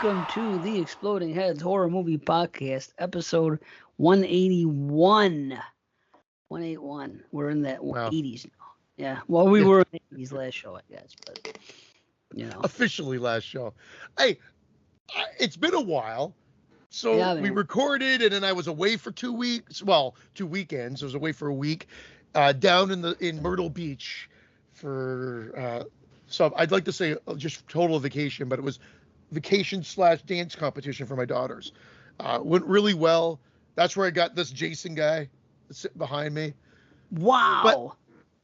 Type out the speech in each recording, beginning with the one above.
welcome to the Exploding Heads Horror Movie Podcast, episode 181. 181. We're in that Wow. 80s now. Yeah, well, we Yeah. were in the 80s last show, I guess, but, Officially last show. Hey, it's been a while. So Yeah, we man. recorded, and then I was away for 2 weeks. Well, 2 weekends. I was away for a week, down in Myrtle Beach for so I'd like to say just total vacation, but it was vacation/dance competition for my daughters. Went really well. That's where I got this Jason guy sitting behind me. But Wow.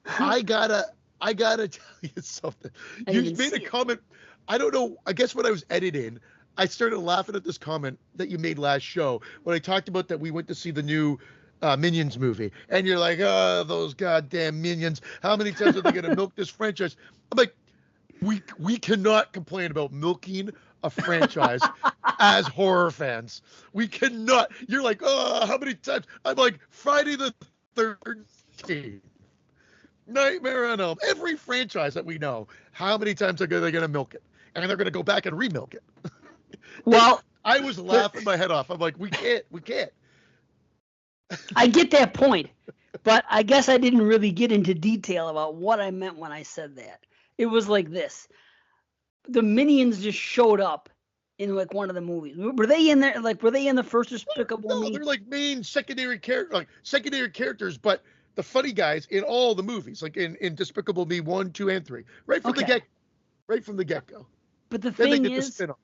I gotta tell you something. I You didn't made a see it. comment. I don't know. I guess when I was editing, I started laughing at this comment that you made last show when I talked about that we went to see the new Minions movie, and you're like, "Oh, those goddamn Minions! How many times are they gonna milk this franchise?" I'm like, we cannot complain about milking a franchise as horror fans. We cannot. You're like, "Oh, how many times?" I'm like, Friday the 13th. Nightmare on Elm. Every franchise that we know, how many times are they going to milk it? And they're going to go back and remilk it. Well, I was laughing my head off. I'm like, we can't. I get that point, but I guess I didn't really get into detail about what I meant when I said that. It was like this. The Minions just showed up in like one of the movies. Were they in there? Like, were they in the first Despicable No, Me? they're like main secondary characters, but the funny guys in all the movies, like in Despicable Me 1, 2, and 3, right from the get-go. But the Then they thing did the is, spin-off.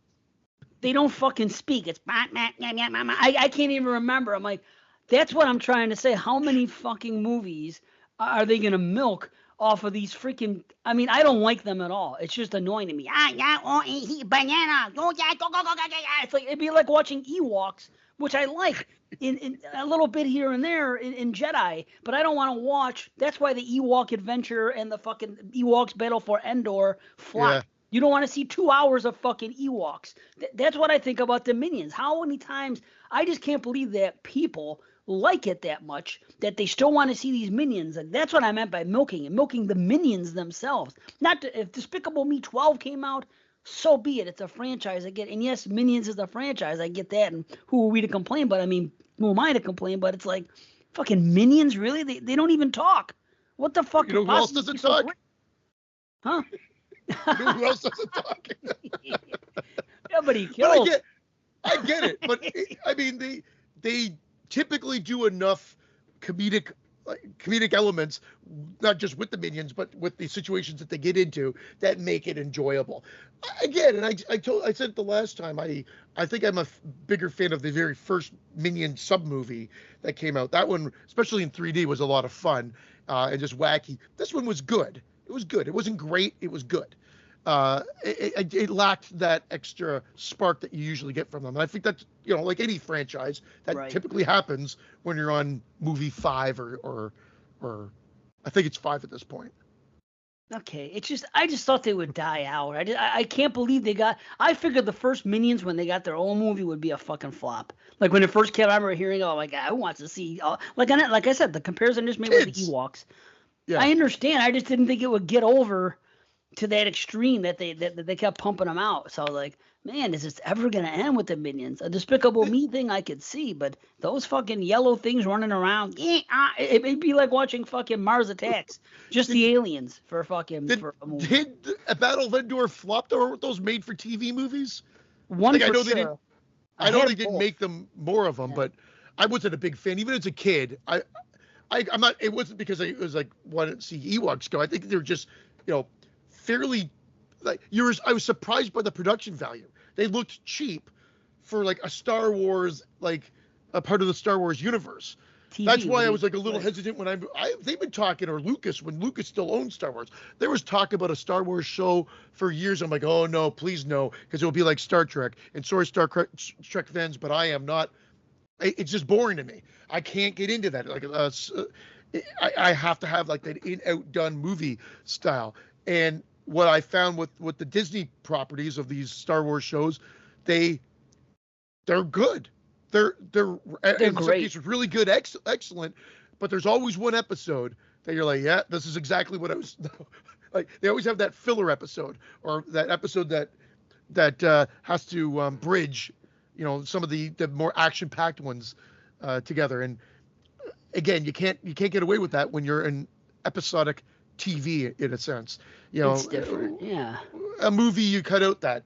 they don't fucking speak. It's I can't even remember. I'm like, that's what I'm trying to say. How many fucking movies are they gonna milk off of these freaking? I mean, I don't like them at all. It's just annoying to me. Banana. It's like it'd be like watching Ewoks, which I like in a little bit here and there in Jedi, but I don't want to watch. That's why the Ewok Adventure and the fucking Ewoks Battle for Endor flop. Yeah. You don't want to see 2 hours of fucking Ewoks. That's what I think about the Minions. How many times? I just can't believe that people like it that much that they still want to see these Minions. And that's what I meant by milking the Minions themselves. If Despicable Me 12 came out, so be it. It's a franchise. I get, and yes, Minions is a franchise. I get that. And who are we to complain? But I mean, who am I to complain? But it's like, fucking Minions, really? They don't even talk. What the fuck? You know who else doesn't talk? Huh? You know who else doesn't talk? Nobody But kills. I get it. But I mean, they typically do enough comedic elements, not just with the Minions, but with the situations that they get into that make it enjoyable. Again, and I said it the last time, I think I'm a bigger fan of the very first Minion sub movie that came out. That one, especially in 3D, was a lot of fun and just wacky. This one was good. It was good. It wasn't great. It was good. It lacked that extra spark that you usually get from them. And I think that's, like any franchise, that Right. typically happens when you're on movie 5 or I think it's 5 at this point. Okay, I just thought they would die out. I can't believe they got. I figured the first Minions when they got their own movie would be a fucking flop. Like when it first came, I remember hearing, "Oh my god, who wants to see?" Like I said, the comparison just made with the Kids. Ewoks. Yeah. I understand. I just didn't think it would get over to that extreme that they kept pumping them out. So I was like, man, is this ever gonna end with the Minions? A Despicable Me thing I could see, but those fucking yellow things running around, it'd be like watching fucking Mars Attacks, just the aliens for for a movie. Did a Battle of Endor flop? Or were those made for TV movies? One I for know sure. I know had they didn't both. make them more of them, but I wasn't a big fan. Even as a kid, I'm not. It wasn't because it was like wanted to see Ewoks go. I think they were just, fairly like I was surprised by the production value. They looked cheap for like a Star Wars, like a part of the Star Wars universe. TV, That's why I right? was like a little Right. hesitant when they've been talking, or Lucas, when Lucas still owned Star Wars, there was talk about a Star Wars show for years. I'm like, oh no, please no, because it will be like Star Trek. And sorry, Star Trek fans, but I am not. It's just boring to me. I can't get into that. Like, I have to have like that outdone movie style. And what I found with the Disney properties of these Star Wars shows, they're good. They're in some great. cases really good, excellent. But there's always one episode that you're like, yeah, this is exactly what I was like. They always have that filler episode, or that episode that that has to bridge, some of the more action-packed ones together. And again, you can't get away with that when you're in episodic TV in a sense. It's different. Yeah. A movie, you cut out that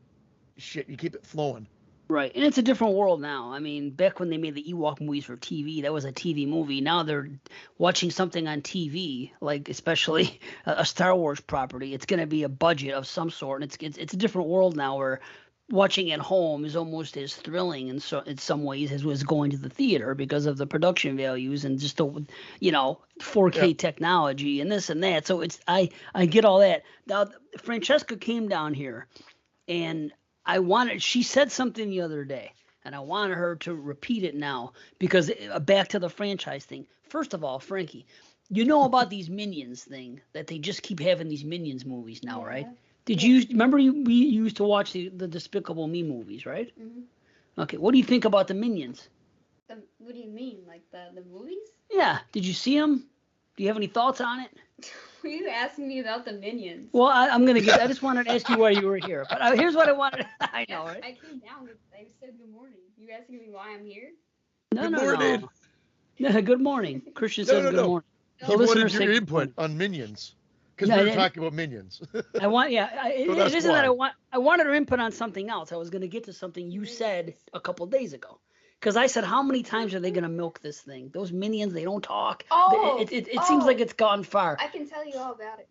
shit, you keep it flowing. Right, and it's a different world now. I mean, back when they made the Ewok movies for TV, that was a TV movie. Now they're watching something on TV, like especially a Star Wars property. It's going to be a budget of some sort, and it's a different world now where watching at home is almost as thrilling in some ways as was going to the theater because of the production values and just the 4K technology and this and that. So I get all that. Now Francesca came down here, and she said something the other day, and I wanted her to repeat it now because back to the franchise thing. First of all, Frankie, you know about these Minions thing that they just keep having these Minions movies now, right? Did you remember we used to watch the Despicable Me movies, right? Mm-hmm. Okay, what do you think about the Minions? What do you mean, like the movies? Yeah, did you see them? Do you have any thoughts on it? Were you asking me about the Minions? Well, I just wanted to ask you why you were here. But here's what I wanted. I know, right? I came down. I said good morning. You asking me why I'm here? Good morning. No, good morning. Christian says good morning. He wanted your input on Minions because we were talking about Minions. I want, it isn't that I wanted her input on something else. I was going to get to something you said a couple days ago. Because I said, how many times are they going to milk this thing? Those Minions, they don't talk. Oh, it seems like it's gone far. I can tell you all about it.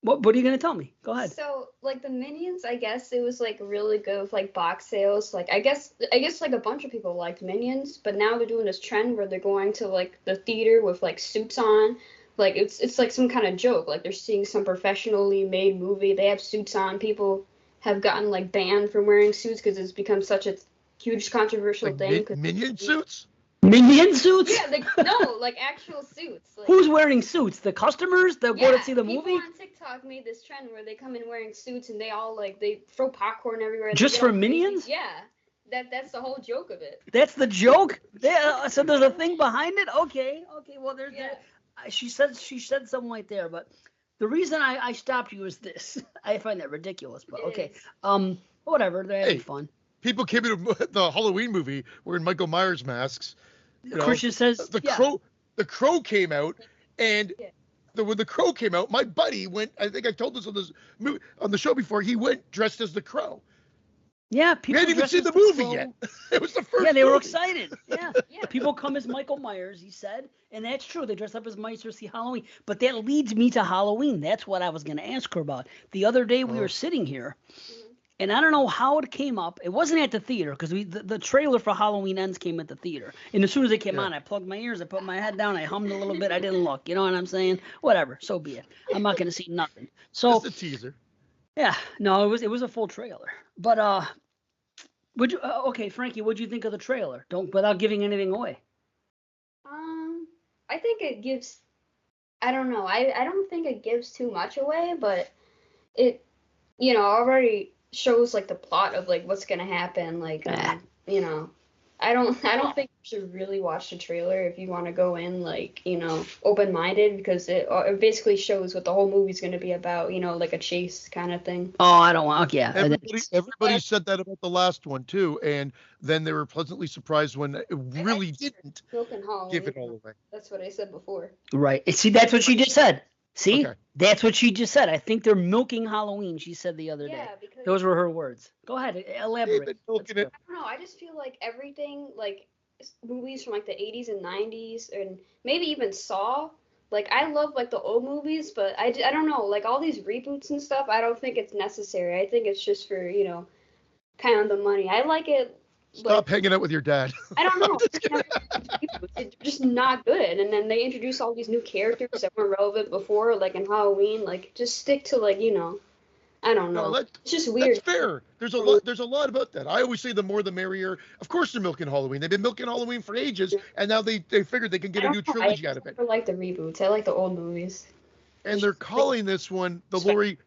What are you going to tell me? Go ahead. So, like, the Minions, I guess it was, like, really good with, like, box sales. Like, I guess, like, a bunch of people liked Minions, but now they're doing this trend where they're going to, like, the theater with, like, suits on. Like, it's like some kind of joke. Like, they're seeing some professionally made movie. They have suits on. People have gotten, like, banned from wearing suits because it's become such a huge controversial thing. Minion suits? Minion suits? Yeah, like actual suits. Like, who's wearing suits? The customers that go to see the movie? People on TikTok made this trend where they come in wearing suits and they all they throw popcorn everywhere. Just for Minions? Yeah, that's the whole joke of it. That's the joke? So there's a thing behind it? Okay. Well, there's she said something right there, but the reason I stopped you is this. I find that ridiculous, but okay. Whatever. They're having fun. People came into the Halloween movie wearing Michael Myers masks. Christian says the Crow came out, and when the Crow came out, my buddy went. I think I told this on the show before. He went dressed as the Crow. Yeah, people. We hadn't even seen the movie yet. It was the first. Yeah, they were excited. Yeah. People come as Michael Myers, he said, and that's true. They dress up as Myers to see Halloween, but that leads me to Halloween. That's what I was going to ask her about. The other day we were sitting here. And I don't know how it came up. It wasn't at the theater because the trailer for Halloween Ends came at the theater. And as soon as it came on, I plugged my ears, I put my head down, I hummed a little bit, I didn't look. You know what I'm saying? Whatever, so be it. I'm not going to see nothing. So just a teaser. Yeah, no, it was a full trailer. But would you okay, Frankie? What'd you think of the trailer? Without giving anything away. I think it gives. I don't know. I don't think it gives too much away, but it, already shows like the plot of like what's gonna happen, like I don't think you should really watch the trailer if you want to go in like open-minded, because it basically shows what the whole movie's gonna be about, like a chase kind of thing. Oh, I don't want. Yeah, everybody said that about the last one too, and then they were pleasantly surprised when it really didn't give it all away. That's what I said before. Right. See, that's what she just said. See, That's what she just said. I think they're milking Halloween, she said the other day. Because those were her words. Go ahead, elaborate. I don't know. I just feel like everything, like movies from like the 80s and 90s, and maybe even Saw. Like, I love like the old movies, but I don't know. Like all these reboots and stuff, I don't think it's necessary. I think it's just for, kind of the money. I like it. Stop hanging out with your dad. I don't know. It's just not good. And then they introduce all these new characters that weren't relevant before, like in Halloween. Like, just stick to like, I don't know. It's just weird. That's fair. There's a lot about that. I always say the more the merrier. Of course they're milking Halloween. They've been milking Halloween for ages, and now they figured they can get a new trilogy out of it. I like the reboots. I like the old movies. And they're calling this one Laurie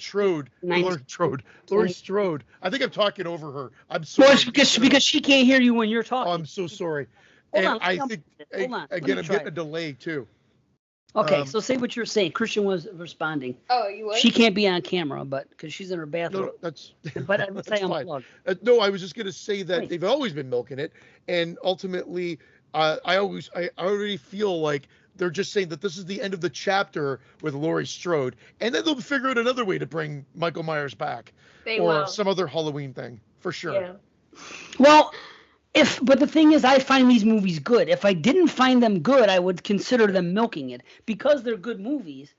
Strode. Laurie Strode. I think I'm talking over her. I'm sorry. Well, it's because she can't hear you when you're talking. Oh, I'm so sorry. Hold and on, I think, again, I'm getting a delay too. Okay, so say what you're saying. Christian was responding. Oh, you would? She can't be on camera, but because she's in her No, bathroom. that's But I would say that's fine. unplug. No, I was just gonna say that Wait. they've always been milking it, and ultimately, I already feel like they're just saying that this is the end of the chapter with Laurie Strode, and then they'll figure out another way to bring Michael Myers back, They or will. some other Halloween thing for sure. Yeah. Well, but the thing is, I find these movies good. If I didn't find them good, I would consider them milking it because they're good movies.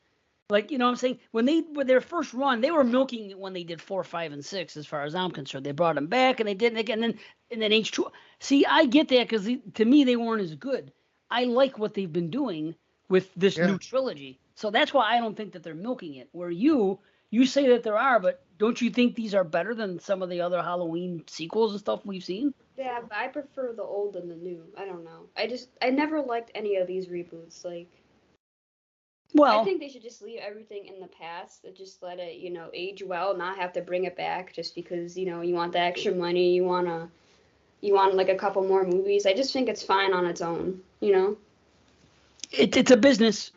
Like, you know what I'm saying? When their first run, they were milking it when they did 4, 5, and 6, as far as I'm concerned. They brought them back and they did it again. And then H2. See, I get that because to me, they weren't as good. I like what they've been doing with this Yeah. new trilogy. So that's why I don't think that they're milking it. Where you say that there are, but don't you think these are better than some of the other Halloween sequels and stuff we've seen? Yeah, but I prefer the old and the new. I don't know. I never liked any of these reboots. Like, Well, I think they should just leave everything in the past and just let it, age well, not have to bring it back just because, you want the extra money, you want like a couple more movies. I just think it's fine on its own, it's a business.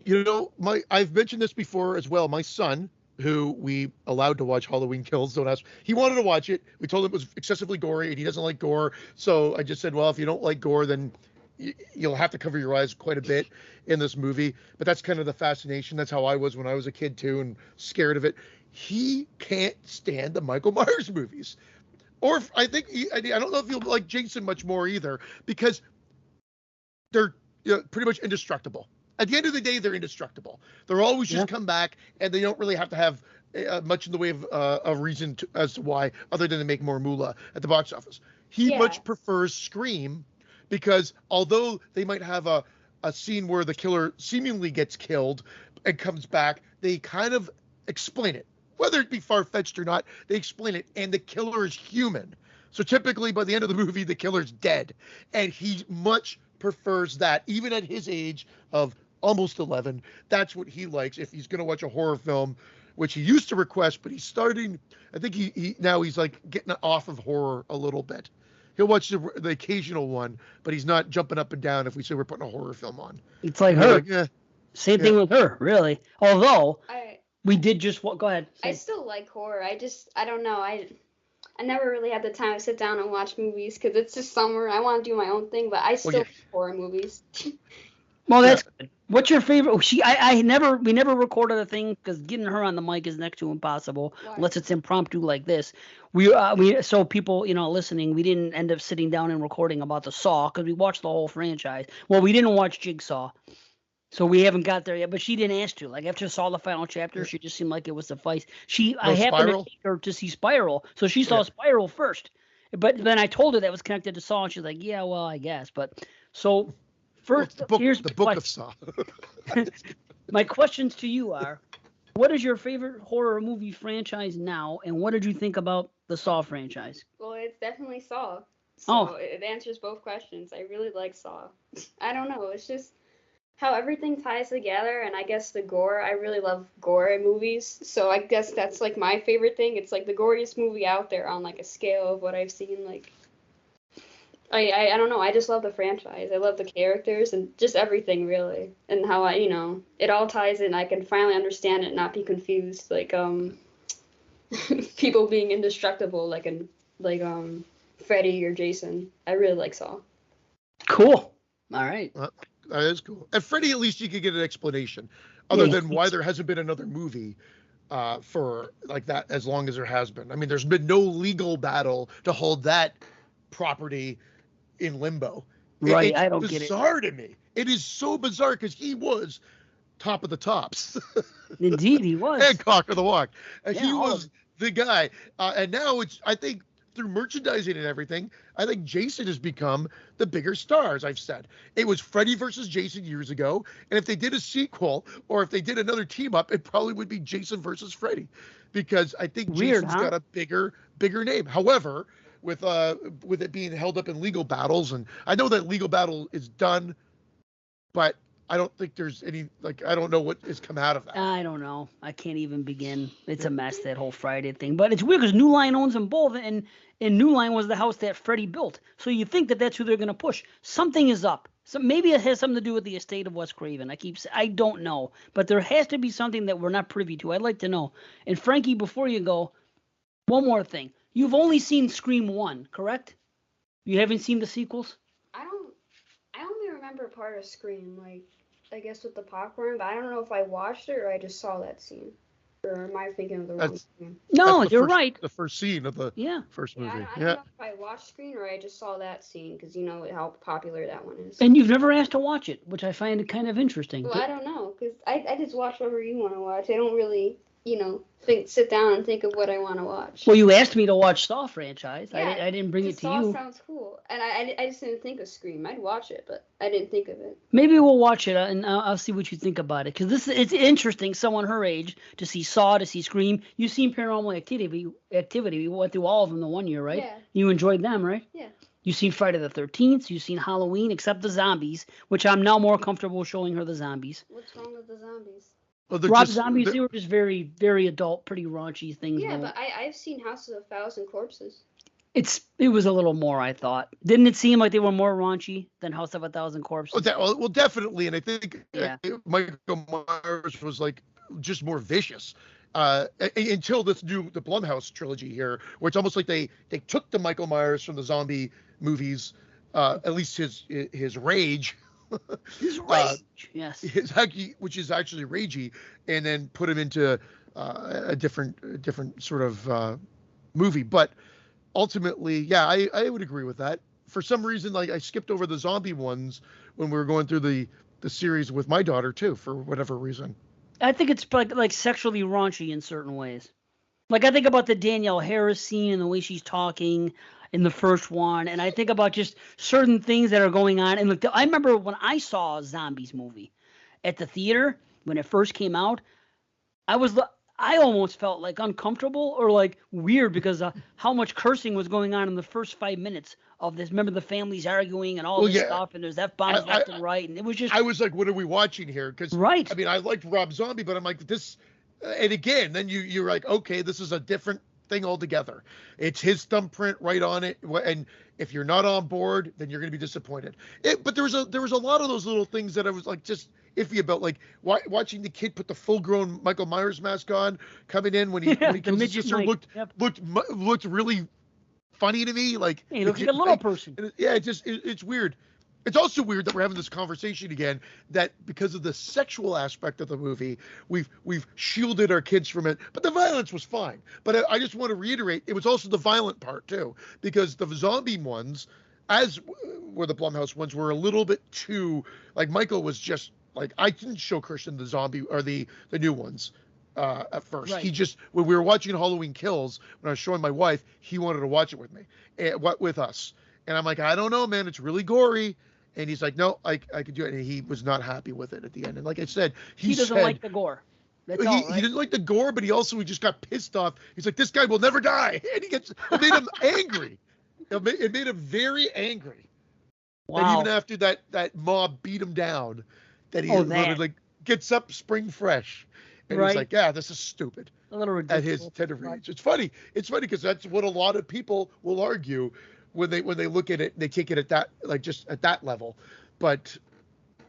I've mentioned this before as well. My son, who we allowed to watch Halloween Kills, don't ask, he wanted to watch it. We told him it was excessively gory and he doesn't like gore. So I just said, well, if you don't like gore, then you'll have to cover your eyes quite a bit in this movie. But that's kind of the fascination. That's how I was when I was a kid too, and scared of it. He can't stand the Michael Myers movies. Or I don't know if he'll like Jason much more either, because they're pretty much indestructible. At the end of the day, they're indestructible. They're always just come back, and they don't really have to have much in the way of a reason as to why, other than to make more moolah at the box office. He much prefers Scream, because although they might have a scene where the killer seemingly gets killed and comes back, they kind of explain it. Whether it be far-fetched or not, they explain it, and the killer is human. So typically, by the end of the movie, the killer's dead, and he much prefers that, even at his age of almost 11. That's what he likes if he's going to watch a horror film, which he used to request, but he's starting. I think he's like getting off of horror a little bit. He'll watch the occasional one, but he's not jumping up and down if we say we're putting a horror film on. It's like her. Like, Same thing with her, really. Although I we did just go ahead. I still like horror. I don't know. I never really had the time to sit down and watch movies because it's just summer. I want to do my own thing, but I still like horror movies. Well, that's good. What's your favorite? We never recorded a thing because getting her on the mic is next to impossible. Why? Unless it's impromptu like this. So people, listening, we didn't end up sitting down and recording about the Saw because we watched the whole franchise. Well, we didn't watch Jigsaw, so we haven't got there yet. But she didn't ask to. Like after saw the final chapter, she just seemed like it was suffice. I happened to take her to see Spiral, so she saw Spiral first. But then I told her that was connected to Saw, and she's like, "Yeah, well, I guess." But so. First, here's the book of Saw. My questions to you are, what is your favorite horror movie franchise now, and what did you think about the Saw franchise? Well, it's definitely Saw. So it answers both questions. I really like Saw. I don't know. It's just how everything ties together, and I guess the gore. I really love gore in movies. So I guess that's like my favorite thing. It's like the goriest movie out there on like a scale of what I've seen. Like I don't know. I just love the franchise. I love the characters and just everything really, and how it all ties in. I can finally understand it, and not be confused. Like people being indestructible, like Freddy or Jason. I really like Saw. Cool. All right. That is cool. And Freddy, at least you could get an explanation, other than why there hasn't been another movie for like that as long as there has been. I mean, there's been no legal battle to hold that property in limbo. Right, I don't get it. It's bizarre to me. It is so bizarre because he was top of the tops. Indeed, he was. And cock of the walk. He was the guy. And now I think through merchandising and everything, I think Jason has become the bigger star, as I've said. It was Freddy versus Jason years ago. And if they did a sequel or if they did another team up, it probably would be Jason versus Freddy. Because I think Jason's got a bigger name. However, with it being held up in legal battles, and I know that legal battle is done, but I don't think there's any, I don't know what has come out of that. I don't know. I can't even begin. It's a mess, that whole Friday thing. But it's weird because New Line owns them both, and New Line was the house that Freddy built. So you think that that's who they're going to push. Something is up. So maybe it has something to do with the estate of Wes Craven. I don't know, but there has to be something that we're not privy to. I'd like to know. And Frankie, before you go, one more thing. You've only seen Scream 1, correct? You haven't seen the sequels? I don't. I only remember part of Scream, like I guess with the popcorn, but I don't know if I watched it or I just saw that scene. Or am I thinking of the wrong scene? No, That's you're right. the first scene of the Yeah. first Yeah, movie. I don't know if I watched Scream or I just saw that scene because you know how popular that one is. And you've never asked to watch it, which I find kind of interesting. Well, I don't know because I just watch whatever you want to watch. I don't really, sit down and think of what I want to watch. Well, you asked me to watch Saw franchise. Yeah, I didn't bring it to Saw you. sounds cool, and I just didn't think of Scream. I'd watch it, but I didn't think of it. Maybe we'll watch it and I'll see what you think about it. Because it's interesting, someone her age, to see Saw, to see Scream. You've seen Paranormal Activity. We went through all of them the one year, right? Yeah. You enjoyed them, right? Yeah. You've seen Friday the 13th. You've seen Halloween, except the zombies, which I'm now more comfortable showing her the zombies. What's wrong with the zombies? Well, Zombies, they were just very, very adult, pretty raunchy things. Yeah, but I've seen House of a Thousand Corpses. It was a little more, I thought. Didn't it seem like they were more raunchy than House of a Thousand Corpses? Well, definitely, and I think Yeah. Michael Myers was like just more vicious until the Blumhouse trilogy here, where it's almost like they took the Michael Myers from the zombie movies, at least his rage. His rage, yes. Which is actually ragey, and then put him into a different sort of movie. But ultimately, yeah, I would agree with that. For some reason, like I skipped over the zombie ones when we were going through the series with my daughter too, for whatever reason. I think it's like sexually raunchy in certain ways. Like I think about the Danielle Harris scene and the way she's talking in the first one, and I think about just certain things that are going on. And look, I remember when I saw a Zombies movie at the theater when it first came out, I almost felt like uncomfortable or like weird because how much cursing was going on in the first 5 minutes of this. Remember the families arguing and all this stuff, and there's F-bombs left and right, and it was just. I was like, what are we watching here? Because right. I mean, I liked Rob Zombie, but I'm like this, and again, then you're like, okay, this is a different thing altogether. It's his thumbprint right on it, and if you're not on board, then you're going to be disappointed. But there was a lot of those little things that I was like just iffy about, like watching the kid put the full-grown Michael Myers mask on, coming in when he kills his sister, looked really funny to me. Like he looks like a little person. Yeah, it's weird. It's also weird that we're having this conversation again, that because of the sexual aspect of the movie, we've shielded our kids from it. But the violence was fine. But I just want to reiterate, it was also the violent part too, because the zombie ones, as were the Blumhouse ones, were a little bit too, like Michael was just like, I didn't show Christian the zombie or the new ones at first. Right. He just, when we were watching Halloween Kills, when I was showing my wife, he wanted to watch it with me, with us. And I'm like, I don't know, man, it's really gory. And he's like, no, I could do it. And he was not happy with it at the end. And like I said, he doesn't like the gore. That's all, right? He didn't like the gore, but he just got pissed off. He's like, this guy will never die. And it made him angry. It made him very angry. Wow. And even after that mob beat him down, that he like gets up spring fresh. And he's like, yeah, this is stupid. A little ridiculous. At his tender age. It's funny. It's funny because that's what a lot of people will argue when they look at it, they take it at that, like, just at that level. But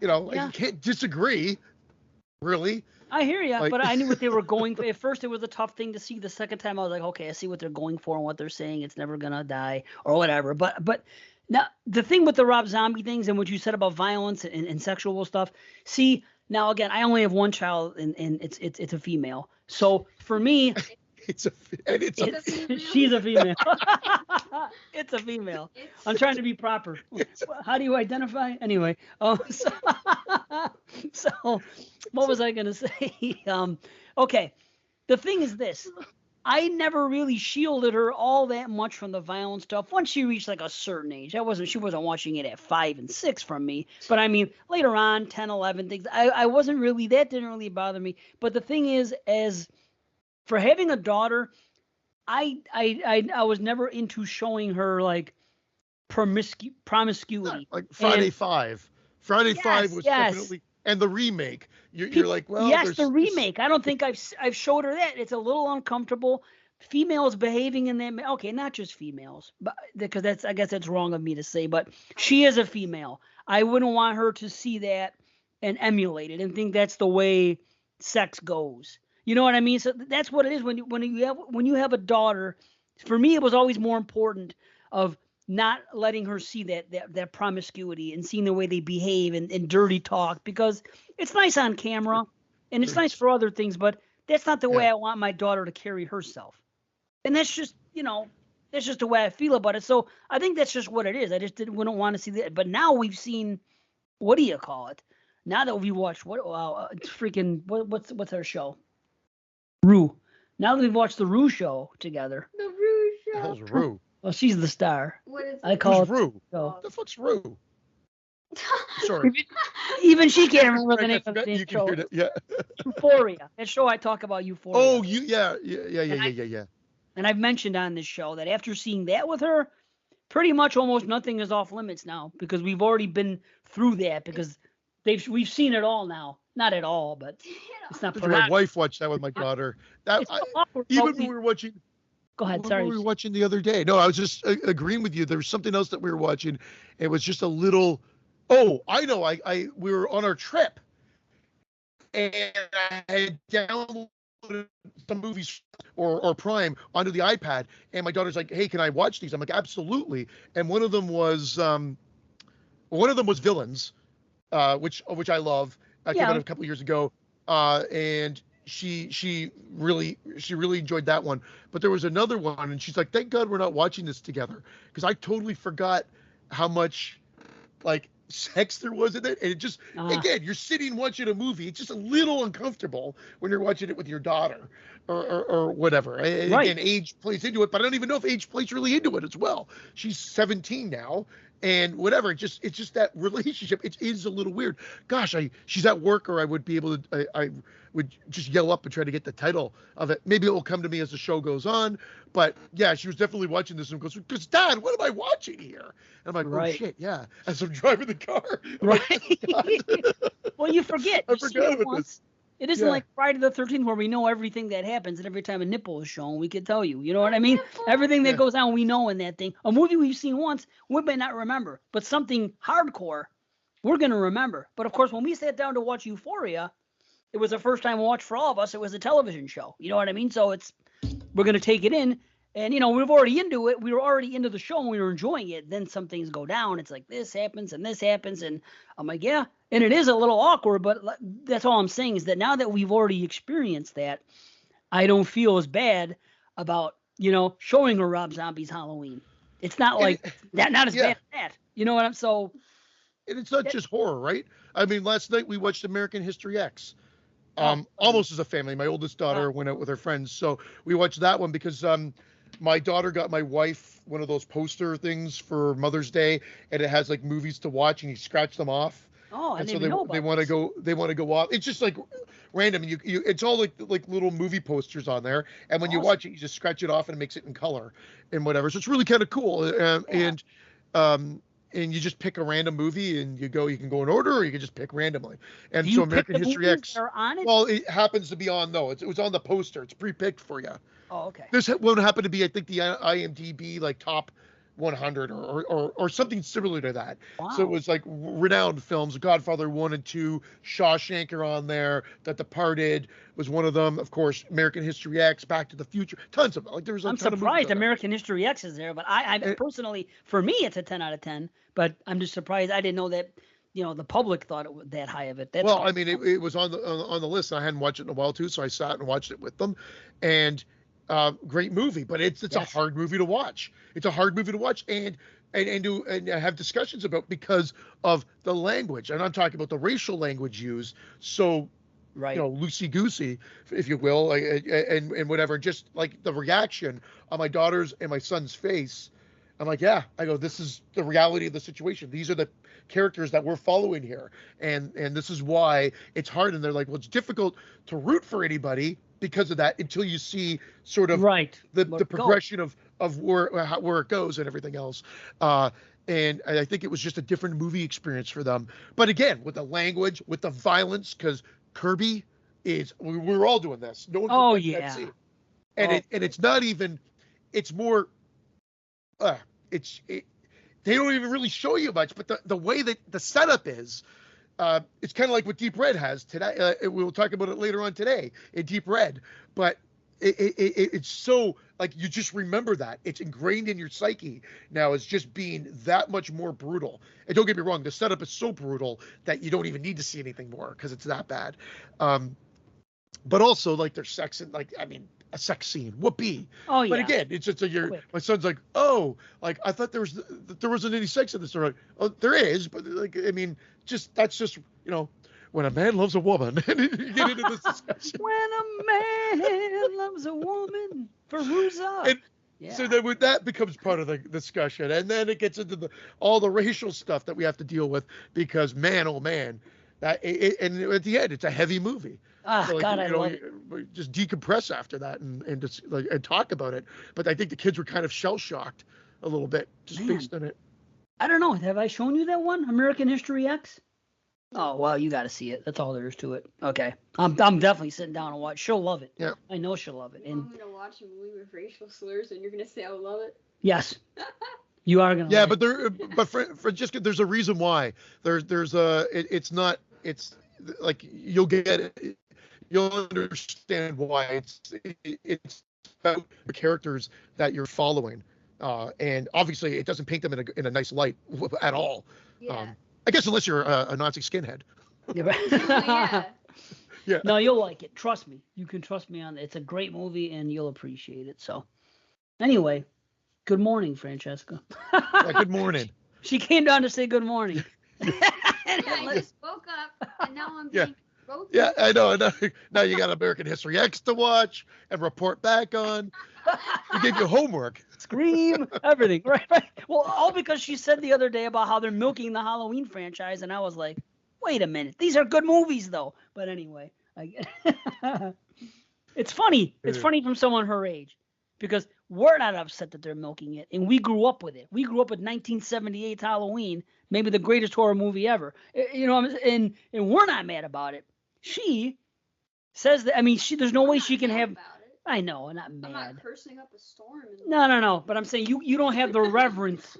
you can't disagree, really. I hear you, but I knew what they were going for. At first, it was a tough thing to see. The second time, I was like, okay, I see what they're going for and what they're saying. It's never gonna die or whatever. But now the thing with the Rob Zombie things and what you said about violence and sexual stuff. See, now again, I only have one child, and it's a female. So for me. She's a female. It's a female. I'm trying to be proper. How do you identify? Anyway, so what was I going to say? Okay, the thing is this. I never really shielded her all that much from the violent stuff. Once she reached like a certain age, she wasn't watching it at 5 and 6 from me. But I mean, later on, 10, 11, things, I wasn't really, that didn't really bother me. But the thing is, for having a daughter, I was never into showing her like promiscuity. Like Friday 5. Friday 5 was definitely, and the remake. You're like, well, yes, the remake. I don't think I've showed her that. It's a little uncomfortable. females behaving in that. Okay, not just females, but because I guess that's wrong of me to say, but she is a female. I wouldn't want her to see that and emulate it and think that's the way sex goes. You know what I mean? So that's what it is when you have a daughter. For me, it was always more important of not letting her see that promiscuity and seeing the way they behave and dirty talk, because it's nice on camera and it's nice for other things, but that's not the way I want my daughter to carry herself. And that's just, that's just the way I feel about it. So I think that's just what it is. I just wouldn't want to see that. But now we've seen, what do you call it? Now that we watched what's our show? Rue. Now that we've watched the Rue show together. The Rue The show. hell's Rue? Well, she's the star. What is I it? call Who's it Rue? show. What the fuck's Rue? Sorry. Even she can't remember the I name of forgot the you can show. hear that. Yeah. Euphoria. That show I talk about, Euphoria. Oh, yeah. And I've mentioned on this show that after seeing that with her, pretty much almost nothing is off limits now, because we've already been through that, because we've seen it all now. Not at all, but it's not. My wife watched that with my daughter. It's so awkward, Even when we were watching. Go ahead. What Sorry. were we watching the other day? No, I was just agreeing with you. There was something else that we were watching. It was just a little. Oh, I know. We were on our trip, and I had downloaded some movies or Prime onto the iPad, and my daughter's like, "Hey, can I watch these?" I'm like, "Absolutely." And one of them was Villains, which I love. I came out a couple years ago, and she really enjoyed that one. But there was another one, and she's like, "Thank God we're not watching this together," because I totally forgot how much like sex there was in it. And it just again, you're sitting watching a movie. It's just a little uncomfortable when you're watching it with your daughter or whatever. Right. Again, age plays into it, but I don't even know if age plays really into it as well. She's 17 now. And whatever, it's just that relationship. It is a little weird. Gosh, she's at work, or I would be able to. I would just yell up and try to get the title of it. Maybe it will come to me as the show goes on. But yeah, she was definitely watching this and goes, "Because Dad, what am I watching here?" And I'm like, "Oh shit, yeah." As I'm driving the car, Well, you forget. I forgot about this. It isn't like Friday the 13th where we know everything that happens, and every time a nipple is shown, we can tell you. You know what I mean? Everything that goes on, we know in that thing. A movie we've seen once, we may not remember, but something hardcore, we're going to remember. But of course, when we sat down to watch Euphoria, it was the first time watch for all of us. It was a television show. You know what I mean? So we're going to take it in. And, we were already into it. We were already into the show and we were enjoying it. Then some things go down. It's like this happens and this happens. And I'm like, yeah. And it is a little awkward, but that's all I'm saying is that now that we've already experienced that, I don't feel as bad about, showing her Rob Zombie's Halloween. It's not like that, not as bad as that. You know what I'm so. And it's not just horror, right? I mean, last night we watched American History X. Almost as a family. My oldest daughter went out with her friends. So we watched that one because my daughter got my wife one of those poster things for Mother's Day, and it has like movies to watch, and you scratch them off. Oh, and so they want to go. They want to go off. It's just like random. You it's all like little movie posters on there, and when you watch it, you just scratch it off and it makes it in color and whatever. So it's really kind of cool. And you just pick a random movie and you can go in order, or you can just pick randomly. And so American History X. Well, it happens to be on it was on the poster. It's pre-picked for you. Oh, okay. This one happened to be, I think, the IMDb top 100 or something similar to that. Wow. So it was like renowned films. Godfather 1 and 2, Shawshank are on there. That Departed was one of them. Of course, American History X, Back to the Future, tons of like. There's. I'm surprised American History X is there, but I personally, for me, it's a 10 out of 10. But I'm just surprised. I didn't know that. The public thought it was that high of it. That's well, I mean, it was on the list. And I hadn't watched it in a while too, so I sat and watched it with them, and. Great movie, but it's a hard movie to watch. It's a hard movie to watch and have discussions about because of the language. And I'm talking about the racial language used. So, loosey goosey, if you will, and whatever. Just like the reaction on my daughter's and my son's face. I'm like, yeah. I go, this is the reality of the situation. These are the characters that we're following here, and this is why it's hard. And they're like, well, it's difficult to root for anybody because of that until you see sort of the progression of where it goes and everything else. And I think it was just a different movie experience for them. But again, with the language, with the violence, because Kirby we're all doing this. No one. Oh yeah. and it's not even. It's more. Uh, they don't even really show you much, but the way that the setup is. It's kind of like what Deep Red has today. We'll talk about it later on today in Deep Red, but it's so like you just remember that it's ingrained in your psyche now as just being that much more brutal. And don't get me wrong, the setup is so brutal that you don't even need to see anything more because it's that bad. But also like there's sex and like a sex scene. Whoopee. Oh yeah. But again, it's just my son's like, oh, like I thought there wasn't any sex in this. Like, oh, there is, but like that's just when a man loves a woman. And you get into this discussion. When a man loves a woman, Veruza. So then that becomes part of the discussion, and then it gets into all the racial stuff that we have to deal with because man, oh man, and at the end it's a heavy movie. So God, I love it. Just decompress after that and just and talk about it. But I think the kids were kind of shell shocked a little bit just based on it. I don't know. Have I shown you that one, American History X? Oh well, you got to see it. That's all there is to it. Okay, I'm definitely sitting down and watch. She'll love it. Yeah, I know she'll love it. You want me to watch a movie with racial slurs, and you're gonna say I love it? Yes, you are gonna. Yeah, love but Francesca, there's a reason why. It's like you'll get it. You'll understand why it's about the characters that you're following, and obviously it doesn't paint them in a nice light at all. Yeah. I guess unless you're a Nazi skinhead. Yeah. Yeah. No, you'll like it. Trust me. You can trust me on it. It's a great movie, and you'll appreciate it. So, anyway, good morning, Francesca. Good morning. She came down to say good morning. I just woke up, and now I'm being provoked. Yeah, I know. Now you got American History X to watch and report back on. We gave you homework. Scream, everything. Right. Well, all because she said the other day about how they're milking the Halloween franchise, and I was like, wait a minute. These are good movies, though. But anyway, it's funny. It's funny from someone her age because we're not upset that they're milking it, and we grew up with it. We grew up with 1978's Halloween, maybe the greatest horror movie ever. And we're not mad about it. She says that. I mean, there's no way she can have. I know, I'm not mad. I'm not cursing up a storm. No. But I'm saying you don't have the reverence.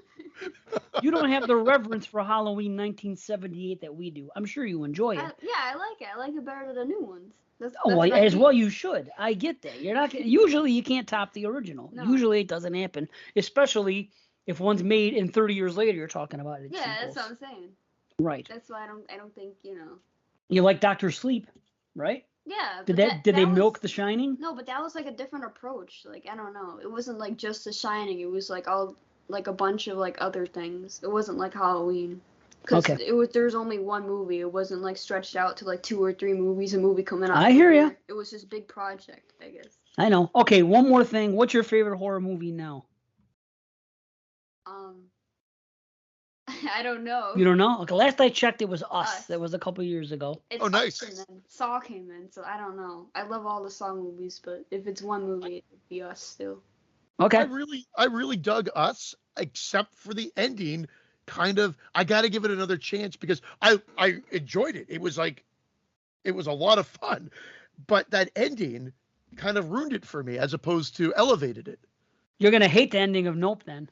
You don't have the reverence for Halloween 1978 that we do. I'm sure you enjoy it. Yeah, I like it. I like it better than the new ones. That's as well you should. I get that. You're not usually you can't top the original. No. Usually it doesn't happen, especially if one's made and 30 years later you're talking about it. Yeah, that's what I'm saying. Right. That's why I don't think, You like Dr. Sleep, right? Yeah. Did they milk The Shining? No, but that was like a different approach. Like, I don't know. It wasn't like just The Shining. It was like all like a bunch of like other things. It wasn't like Halloween. Because there was only one movie. It wasn't like stretched out to like 2 or 3 movies. A movie coming out. I hear you. It was just a big project, I guess. I know. Okay, one more thing. What's your favorite horror movie now? I don't know. You don't know? Okay, last I checked, it was Us. That was a couple years ago. It's nice. And then Saw came in, so I don't know. I love all the Saw movies, but if it's one movie, it'd be Us still. Okay. I really dug Us, except for the ending. Kind of, I got to give it another chance because I enjoyed it. It was a lot of fun, but that ending kind of ruined it for me as opposed to elevated it. You're gonna hate the ending of Nope then.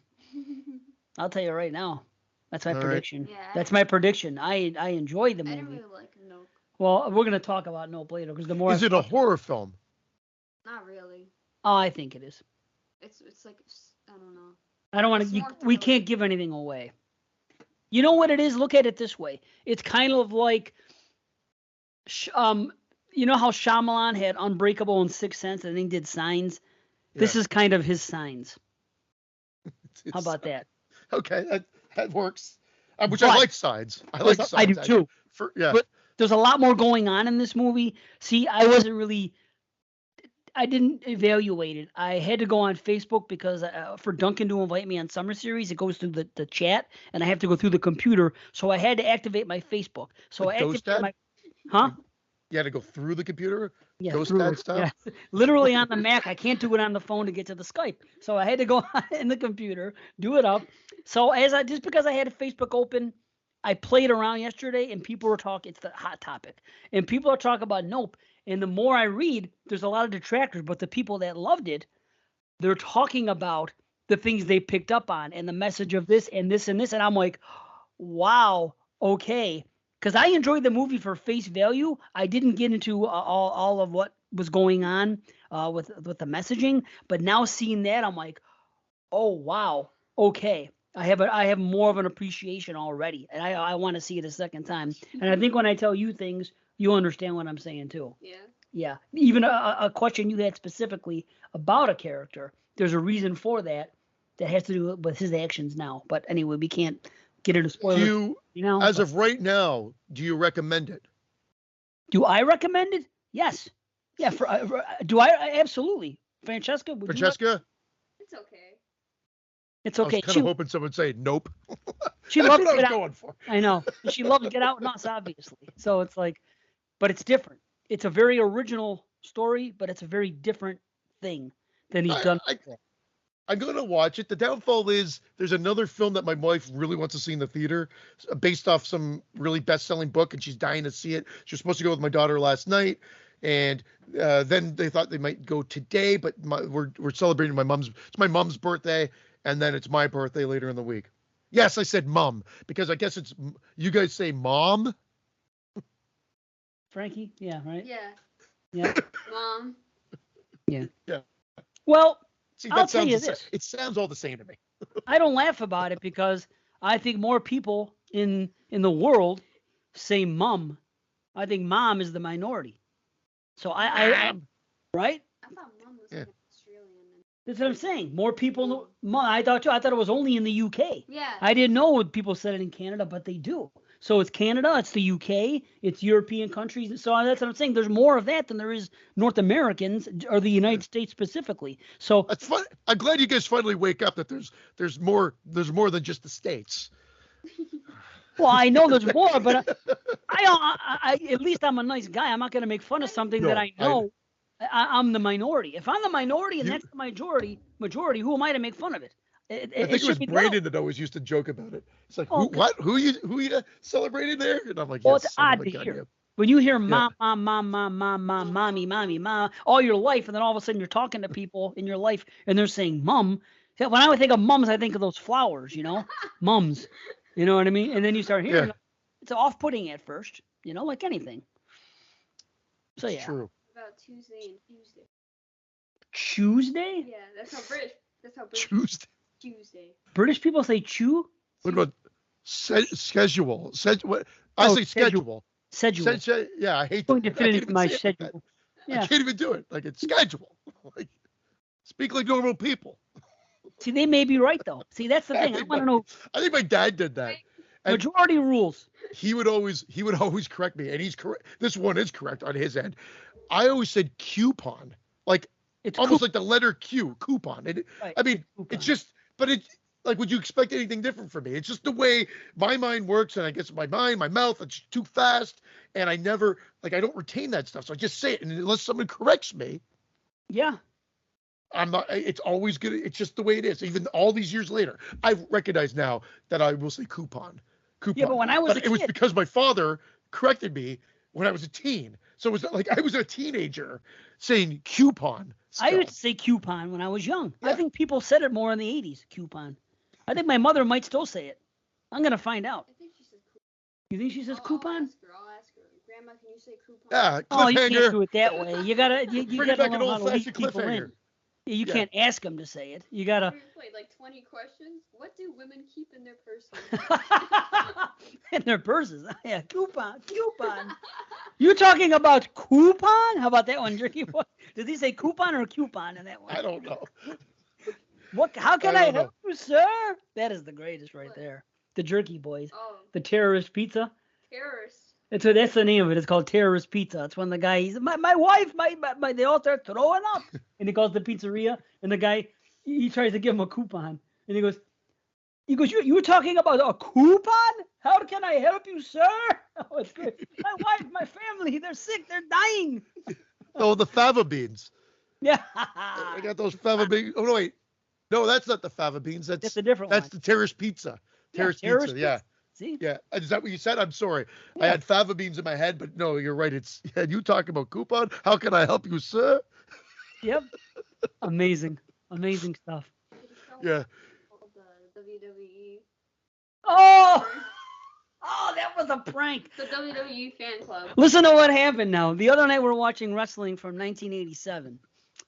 I'll tell you right now. That's my prediction. Right. Yeah, that's my prediction. I enjoyed the movie. I didn't really like Nope. Well, we're gonna talk about Nope later because the more. Is it a horror film? Not really. Oh, I think it is. It's like I don't know. I don't want to. We can't give anything away. You know what it is? Look at it this way. It's kind of like, you know how Shyamalan had Unbreakable and Sixth Sense and then he did Signs? Yeah. This is kind of his Signs. How about that? Okay, that works. I like Signs. I like Signs. I do too. But there's a lot more going on in this movie. See, I didn't evaluate it. I had to go on Facebook because for Duncan to invite me on Summer Series, it goes through the chat, and I have to go through the computer. So I had to activate my Facebook. So I activated my... Huh? You had to go through the computer? Yeah, Ghost Dad stuff? Yeah. Literally on the Mac. I can't do it on the phone to get to the Skype. So I had to go in the computer, do it up. So just because I had Facebook open, I played around yesterday, and people were talking. It's the hot topic. And people are talking about Nope. And the more I read, there's a lot of detractors, but the people that loved it, they're talking about the things they picked up on and the message of this and this and this. And I'm like, wow, okay. Because I enjoyed the movie for face value. I didn't get into all of what was going on with the messaging. But now seeing that, I'm like, oh, wow, okay. I have more of an appreciation already, and I want to see it a second time. And I think when I tell you things, you understand what I'm saying too. Yeah. Yeah. Even a question you had specifically about a character, there's a reason for that has to do with his actions now. But anyway, we can't get into spoilers. As of right now, do you recommend it? Do I recommend it? Yes. Yeah. Do I? Absolutely. Francesca? Francesca? It's okay. It's okay. I was kind of hoping someone would say nope. She That's loves what I was Get Out. going for. I know. She loves Get Out and Us, obviously. So it's like, but it's different. It's a very original story, but it's a very different thing than he's done before. I'm going to watch it. The downfall is there's another film that my wife really wants to see in the theater based off some really best-selling book, and she's dying to see it. She was supposed to go with my daughter last night, and then they thought they might go today, but we're celebrating it's my mom's birthday, and then it's my birthday later in the week. Yes, I said mom, because I guess you guys say mom? Frankie? Yeah, right? Yeah. Yeah. Mom. Yeah. Yeah. Well, see, I'll tell you this. It sounds all the same to me. I don't laugh about it because I think more people in the world say mum. I think mom is the minority. So I right? I thought mom was Australian. That's what I'm saying. More people know. I thought it was only in the UK. Yeah. I didn't know people said it in Canada, but they do. So it's Canada, it's the UK, it's European countries. So that's what I'm saying. There's more of that than there is North Americans or the United States specifically. So that's fun. I'm glad you guys finally wake up that there's more than just the States. Well, I know there's more, but I at least I'm a nice guy. I'm not going to make fun of something that I know. I'm the minority. If I'm the minority and that's the majority, who am I to make fun of it? I think it was Brandon that always used to joke about it. It's like, who you celebrating there? And I'm like, well, yes, it's odd to hear. When you hear mom, mommy, all your life, and then all of a sudden you're talking to people in your life and they're saying mum. When I would think of mums, I think of those flowers, mums. You know what I mean? And then you start hearing them. It's off-putting at first, like anything. So yeah. True. About Tuesday and Tuesday. Tuesday? Yeah, that's how British. Tuesday. British people say chew? What about schedule? I say schedule. Schedule. Yeah, I hate going to fit into my schedule. Yeah. I can't even do it. Like it's schedule. Like speak like normal people. See, they may be right though. See, that's the thing. I want to know. I think my dad did that. Majority rules. He would always correct me, and he's correct. This one is correct on his end. I always said coupon, like it's almost like the letter Q, coupon. I mean, it's just, but it like, would you expect anything different from me? It's just the way my mind works, and I guess my mouth, it's too fast, and I never I don't retain that stuff, so I just say it, and unless someone corrects me, yeah. I'm not. It's always good. It's just the way it is. Even all these years later, I recognize now that I will say coupon. Yeah, but when I was a kid, it was because my father corrected me when I was a teen. So it was like I was a teenager saying coupon. Still. I used to say coupon when I was young. Yeah. I think people said it more in the 80s. Coupon. I think my mother might still say it. I'm gonna find out. I think she says coupon. You think she says coupon? I'll ask her. Grandma, can you say coupon? Yeah. Oh, you can't do it that way. You gotta learn how to lead people in. You can't ask them to say it. You gotta. Wait, like 20 questions. What do women keep in their purses? In their purses? Yeah, coupon. You talking about coupon? How about that one, Jerky? Did he say coupon or coupon in that one? I don't know. What? How can I help you, sir? That is the greatest right there. The Jerky Boys. Oh. The terrorist pizza. Terrorist. That's the name of it. It's called terrorist pizza. It's when the guy, my wife, they all start throwing up, and he calls the pizzeria, and the guy, he tries to give him a coupon, and he goes, you were talking about a coupon? How can I help you, sir? Oh, it's good. My wife, my family, they're sick, they're dying. Oh, the fava beans. Yeah. I got those fava beans. Oh no, wait, no, that's not the fava beans. That's a different one. That's the terrorist pizza. Terrorist pizza. Yeah. See? Yeah. Is that what you said? I'm sorry. I Yeah. had fava beans in my head, but no, you're right. It's you talking about coupon. How can I help you, sir? Yep. Amazing. Amazing stuff. Yeah. The WWE. Oh! Oh, that was a prank. The WWE fan club. Listen to what happened now. The other night we're watching wrestling from 1987,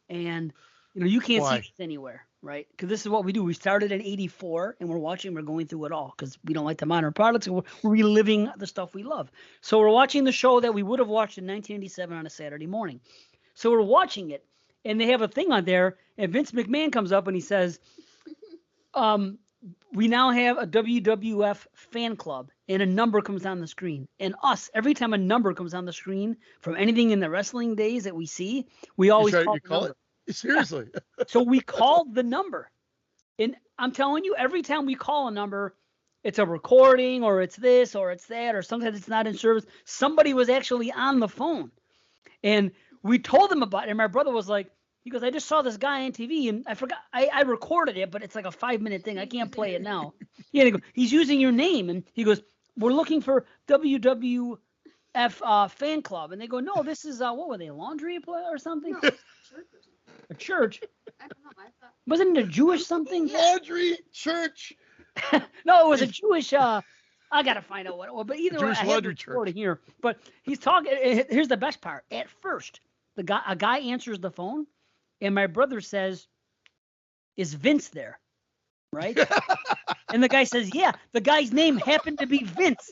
and you can't see Why? this anywhere, right? Because this is what we do. We started in '84, and we're watching. We're going through it all because we don't like the modern products. And we're reliving the stuff we love. So we're watching the show that we would have watched in 1987 on a Saturday morning. So we're watching it, and they have a thing on there, and Vince McMahon comes up and he says, we now have a WWF fan club, and a number comes on the screen. And every time a number comes on the screen from anything in the wrestling days that we see, we always call the number. it? Seriously. So we called the number. And I'm telling you, every time we call a number, it's a recording or it's this or it's that, or sometimes it's not in service. Somebody was actually on the phone. And we told them about it. And my brother was like, he goes, I just saw this guy on TV and I forgot. I recorded it, but it's like a 5-minute thing. I can't play it now. Yeah, he's using your name. And he goes, we're looking for WWF fan club. And they go, no, this is, what were they, laundry or something? No, A church. I don't know. I thought. Wasn't it a Jewish something? Laundry church. No, it was a Jewish, I got to find out what it was. But either way, Jewish I have laundry the church. recording here. But he's talking. Here's the best part. At first, a guy answers the phone. And my brother says, is Vince there? Right? And the guy says, yeah, the guy's name happened to be Vince.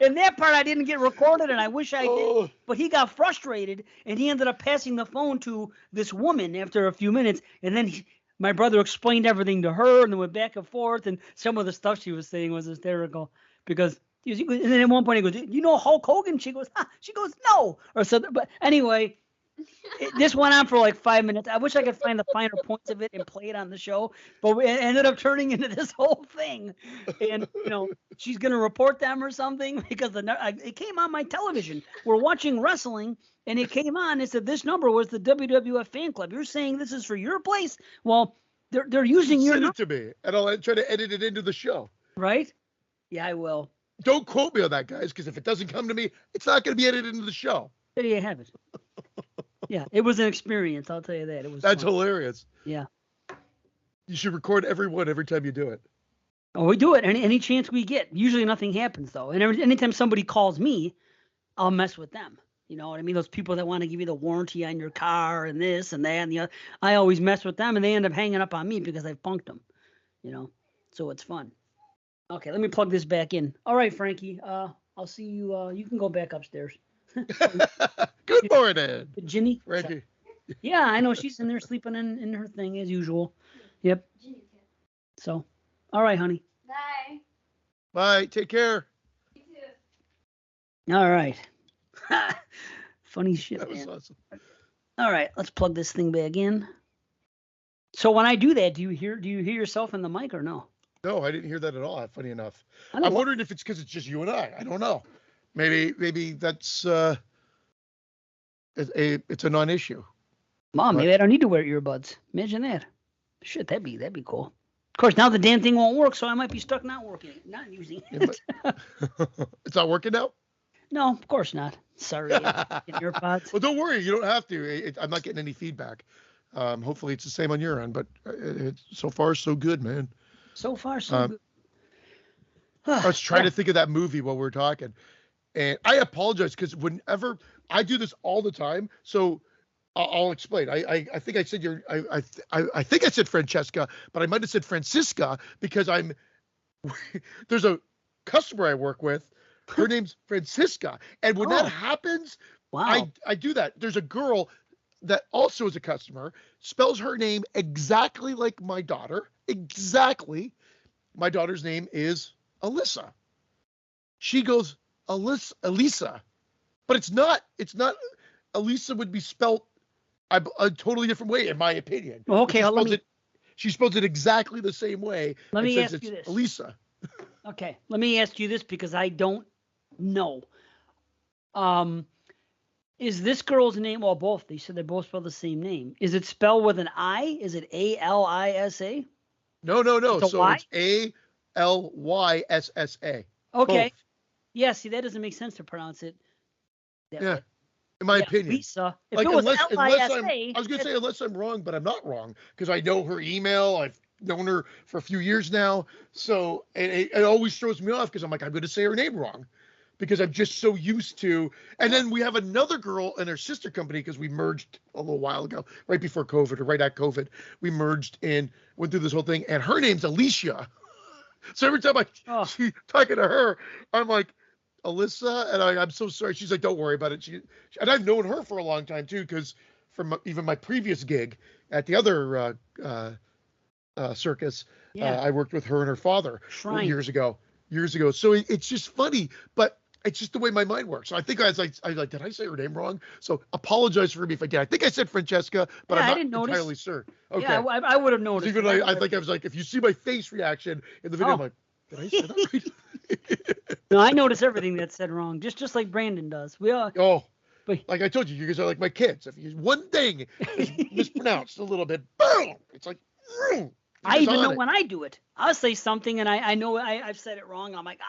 And that part I didn't get recorded, and I wish I did. But he got frustrated, and he ended up passing the phone to this woman after a few minutes. And then my brother explained everything to her, and then went back and forth. And some of the stuff she was saying was hysterical because. And then at one point he goes, you know Hulk Hogan? She goes, no. Or something. But anyway. This went on for like 5 minutes. I wish I could find the finer points of it and play it on the show, but it ended up turning into this whole thing. And she's gonna report them or something because it came on my television. We're watching wrestling, and it came on. It said this number was the WWF fan club. You're saying this is for your place? Well, they're using your number. Send it to me, and I'll try to edit it into the show. Right? Yeah, I will. Don't quote me on that, guys, because if it doesn't come to me, it's not going to be edited into the show. There you have it. Yeah, it was an experience. I'll tell you that. It was. That's fun. hilarious. Yeah. You should record every time you do it. Oh, we do it any chance we get. Usually nothing happens though. And anytime somebody calls me, I'll mess with them. You know what I mean? Those people that want to give you the warranty on your car and this and that and the other. I always mess with them, and they end up hanging up on me because I've punked them. So it's fun. Okay, let me plug this back in. All right, Frankie. I'll see you. You can go back upstairs. Good morning, Ginny. Frankie. Yeah, I know she's in there sleeping in her thing as usual. Yep. So, all right, honey. Bye. Bye. Take care. You too. All right. Funny shit, That was man. awesome. All right, let's plug this thing back in. So when I do that, do you hear yourself in the mic or no? No, I didn't hear that at all. Funny enough. I don't I'm know. wondering if it's because it's just you and I. I don't know. Maybe that's it's a non-issue. Mom, maybe I don't need to wear earbuds. Imagine that. Shit, that'd be cool. Of course, now the damn thing won't work, so I might be stuck not using it. Yeah, it's not working now. No, of course not. Sorry, earpods. Well, don't worry. You don't have to. I'm not getting any feedback. Hopefully, it's the same on your end. But it's so far so good, man. So far, so good. I was trying to think of that movie while we were talking, and I apologize because whenever I do this all the time, so I'll explain. I think I said I think I said Francesca, but I might have said Francisca because there's a customer I work with. Her name's Francisca, and when that happens, wow, I do that. There's a girl that also is a customer, spells her name exactly like my daughter. Exactly. My daughter's name is Alyssa. She goes Elisa, but it's not. Elisa would be spelled a totally different way, in my opinion. Okay, she spells it exactly the same way. Let me ask you this. Elisa. Okay, let me ask you this because I don't know. Is this girl's name? Well, both. They said they both spell the same name. Is it spelled with an I? Is it Alisa? No. It's a So Y? it's Lyssa. Okay. Both. Yeah, see, that doesn't make sense to pronounce it that Yeah, way. in my Yeah, opinion. Lisa. If Like it was unless I'm, Lisa, I was gonna say unless I'm wrong, but I'm not wrong because I know her email. I've known her for a few years now, so it always throws me off because I'm like I'm gonna say her name wrong because I'm just so used to. And then we have another girl in her sister company because we merged a little while ago, right before COVID or right at COVID. We merged and went through this whole thing, and her name's Alicia. So every time she talking to her, I'm like, Alyssa, and I'm so sorry. She's like, don't worry about it. And I've known her for a long time too, because from even my previous gig at the other circus, I worked with her and her father years ago. So it's just funny, but it's just the way my mind works. So I think I was like, did I say her name wrong? So apologize for me if I did. I think I said Francesca, but I'm not entirely sure. Okay. Yeah, I would have noticed. Even I think I was like, if you see my face reaction in the video, I'm like, did I say that right? No, I notice everything that's said wrong, just like Brandon does. We all. Oh, but like I told you, you guys are like my kids. If you one thing is mispronounced a little bit, boom! It's like, I even know when I do it. I'll say something and I know I've said it wrong. I'm like,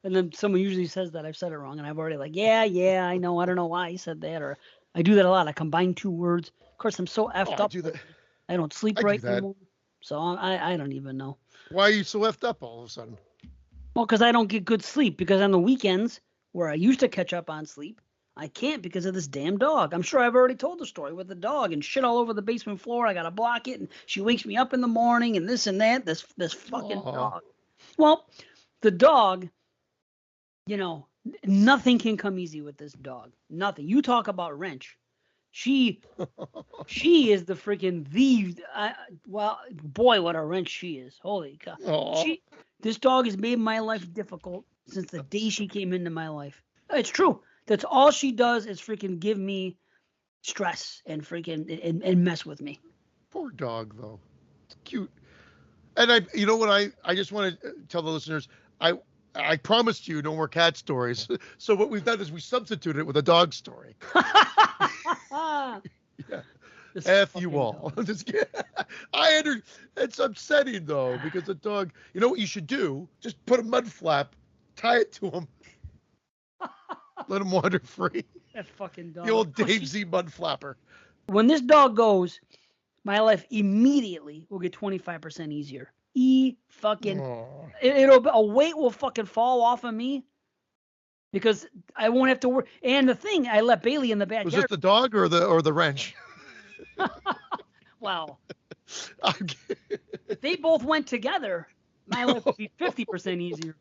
and then someone usually says that I've said it wrong, and I've already like, yeah, I know. I don't know why he said that, or I do that a lot. I combine two words. Of course, I'm so effed up. I do that. I don't sleep right anymore, so I don't even know. Why are you so effed up all of a sudden? Well, because I don't get good sleep. Because on the weekends, where I used to catch up on sleep, I can't because of this damn dog. I'm sure I've already told the story with the dog and shit all over the basement floor. I gotta block it, and she wakes me up in the morning, and this and that. This fucking dog. Well, the dog, nothing can come easy with this dog. Nothing. You talk about wrench. She is the freaking well, boy, what a wrench she is. Holy cow. This dog has made my life difficult since the day she came into my life. It's true. That's all she does is freaking give me stress and freaking and mess with me. Poor dog, though. It's cute. And you know what? I just want to tell the listeners, I promised you no more cat stories. So what we've done is we substituted it with a dog story. Yeah. F you all. It's upsetting though because the dog. You know what you should do? Just put a mud flap, tie it to him, let him wander free. That fucking dog. The old Dave Z mud flapper. When this dog goes, my life immediately will get 25% easier. A weight will fucking fall off of me because I won't have to work. And the thing, I let Bailey in the backyard. Was it the dog or the wrench? Wow. If they both went together, my life would be 50% easier.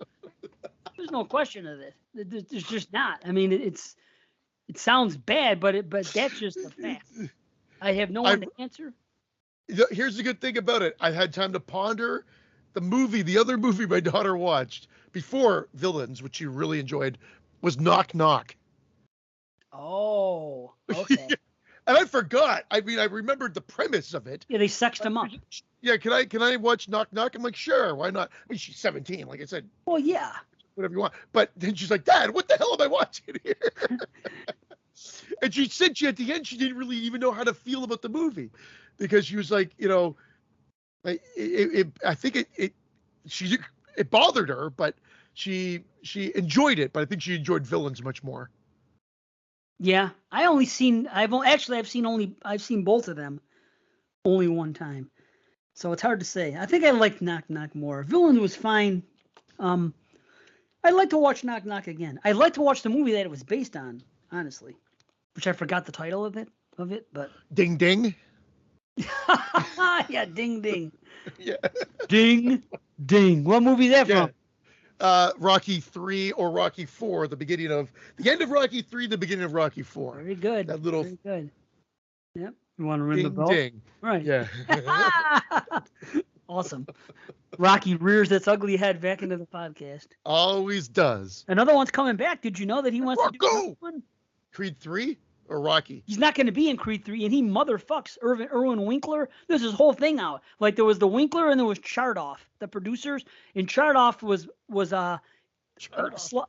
There's no question of this. There's just not. I mean, it sounds bad, but that's just a fact. I have no one to answer. Here's the good thing about it. I had time to ponder the other movie my daughter watched before Villains, which she really enjoyed, was Knock Knock. Oh, okay. And I forgot. I mean, I remembered the premise of it. Yeah, they sexed him up. Yeah, can I watch Knock Knock? I'm like, sure, why not? I mean, she's 17, like I said. Well, yeah. Whatever you want. But then she's like, Dad, what the hell am I watching here? And she said at the end she didn't really even know how to feel about the movie because she was like, I think it bothered her, but she enjoyed it. But I think she enjoyed Villains much more. Yeah, I've seen both of them only one time, so it's hard to say. I think I liked Knock Knock more. Villains was fine. I'd like to watch Knock Knock again. I'd like to watch the movie that it was based on, honestly, which I forgot the title of it, but Ding Ding. Yeah, Ding Ding. Yeah. Ding Ding. What movie is that from? Rocky 3 or Rocky 4, the end of Rocky 3, the beginning of Rocky 4. Very good. That little. Very good. Yep. You want to ring the bell? Ding. Right. Yeah. Awesome. Rocky rears its ugly head back into the podcast. Always does. Another one's coming back. Did you know that he wants to do another one? Creed 3 or Rocky? He's not going to be in Creed 3, and he motherfucks Erwin Winkler. There's his whole thing out. Like, there was the Winkler and there was Chardoff, the producers. And Chardoff was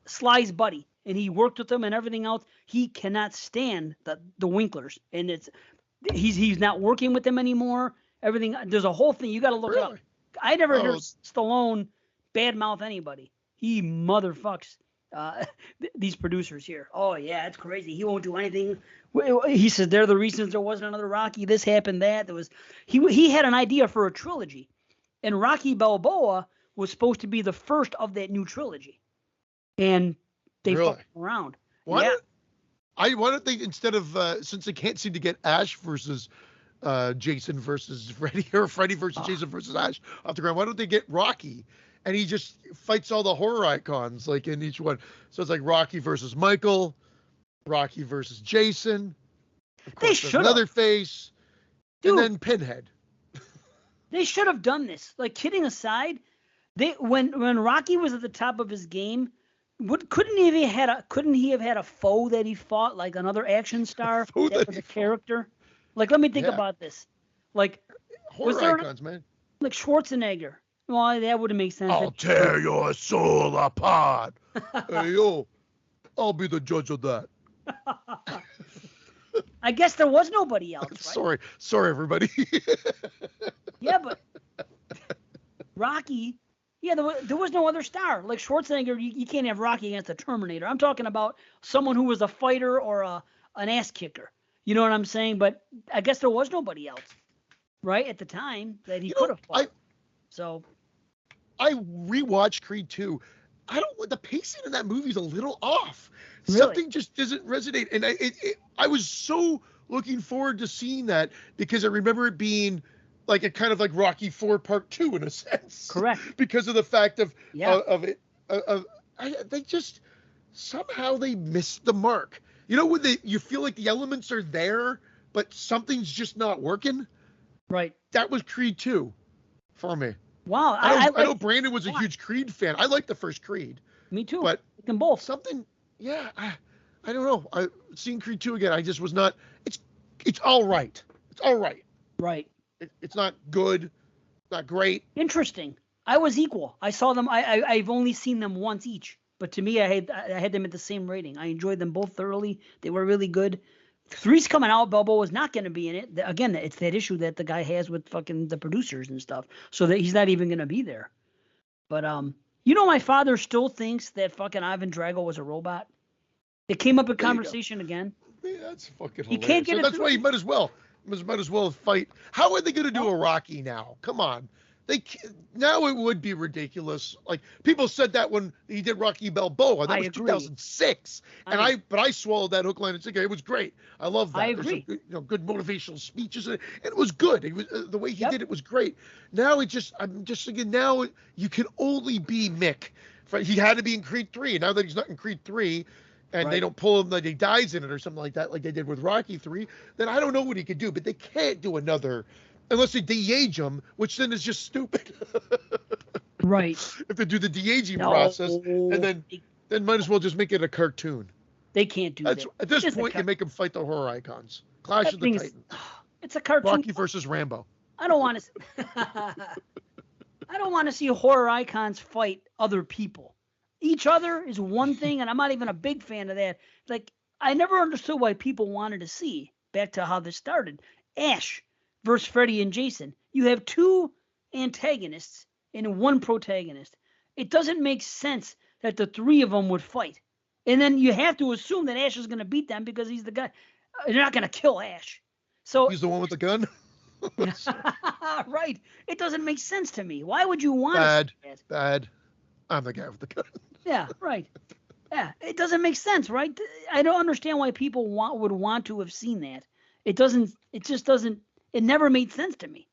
Sly's buddy, and he worked with them and everything else. He cannot stand the Winklers, and he's not working with them anymore. Everything, there's a whole thing. You got to look it up. I never heard Stallone badmouth anybody. He motherfucks these producers here. Oh yeah, it's crazy. He won't do anything. He says they're the reasons there wasn't another Rocky. This happened, that. There was. He had an idea for a trilogy, and Rocky Balboa was supposed to be the first of that new trilogy, and they Really? fucked around. Why Yeah. why don't they, instead of since they can't seem to get Ash versus Jason versus Freddy, or Freddy versus Jason versus Ash off the ground, why don't they get Rocky and he just fights all the horror icons like in each one? So it's like Rocky versus Michael, Rocky versus Jason, of They course, should've. Leatherface, Dude. and then Pinhead. They should have done this. Like, kidding aside, when Rocky was at the top of his game, couldn't he have had a foe that he fought, like another action star Foe that that was he a fought. character? Like, let me think Yeah. about this. Like, Horror there an- icons, man. like Schwarzenegger. Well, that wouldn't make sense. I'll tear your soul apart. Hey, yo, I'll be the judge of that. I guess there was nobody else, right? Sorry, everybody. Yeah, but Rocky, yeah, there was no other star. Like Schwarzenegger, you can't have Rocky against a Terminator. I'm talking about someone who was a fighter or an ass kicker. You know what I'm saying? But I guess there was nobody else, right, at the time that he could have fought. So I rewatched Creed 2. The pacing in that movie is a little off. Really? Something just doesn't resonate. And I was so looking forward to seeing that because I remember it being like a kind of like Rocky 4 Part 2 in a sense. Correct. Because of the fact of Yeah. they just somehow they missed the mark. You know, when you feel like the elements are there, but something's just not working. Right. That was Creed 2 for me. Wow. I know Brandon was a huge Creed fan. I like the first Creed. Me too. But like them both. something, yeah, I don't know. Seeing Creed 2 again, I just was not. It's all right. It's all right. Right. It's not good, not great. Interesting. I was equal. I saw them. I've only seen them once each, but to me, I had them at the same rating. I enjoyed them both thoroughly. They were really good. 3's coming out. Balboa was not going to be in it. Again, it's that issue that the guy has with fucking the producers and stuff, so that he's not even going to be there. But you know, my father still thinks that fucking Ivan Drago was a robot. It came up in conversation again. Yeah, that's fucking hilarious. You can't get so it that's through. why you might as well fight. How are they going to do a Rocky now? Come on. Now it would be ridiculous. Like people said that when he did Rocky Balboa, that was agree. 2006, but I swallowed that hook, line, and sinker. It was great. I love that. I There's agree. some good motivational speeches, and it was good. It was the way he did it was great. Now I'm just thinking. Now you can only be Mick. He had to be in Creed 3. Now that he's not in Creed 3, and they don't pull him like he dies in it or something like that, like they did with Rocky 3, then I don't know what he could do. But they can't do another. Unless they de-age him, which then is just stupid. Right. If they do the de-aging process, and then might as well just make it a cartoon. They can't do that. At this point, you make them fight the horror icons. Clash of the Titans. It's a cartoon. Rocky versus Rambo. I don't want to. I don't want to see horror icons fight other people. Each other is one thing, and I'm not even a big fan of that. Like, I never understood why people wanted to see, back to how this started, Ash versus Freddy and Jason. You have two antagonists and one protagonist. It doesn't make sense that the three of them would fight. And then you have to assume that Ash is going to beat them because he's the guy. They're not going to kill Ash. So He's the one with the gun? right. It doesn't make sense to me. Why would you want to see that? Bad. I'm the guy with the gun. Yeah, right. Yeah, it doesn't make sense, right? I don't understand why people would want to have seen that. It just doesn't. It never made sense to me.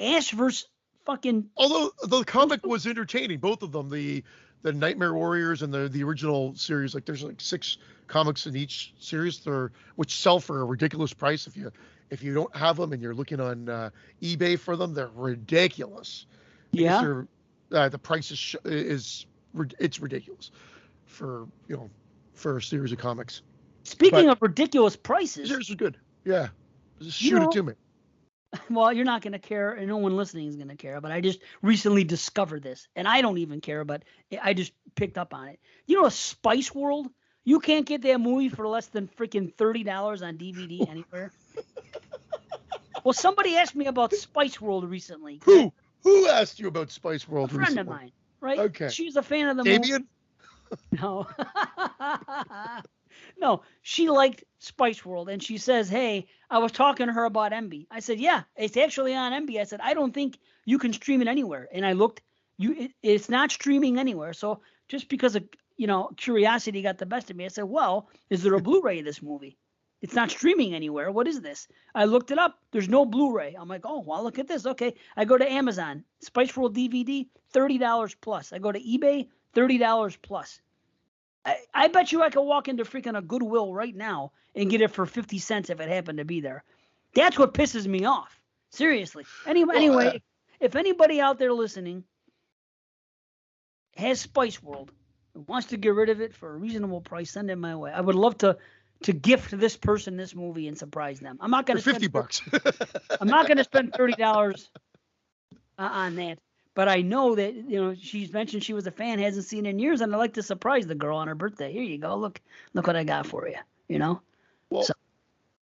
Ash versus fucking. Although the comic was entertaining, both of them, the Nightmare Warriors and the original series, like there's like 6 comics in each series, which sell for a ridiculous price. If you don't have them and you're looking on eBay for them, they're ridiculous. Yeah. The price is ridiculous for a series of comics. Speaking of ridiculous prices, yours are good. Yeah, just shoot it to me. Well, you're not going to care, and no one listening is going to care, but I just recently discovered this, and I don't even care, but I just picked up on it. You know, Spice World? You can't get that movie for less than freaking $30 on DVD anywhere. Well, somebody asked me about Spice World recently. Who asked you about Spice World A friend recently? of mine. right? Okay. She's a fan of the movie. Damien? No. No, she liked Spice World, and she says, "Hey, I was talking to her about Emby." I said, "Yeah, it's actually on Emby." I said, "I don't think you can stream it anywhere." And I looked, it's not streaming anywhere. So just because of curiosity got the best of me, I said, "Well, is there a Blu-ray of this movie?" It's not streaming anywhere. What is this? I looked it up. There's no Blu-ray. I'm like, oh, well, look at this. Okay. I go to Amazon, Spice World DVD, $30 plus. I go to eBay, $30 plus. I bet you I could walk into freaking a Goodwill right now and get it for 50 cents if it happened to be there. That's what pisses me off. Seriously. Anyway, if anybody out there listening has Spice World and wants to get rid of it for a reasonable price, send it my way. I would love to gift this person this movie and surprise them. I'm not going to spend $50. I'm not going to spend $30 on that. But I know that she's mentioned she was a fan, hasn't seen it in years, and I like to surprise the girl on her birthday. Here you go, look what I got for you. Well, so.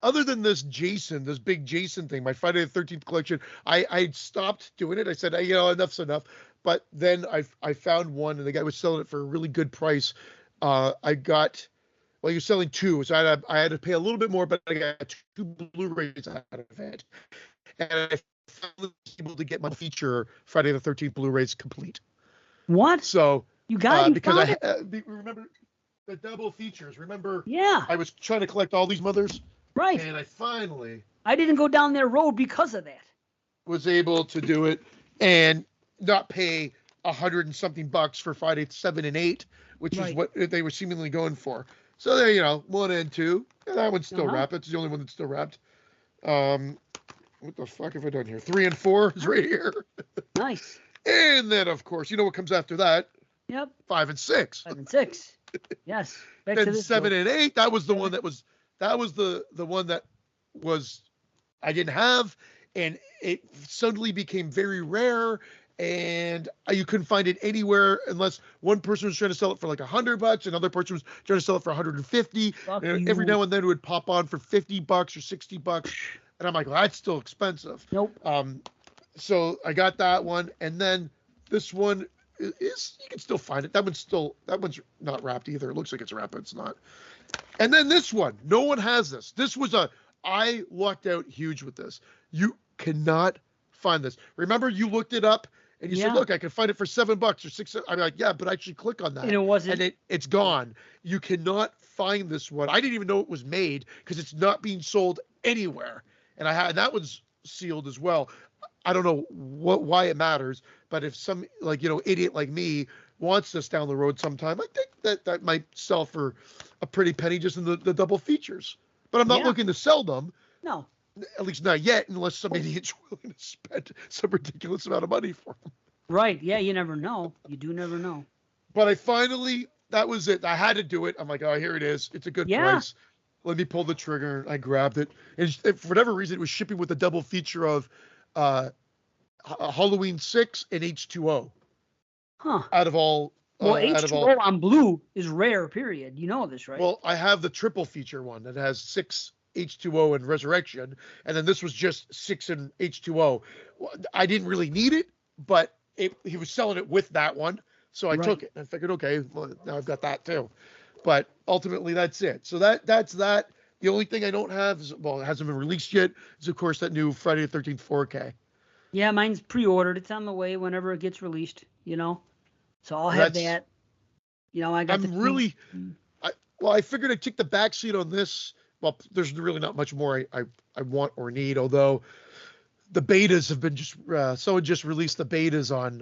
Other than this big Jason thing, my Friday the 13th collection, I stopped doing it. I said, enough's enough. But then I found one, and the guy was selling it for a really good price. You're selling two, so I had to pay a little bit more, but I got two Blu-rays out of it, and I finally was able to get my feature Friday the 13th Blu-rays complete. What? So you got because remember the double features. Remember? Yeah. I was trying to collect all these mothers. Right. And I didn't go down their road because of that. Was able to do it and not pay $100 and something for Friday 7 and 8, which is what they were seemingly going for. So there, 1 and 2. And that one's still wrapped. It's the only one that's still wrapped. What the fuck have I done here? 3 and 4 is right here. Nice. And then, of course, what comes after that? Yep. 5 and 6. 5 and 6. Yes. Then 7 and 8. That was the one that was. That was the one that was I didn't have, and it suddenly became very rare, and you couldn't find it anywhere unless one person was trying to sell it for like $100, another person was trying to sell it for 150. And every now and then it would pop on for $50 or $60, and I'm like, well, that's still expensive. Nope. So I got that one, and then this one is you can still find it. That one's not wrapped either. It looks like it's wrapped, but it's not. And then this one, no one has this. This was I lucked out huge with this. You cannot find this. Remember, you looked it up and you said, look, I can find it for $7 or $6. I'm like, yeah, but I should click on that. And it wasn't. And it's gone. You cannot find this one. I didn't even know it was made because it's not being sold anywhere. And that was sealed as well. I don't know why it matters, but if some idiot like me wants this down the road sometime, I think that might sell for a pretty penny just in the double features. But I'm not looking to sell them. No. At least not yet, unless some idiot's willing to spend some ridiculous amount of money for them. Right. Yeah, you never know. You do never know. But that was it. I had to do it. I'm like, oh, here it is. It's a good price. Let me pull the trigger. I grabbed it. And for whatever reason, it was shipping with a double feature of Halloween 6 and H2O. Huh. Out of all. H2O on blue is rare, period. You know this, right? Well, I have the triple feature one that has 6 H2O and Resurrection, and then this was just 6 and H2O. I didn't really need it, but he was selling it with that one, so I took it. I figured, okay, well, now I've got that too. But ultimately, that's it. So that's that. The only thing I don't have is, well, it hasn't been released yet, is of course that new Friday the 13th 4K. Yeah, mine's pre-ordered. It's on the way whenever it gets released, So I'll have that. I got I figured I'd take the back seat on this. Well, there's really not much more I want or need, although the betas have been someone just released the betas on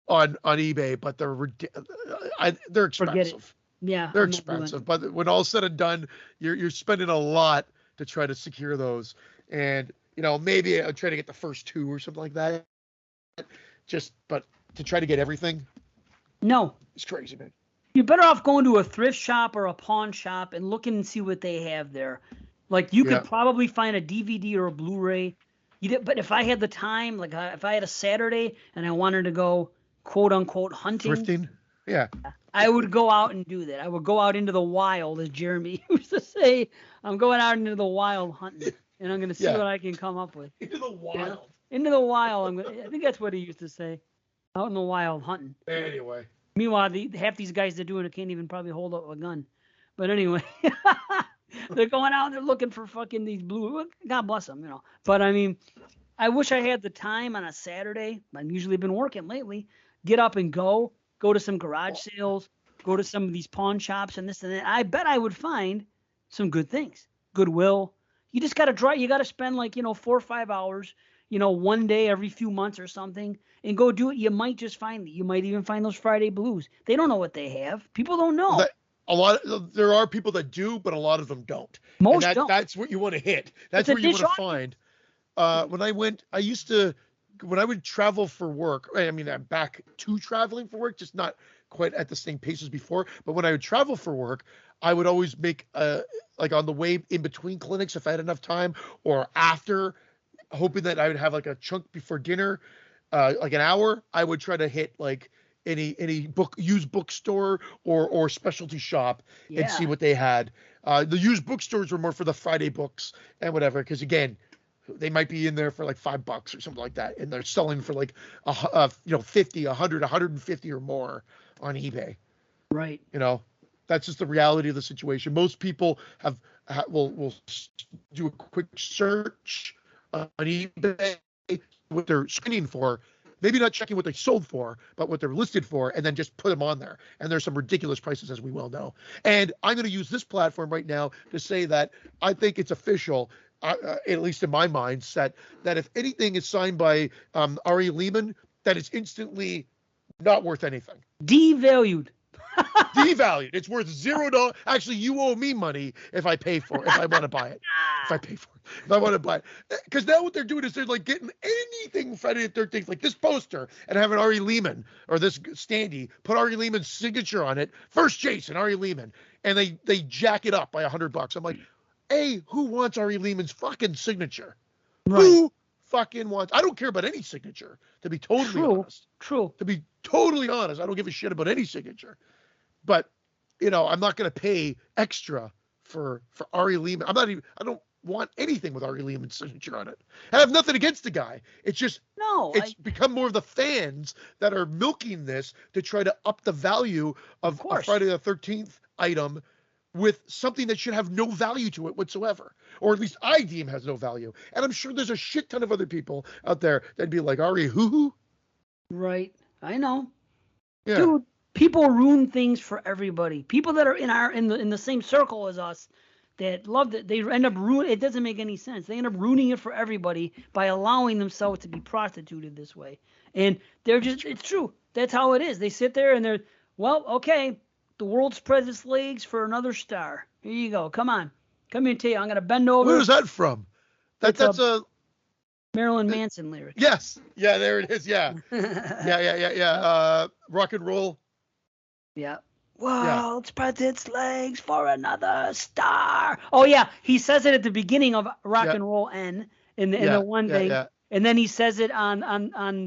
eBay, but they're expensive. Yeah, they're expensive. But when all's said and done, you're spending a lot to try to secure those, and maybe I'll try to get the first 2 or something like that. But to try to get everything, no, it's crazy, man. You're better off going to a thrift shop or a pawn shop and looking and see what they have there. Like you could probably find a DVD or a Blu-ray. But if I had the time, like if I had a Saturday and I wanted to go quote unquote hunting, thrifting, I would go out and do that. I would go out into the wild, as Jeremy used to say. I'm going out into the wild hunting, and I'm going to see what I can come up with. Into the wild. Into the wild. I think that's what he used to say. out in the wild hunting. Anyway. Meanwhile, half these guys that are doing it can't even probably hold up a gun. But anyway, they're going out. They're looking for fucking these blue. God bless them, you know. But I mean, I wish I had the time on a Saturday. I've usually been working lately. Get up and go to some garage sales, go to some of these pawn shops and this and that. I bet I would find some good things. Goodwill. You just gotta drive. You gotta spend like 4 or 5 hours, one day every few months or something, and go do it. You might just find it. You might even find those Friday blues. They don't know what they have. People don't know. There are people that do, but a lot of them don't. Most and don't. That's what you want to hit. That's It's a where you want to dish find. When I would travel for work, I mean, I'm back to traveling for work, just not quite at the same pace as before. But when I would travel for work, I would always make like on the way in between clinics, if I had enough time, or after, hoping that I would have like a chunk before dinner, like an hour, I would try to hit like any used bookstore or specialty shop and see what they had. The used bookstores were more for the Friday books and whatever, because again, they might be in there for like $5 or something like that, and they're selling for like 50, 100, 150 or more on eBay. Right. That's just the reality of the situation. Most people will do a quick search on eBay, what they're screening for, maybe not checking what they sold for, but what they're listed for, and then just put them on there. And there's some ridiculous prices, as we well know. And I'm going to use this platform right now to say that I think it's official, at least in my mindset, that if anything is signed by Ari Lehman, that it's instantly not worth anything. Devalued. Devalued. It's worth $0. Actually, you owe me money if I pay for it, if I want to buy it. If I pay for it. If I want to buy it. Because now what they're doing is they're like getting anything Friday the 13th, like this poster, and having Ari Lehman or this standee put Ari Lehman's signature on it. First Jason, Ari Lehman. And they jack it up by $100. I'm like, hey, who wants Ari Lehman's fucking signature? Right. Who fucking wants? I don't care about any signature, to be totally honest. True. To be totally honest, I don't give a shit about any signature. But, I'm not going to pay extra for Ari Lehman. I don't want anything with Ari Lehman's signature on it. I have nothing against the guy. It's just, it's become more of the fans that are milking this to try to up the value of a Friday the 13th item with something that should have no value to it whatsoever. Or at least I deem has no value. And I'm sure there's a shit ton of other people out there that'd be like, Ari, hoo-hoo? Right. I know. Yeah. Dude, people ruin things for everybody. People that are in the same circle as us that love it, they end up ruining it. Doesn't make any sense. They end up ruining it for everybody by allowing themselves to be prostituted this way. And it's true. That's how it is. They sit there and they're, well, okay, the world spreads its legs for another star. Here you go. Come on. Come here, T. I'm going to bend over. Where's that from? That's a Marilyn Manson lyric. Yes. Yeah, there it is. Yeah. Yeah. Rock and roll. Yeah. World spreads its legs for another star. Oh yeah, he says it at the beginning of Rock and Roll N in the one thing, and then he says it on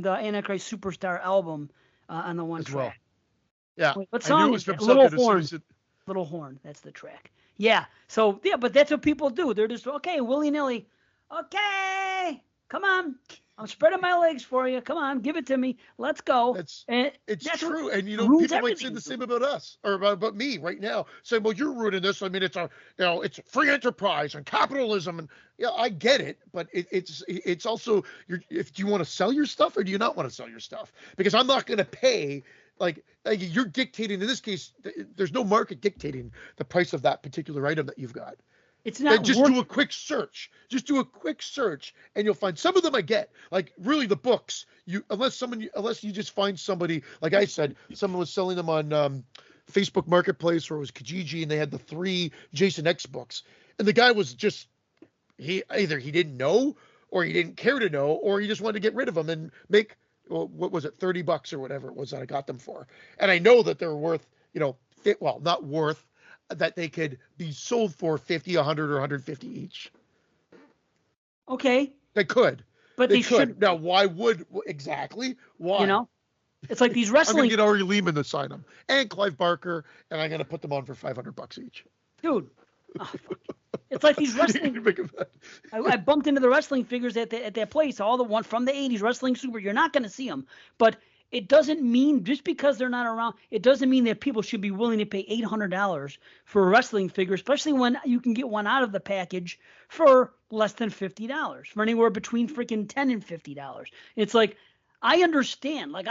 the Antichrist Superstar album on the one as track. Well. Yeah. Wait, what song is that? Little Horn. Little Horn. That's the track. Yeah. So yeah, but that's what people do. They're just willy nilly. Okay, come on. I'm spreading my legs for you. Come on, give it to me. Let's go. It's true. And people might say the same about us or about me right now. Saying, well, you're ruining this. I mean, it's it's free enterprise and capitalism, and I get it, but it's also if do you want to sell your stuff or do you not want to sell your stuff? Because I'm not going to pay. Like you're dictating in this case. There's no market dictating the price of that particular item that you've got. It's not. Just do a quick search. Just do a quick search, and you'll find some of them. I get like really the books. Unless you just find somebody like I said, someone was selling them on Facebook Marketplace or it was Kijiji, and they had the 3 Jason X books, and the guy was just either he didn't know or he didn't care to know or he just wanted to get rid of them and make what was it $30 or whatever it was that I got them for, and I know that they're worth not worth. That they could be sold for 50, 100, or 150 each. Okay. They could. But they should. Now, why would exactly? Why? It's like these wrestling. I'm gonna get Ari Lehman to sign them and Clive Barker, and I'm gonna put them on for $500 each. Dude, it's like these wrestling. I bumped into the wrestling figures at that place. All the one from the '80s wrestling super. You're not gonna see them, but it doesn't mean just because they're not around, it doesn't mean that people should be willing to pay $800 for a wrestling figure, especially when you can get one out of the package for less than $50, for anywhere between freaking $10 and $50. It's like, I understand. Like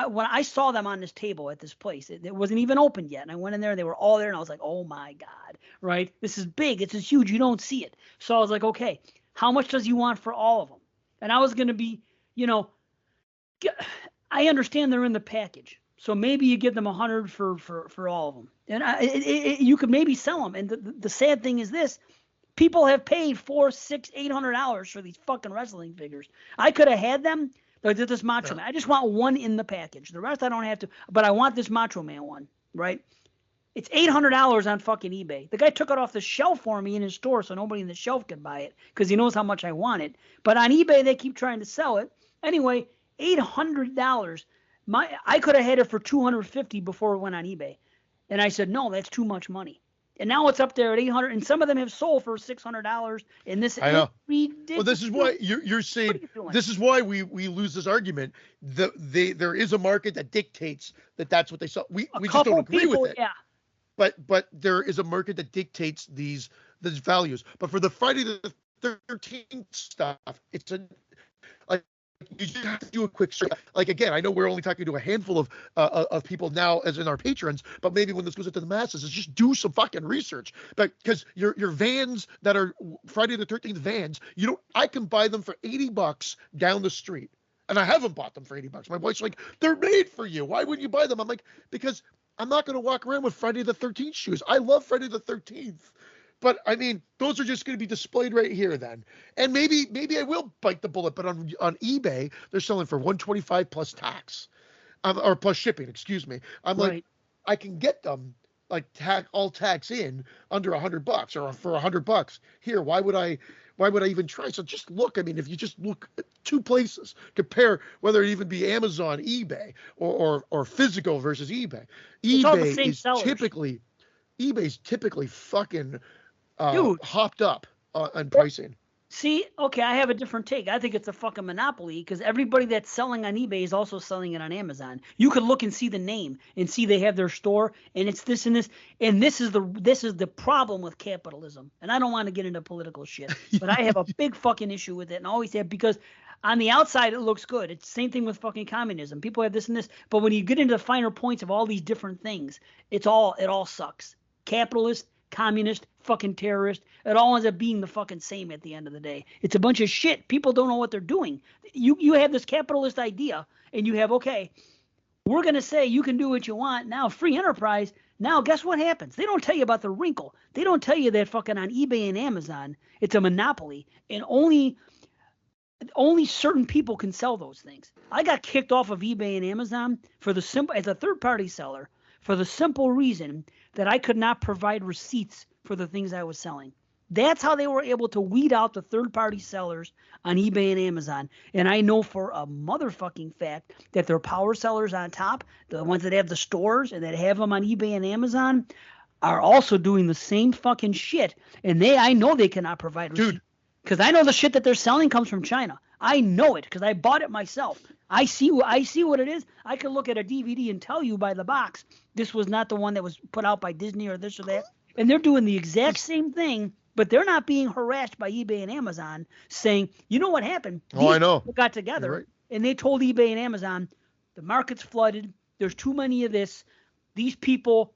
when I saw them on this table at this place, it wasn't even open yet, and I went in there and they were all there, and I was like, oh my God, right? This is big. It's huge. You don't see it. So I was like, okay, how much does you want for all of them? And I was gonna be, you know, I understand they're in the package, so maybe you give them 100 for all of them, and you could maybe sell them. And the sad thing is this: people have paid $400, $600, $800 for these fucking wrestling figures. I could have had them. Like this Macho Man. I just want one in the package. The rest I don't have to. But I want this Macho Man one, right? It's $800 on fucking eBay. The guy took it off the shelf for me in his store so nobody in the shelf could buy it because he knows how much I want it. But on eBay, they keep trying to sell it. Anyway, $800. I could have had it for $250 before it went on eBay. And I said, no, that's too much money. And now it's up there at $800, and some of them have sold for $600. And this, I know. Ridiculous. Well, this is why you're saying. This is why we lose this argument. There is a market that dictates that's what they sell. We just don't agree with it. Yeah. But there is a market that dictates these values. But for the Friday the 13th stuff, it's like you just have to do a quick search. Like again, I know we're only talking to a handful of people now, as in our patrons, but maybe when this goes out to the masses, is just do some fucking research. But because your vans that are Friday the 13th vans, I can buy them for $80 down the street, and I haven't bought them for $80. My wife's like, they're made for you. Why wouldn't you buy them? I'm like, because I'm not going to walk around with Friday the 13th shoes. I love Friday the 13th. But I mean, those are just going to be displayed right here then. And maybe I will bite the bullet, but on eBay, they're selling for $125 plus tax. Or plus shipping, excuse me. I'm right. Like, I can get them like all tax in under $100 or for $100 here. Why would I even try? So just look. I mean, if you just look at two places, compare whether it even be Amazon, eBay, or physical versus eBay. eBay's typically fucking hopped up on pricing. See, okay, I have a different take. I think it's a fucking monopoly because everybody that's selling on eBay is also selling it on Amazon. You could look and see the name and see they have their store, and it's this and this, and this is the problem with capitalism. And I don't want to get into political shit, but I have a big fucking issue with it, and always have, because on the outside it looks good. It's the same thing with fucking communism. People have this and this, but when you get into the finer points of all these different things, it all sucks. Capitalist, communist, fucking terrorist, it all ends up being the fucking same at the end of the day. It's a bunch of shit. People don't know what they're doing. You have this capitalist idea, and you have, okay, we're going to say you can do what you want. Now, free enterprise. Now, guess what happens? They don't tell you about the wrinkle. They don't tell you that fucking on eBay and Amazon, it's a monopoly, and only certain people can sell those things. I got kicked off of eBay and Amazon as a third-party seller for the simple reason that I could not provide receipts for the things I was selling. That's how they were able to weed out the third-party sellers on eBay and Amazon. And I know for a motherfucking fact that their power sellers on top, the ones that have the stores and that have them on eBay and Amazon, are also doing the same fucking shit. And I know they cannot provide receipts. Because I know the shit that they're selling comes from China. I know it because I bought it myself. I see what it is. I can look at a DVD and tell you by the box, this was not the one that was put out by Disney or this or that. And they're doing the exact same thing, but they're not being harassed by eBay and Amazon saying, you know what happened? I know. People got together and they told eBay and Amazon, the market's flooded. There's too many of this. These people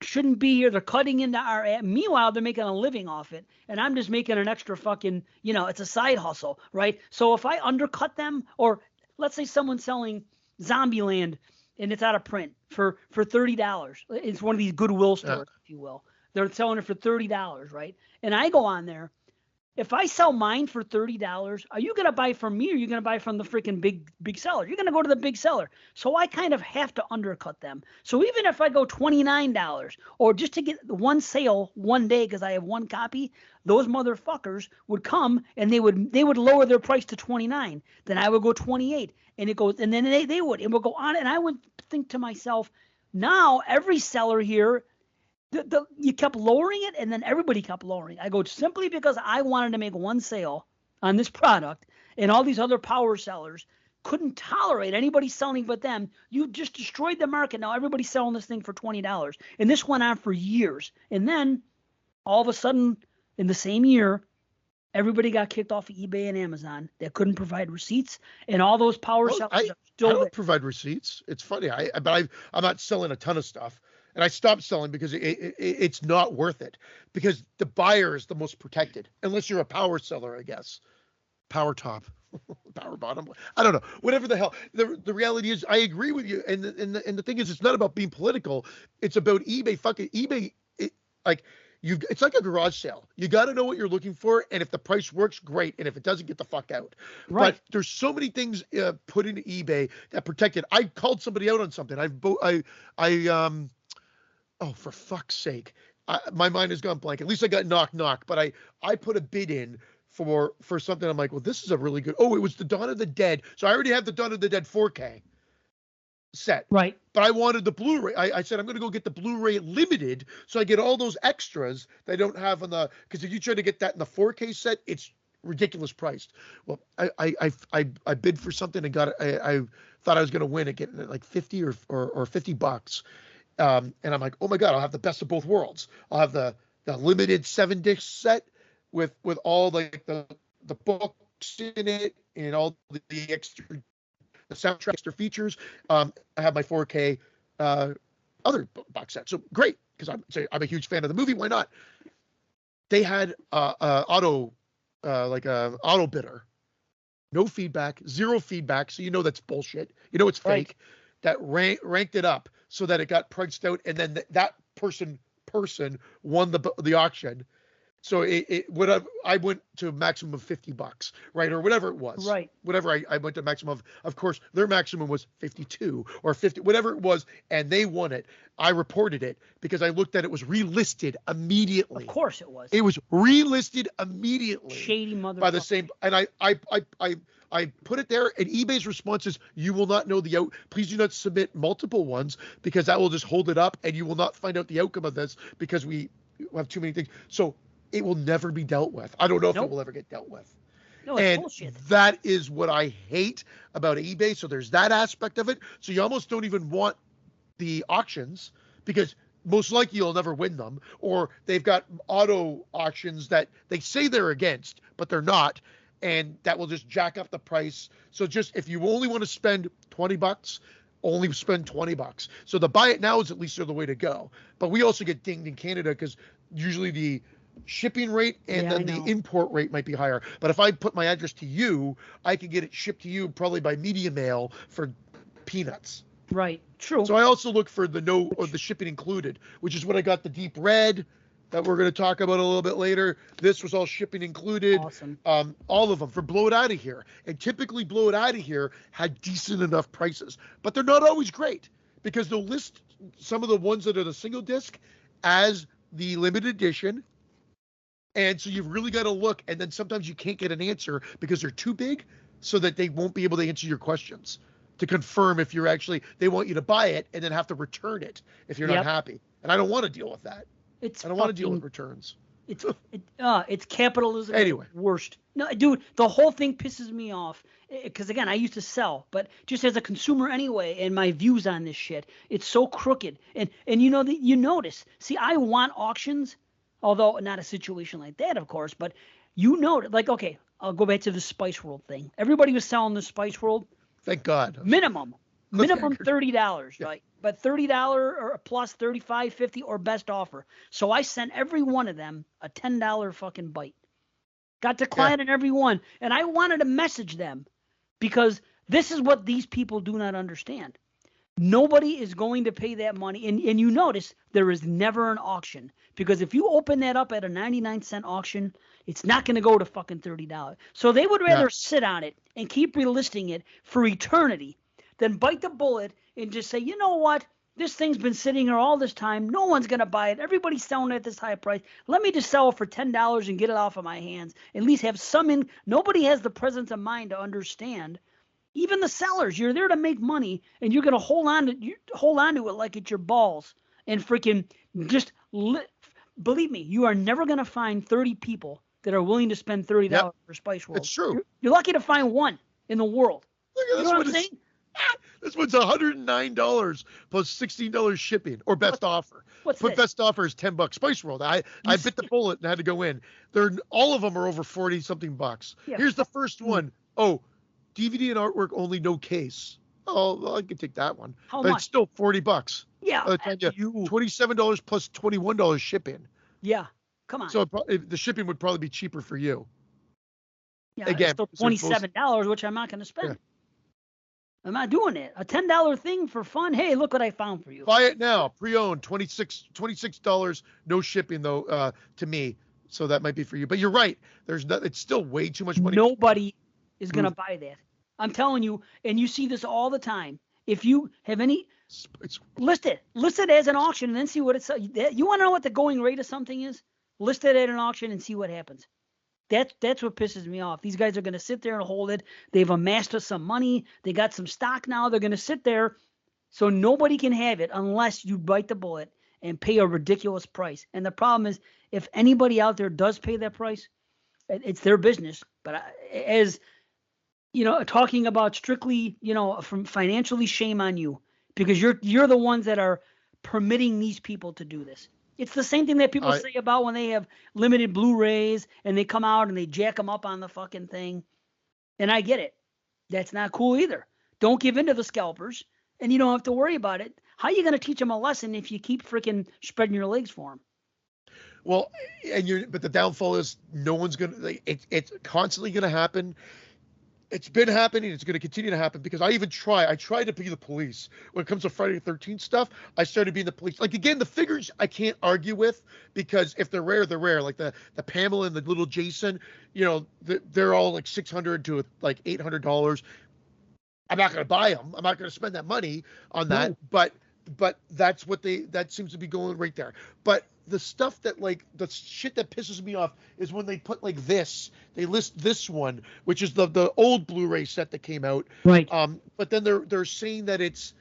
shouldn't be here. They're cutting into our ad. Meanwhile, they're making a living off it. And I'm just making an extra fucking, it's a side hustle, right? So if I undercut them, or let's say someone's selling Zombieland and it's out of print for $30. It's one of these Goodwill stores, if you will. They're selling it for $30, right? And I go on there. If I sell mine for $30, are you going to buy from me or are you going to buy from the freaking big seller? You're going to go to the big seller. So I kind of have to undercut them. So even if I go $29 or just to get one sale one day because I have one copy, those motherfuckers would come and they would lower their price to $29. Then I would go $28 and it goes, and then they would, and we'll go on. And I would think to myself, now every seller here, you kept lowering it, and then everybody kept lowering. I go, simply because I wanted to make one sale on this product, and all these other power sellers couldn't tolerate anybody selling but them. You just destroyed the market. Now everybody's selling this thing for $20. And this went on for years. And then all of a sudden, in the same year, everybody got kicked off of eBay and Amazon that couldn't provide receipts, and all those power sellers are I still don't there. provide receipts. It's funny. I'm not selling a ton of stuff, and I stopped selling because it's not worth it, because the buyer is the most protected, unless you're a power seller, I guess. Power top, power bottom. I don't know. Whatever the hell. The reality is, I agree with you. And the thing is, it's not about being political. It's about eBay. Fucking eBay. Like, it's like a garage sale. You got to know what you're looking for, and if the price works, great. And if it doesn't, get the fuck out. Right. But there's so many things put into eBay that protect it. I called somebody out on something. Oh, for fuck's sake. My mind has gone blank. At least I got knock. But I put a bid in for something. I'm like, well, this is a really good. Oh, it was the Dawn of the Dead. So I already have the Dawn of the Dead 4K set. Right. But I wanted the Blu-ray. I said, I'm going to go get the Blu-ray limited, so I get all those extras that I don't have on the, because if you try to get that in the 4K set, it's ridiculous priced. Well, I bid for something and got it. I thought I was going to win it, getting it like 50 or $50. And I'm like, oh my God, I'll have the best of both worlds. I'll have the limited 7-disc set with all like the books in it and all the extra, the soundtrack, extra features. I have my 4K other box set. So great, because I'm a huge fan of the movie. Why not? They had auto bidder, no feedback, zero feedback. So you know that's bullshit. You know it's fake. Right. That ranked it up so that it got priced out, and then that person won the auction. So I went to a maximum of $50, right, or whatever it was, right? Whatever I went to maximum of course, their maximum was 52 or 50, whatever it was, and they won it. I reported it because I looked at it was relisted immediately. Of course it was. It was relisted immediately. Shady motherfucker. By the same, and I put it there, and eBay's response is, you will not know the out. Please do not submit multiple ones, because that will just hold it up, and you will not find out the outcome of this, because we have too many things. So it will never be dealt with. I don't know if it will ever get dealt with. No, it's bullshit. That is what I hate about eBay. So there's that aspect of it. So you almost don't even want the auctions, because most likely you'll never win them. Or they've got auto auctions that they say they're against, but they're not. And that will just jack up the price. So just, if you only want to spend $20, only spend $20. So the buy it now is at least the way to go. But we also get dinged in Canada, because usually the shipping rate and then the import rate might be higher. But if I put my address to you, I can get it shipped to you probably by media mail for peanuts. Right. True. So I also look for the shipping included, which is what I got, the deep red that we're going to talk about a little bit later. This was all shipping included. Awesome. All of them for Blow It Out of Here. And typically Blow It Out of Here had decent enough prices, but they're not always great, because they'll list some of the ones that are the single disc as the limited edition. And so you've really got to look, and then sometimes you can't get an answer because they're too big, so that they won't be able to answer your questions to confirm if you're actually, they want you to buy it and then have to return it if you're not happy. And I don't want to deal with that. I don't want to deal with returns. It's capitalism. Anyway. Worst. No, dude, the whole thing pisses me off, because again, I used to sell, but just as a consumer anyway, and my views on this shit, it's so crooked. And you notice, see, I want auctions, although not a situation like that, of course, but you know, like, okay, I'll go back to the Spice World thing. Everybody was selling the Spice World. Thank God. Minimum $30, right? But $30 or plus, 35, 50, or best offer. So I sent every one of them a $10 fucking bite. Got declined on every one. And I wanted to message them, because this is what these people do not understand. Nobody is going to pay that money. And you notice there is never an auction, because if you open that up at a 99-cent auction, it's not going to go to fucking $30. So they would rather sit on it and keep relisting it for eternity than bite the bullet and just say, you know what? This thing's been sitting here all this time. No one's going to buy it. Everybody's selling it at this high price. Let me just sell it for $10 and get it off of my hands. At least have some in. Nobody has the presence of mind to understand. Even the sellers, you're there to make money, and you're going to hold on to it like it's your balls, and freaking just believe me, you are never going to find 30 people that are willing to spend $30 for Spice World. It's true. You're lucky to find one in the world. Look at You this know what one. I'm saying? This one's $109 plus $16 shipping or best offer. What's Put this? best offer is $10. Spice World. I bit the bullet and had to go in. All of them are over 40 something bucks. Yeah, Here's the first one. Oh, DVD and artwork only, no case. Oh, well, I can take that one. How But much? it's still $40. Yeah, By the time you. $27 plus $21 shipping. Yeah, come on. So the shipping would probably be cheaper for you. Yeah, Again, it's still $27, which I'm not going to spend. Yeah. I'm not doing it. A $10 thing for fun. Hey, look what I found for you. Buy it now, pre-owned, $26, no shipping though, to me. So that might be for you. But you're right. It's still way too much money. Nobody is going to buy that. I'm telling you, and you see this all the time. If you have any, list it as an auction, and then see what it's. You want to know what the going rate of something is? List it at an auction and see what happens. That's what pisses me off. These guys are going to sit there and hold it. They've amassed us some money. They got some stock now. They're going to sit there, so nobody can have it unless you bite the bullet and pay a ridiculous price. And the problem is, if anybody out there does pay that price, it's their business. But as you know, talking about strictly, from financially, shame on you, because you're the ones that are permitting these people to do this. It's the same thing that people say about when they have limited Blu-rays and they come out and they jack them up on the fucking thing. And I get it. That's not cool either. Don't give in to the scalpers, and you don't have to worry about it. How are you going to teach them a lesson if you keep freaking spreading your legs for them? Well, but the downfall is no one's going to, it's constantly going to happen. It's been happening. It's going to continue to happen because I try to be the police. When it comes to Friday the 13th stuff, I started being the police. Like, again, the figures I can't argue with because if they're rare, they're rare. Like the Pamela and the little Jason, they're all like $600 to like $800. I'm not going to buy them. I'm not going to spend that money on that. No. But that's that seems to be going right there. But the stuff that, like, the shit that pisses me off is when they put like this. They list this one, which is the old Blu-ray set that came out. Right. But then they're saying that it's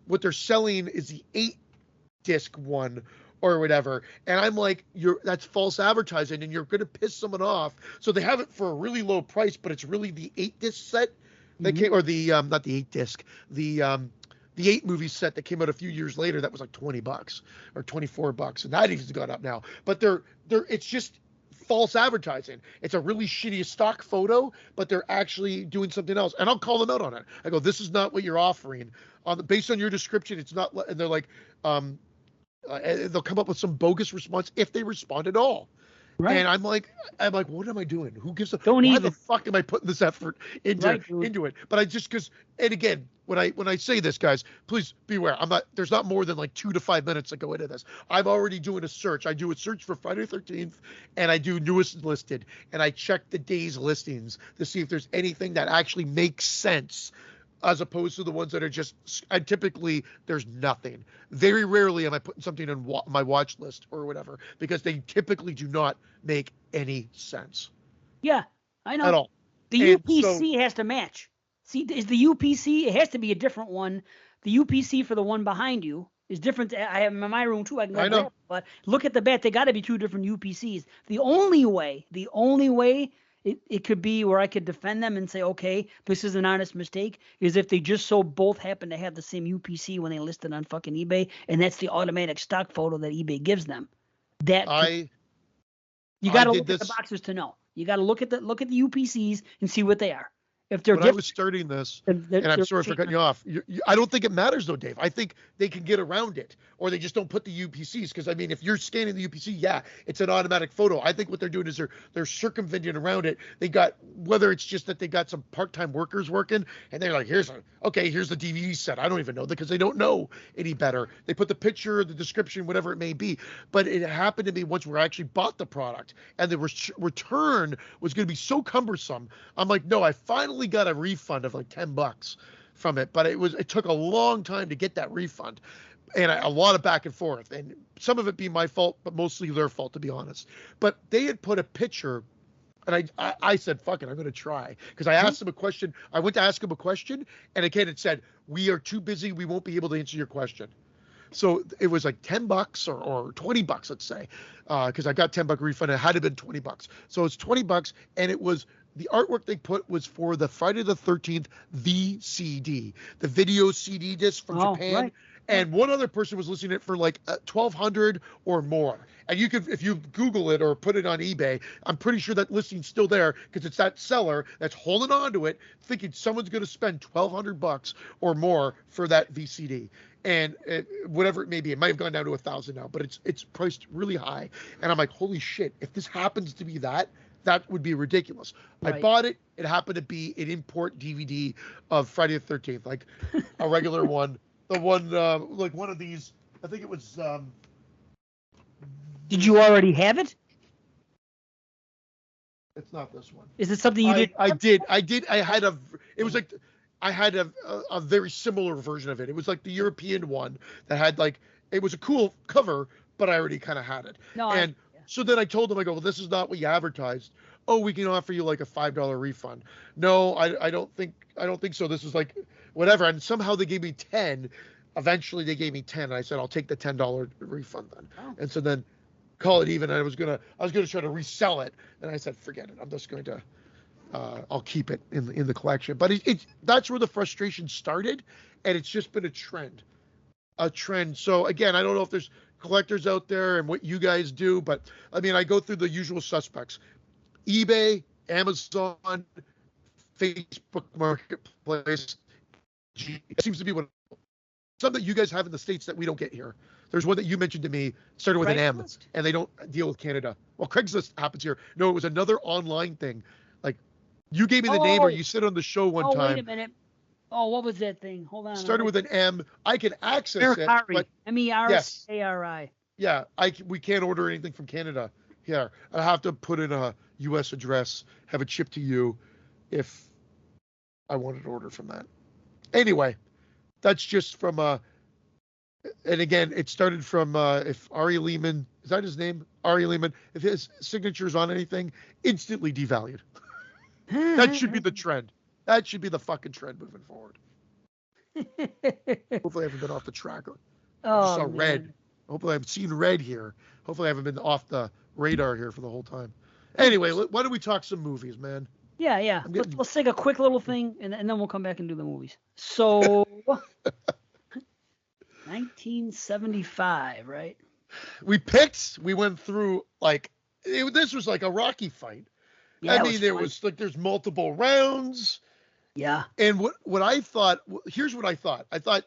what they're selling is the 8-disc one or whatever. And I'm like, that's false advertising, and you're going to piss someone off. So they have it for a really low price, but it's really the 8-disc set that came, or the not the 8-disc, the 8-movie set that came out a few years later that was like $20 or $24, and that even's gone up now. But it's just false advertising. It's a really shitty stock photo, but they're actually doing something else. And I'll call them out on it. I go, this is not what you're offering. Based on your description, it's not. And they're like, they'll come up with some bogus response if they respond at all. Right. And I'm like, what am I doing? Who gives a? Why the fuck am I putting this effort into it? But and again, when I say this, guys, please beware. There's not more than like 2 to 5 minutes that go into this. I'm already doing a search. I do a search for Friday the 13th, and I do newest listed, and I check the day's listings to see if there's anything that actually makes sense, as opposed to the ones that are just, typically there's nothing. Very rarely am I putting something in my watch list or whatever, because they typically do not make any sense. Yeah, I know. At all. The UPC has to match. See, is the UPC, it has to be a different one. The UPC for the one behind you is different. I have them in my room too. I know. But look at the back. They got to be 2 different UPCs. The only way it could be where I could defend them and say, okay, this is an honest mistake, is if they just so both happen to have the same UPC when they list it on fucking eBay, and that's the automatic stock photo that eBay gives them. You got to look at the boxes to know. You got to look at the UPCs and see what they are. If they're when I was starting this, and I'm sorry for cutting you off, I don't think it matters though, Dave. I think they can get around it, or they just don't put the UPCs. Because I mean, if you're scanning the UPC, yeah, it's an automatic photo. I think what they're doing is they're circumventing around it. They got, whether it's just that they got some part-time workers working, and they're like, here's the DVD set. I don't even know, because they don't know any better. They put the picture, the description, whatever it may be. But it happened to me once where I actually bought the product, and the return was going to be so cumbersome. I'm like, no, I finally got a refund of like $10 from it, but it took a long time to get that refund, and a lot of back and forth, and some of it being my fault, but mostly their fault, to be honest. But they had put a picture, and I said, fuck it, I'm going to try, because I asked them a question. I went to ask them a question, and again, it said, we are too busy, we won't be able to answer your question. So it was like $10 or $20, let's say, because I got $10 refund. It had to have been $20. So it's $20, and it was the artwork they put was for the Friday the 13th VCD, the video CD disc from Japan. Right. And one other person was listing it for like 1,200 or more. And you could, if you Google it or put it on eBay, I'm pretty sure that listing's still there because it's that seller that's holding on to it, thinking someone's going to spend $1,200 or more for that VCD. And whatever it may be, it might have gone down to 1,000 now, but it's priced really high. And I'm like, holy shit! If this happens to be that would be ridiculous. Right. I bought it. It happened to be an import DVD of Friday the 13th, like a regular one. The one, like one of these, I think it was. Did you already have it? It's not this one. Is it something you did? I did. I had a. It was like I had a very similar version of it. It was like the European one that had like it was a cool cover, but I already kind of had it. No. So then I told them, I go, well, this is not what you advertised. Oh, we can offer you like a $5 refund. No, I don't think so. This is like whatever. And somehow they gave me 10. Eventually they gave me 10. And I said, I'll take the $10 refund then. Oh. And so then call it even. And I was gonna try to resell it. And I said, forget it. I'm just going to I'll keep it in the collection. But that's where the frustration started, and it's just been a trend. So again, I don't know if there's collectors out there and what you guys do, but I mean, I go through the usual suspects: eBay, Amazon, Facebook Marketplace. It seems to be some that you guys have in the States that we don't get here. There's one that you mentioned to me, started with an M, and they don't deal with Canada. Well, Craigslist happens here. No, it was another online thing. Like, you gave me the name, or you said on the show one time. Oh, wait a minute. Oh, what was that thing? Hold on. Started with an M. I can access it. But, MERCARI. Yeah, we can't order anything from Canada here. I have to put in a U.S. address, have it shipped to you if I wanted to order from that. Anyway, that's just from and again, it started from if Ari Lehman, is that his name? Ari Lehman, if his signature is on anything, instantly devalued. That should be the trend. That should be the fucking trend moving forward. Hopefully I haven't been off the track. I saw red. Hopefully I've seen red here. Hopefully I haven't been off the radar here for the whole time. Anyway, why don't we talk some movies, man? Yeah. Let's take a quick little thing, and then we'll come back and do the movies. So, 1975, right? We went through, like, this was like a Rocky fight. Yeah, I mean, there's multiple rounds. Yeah. And what I thought, here's what I thought. I thought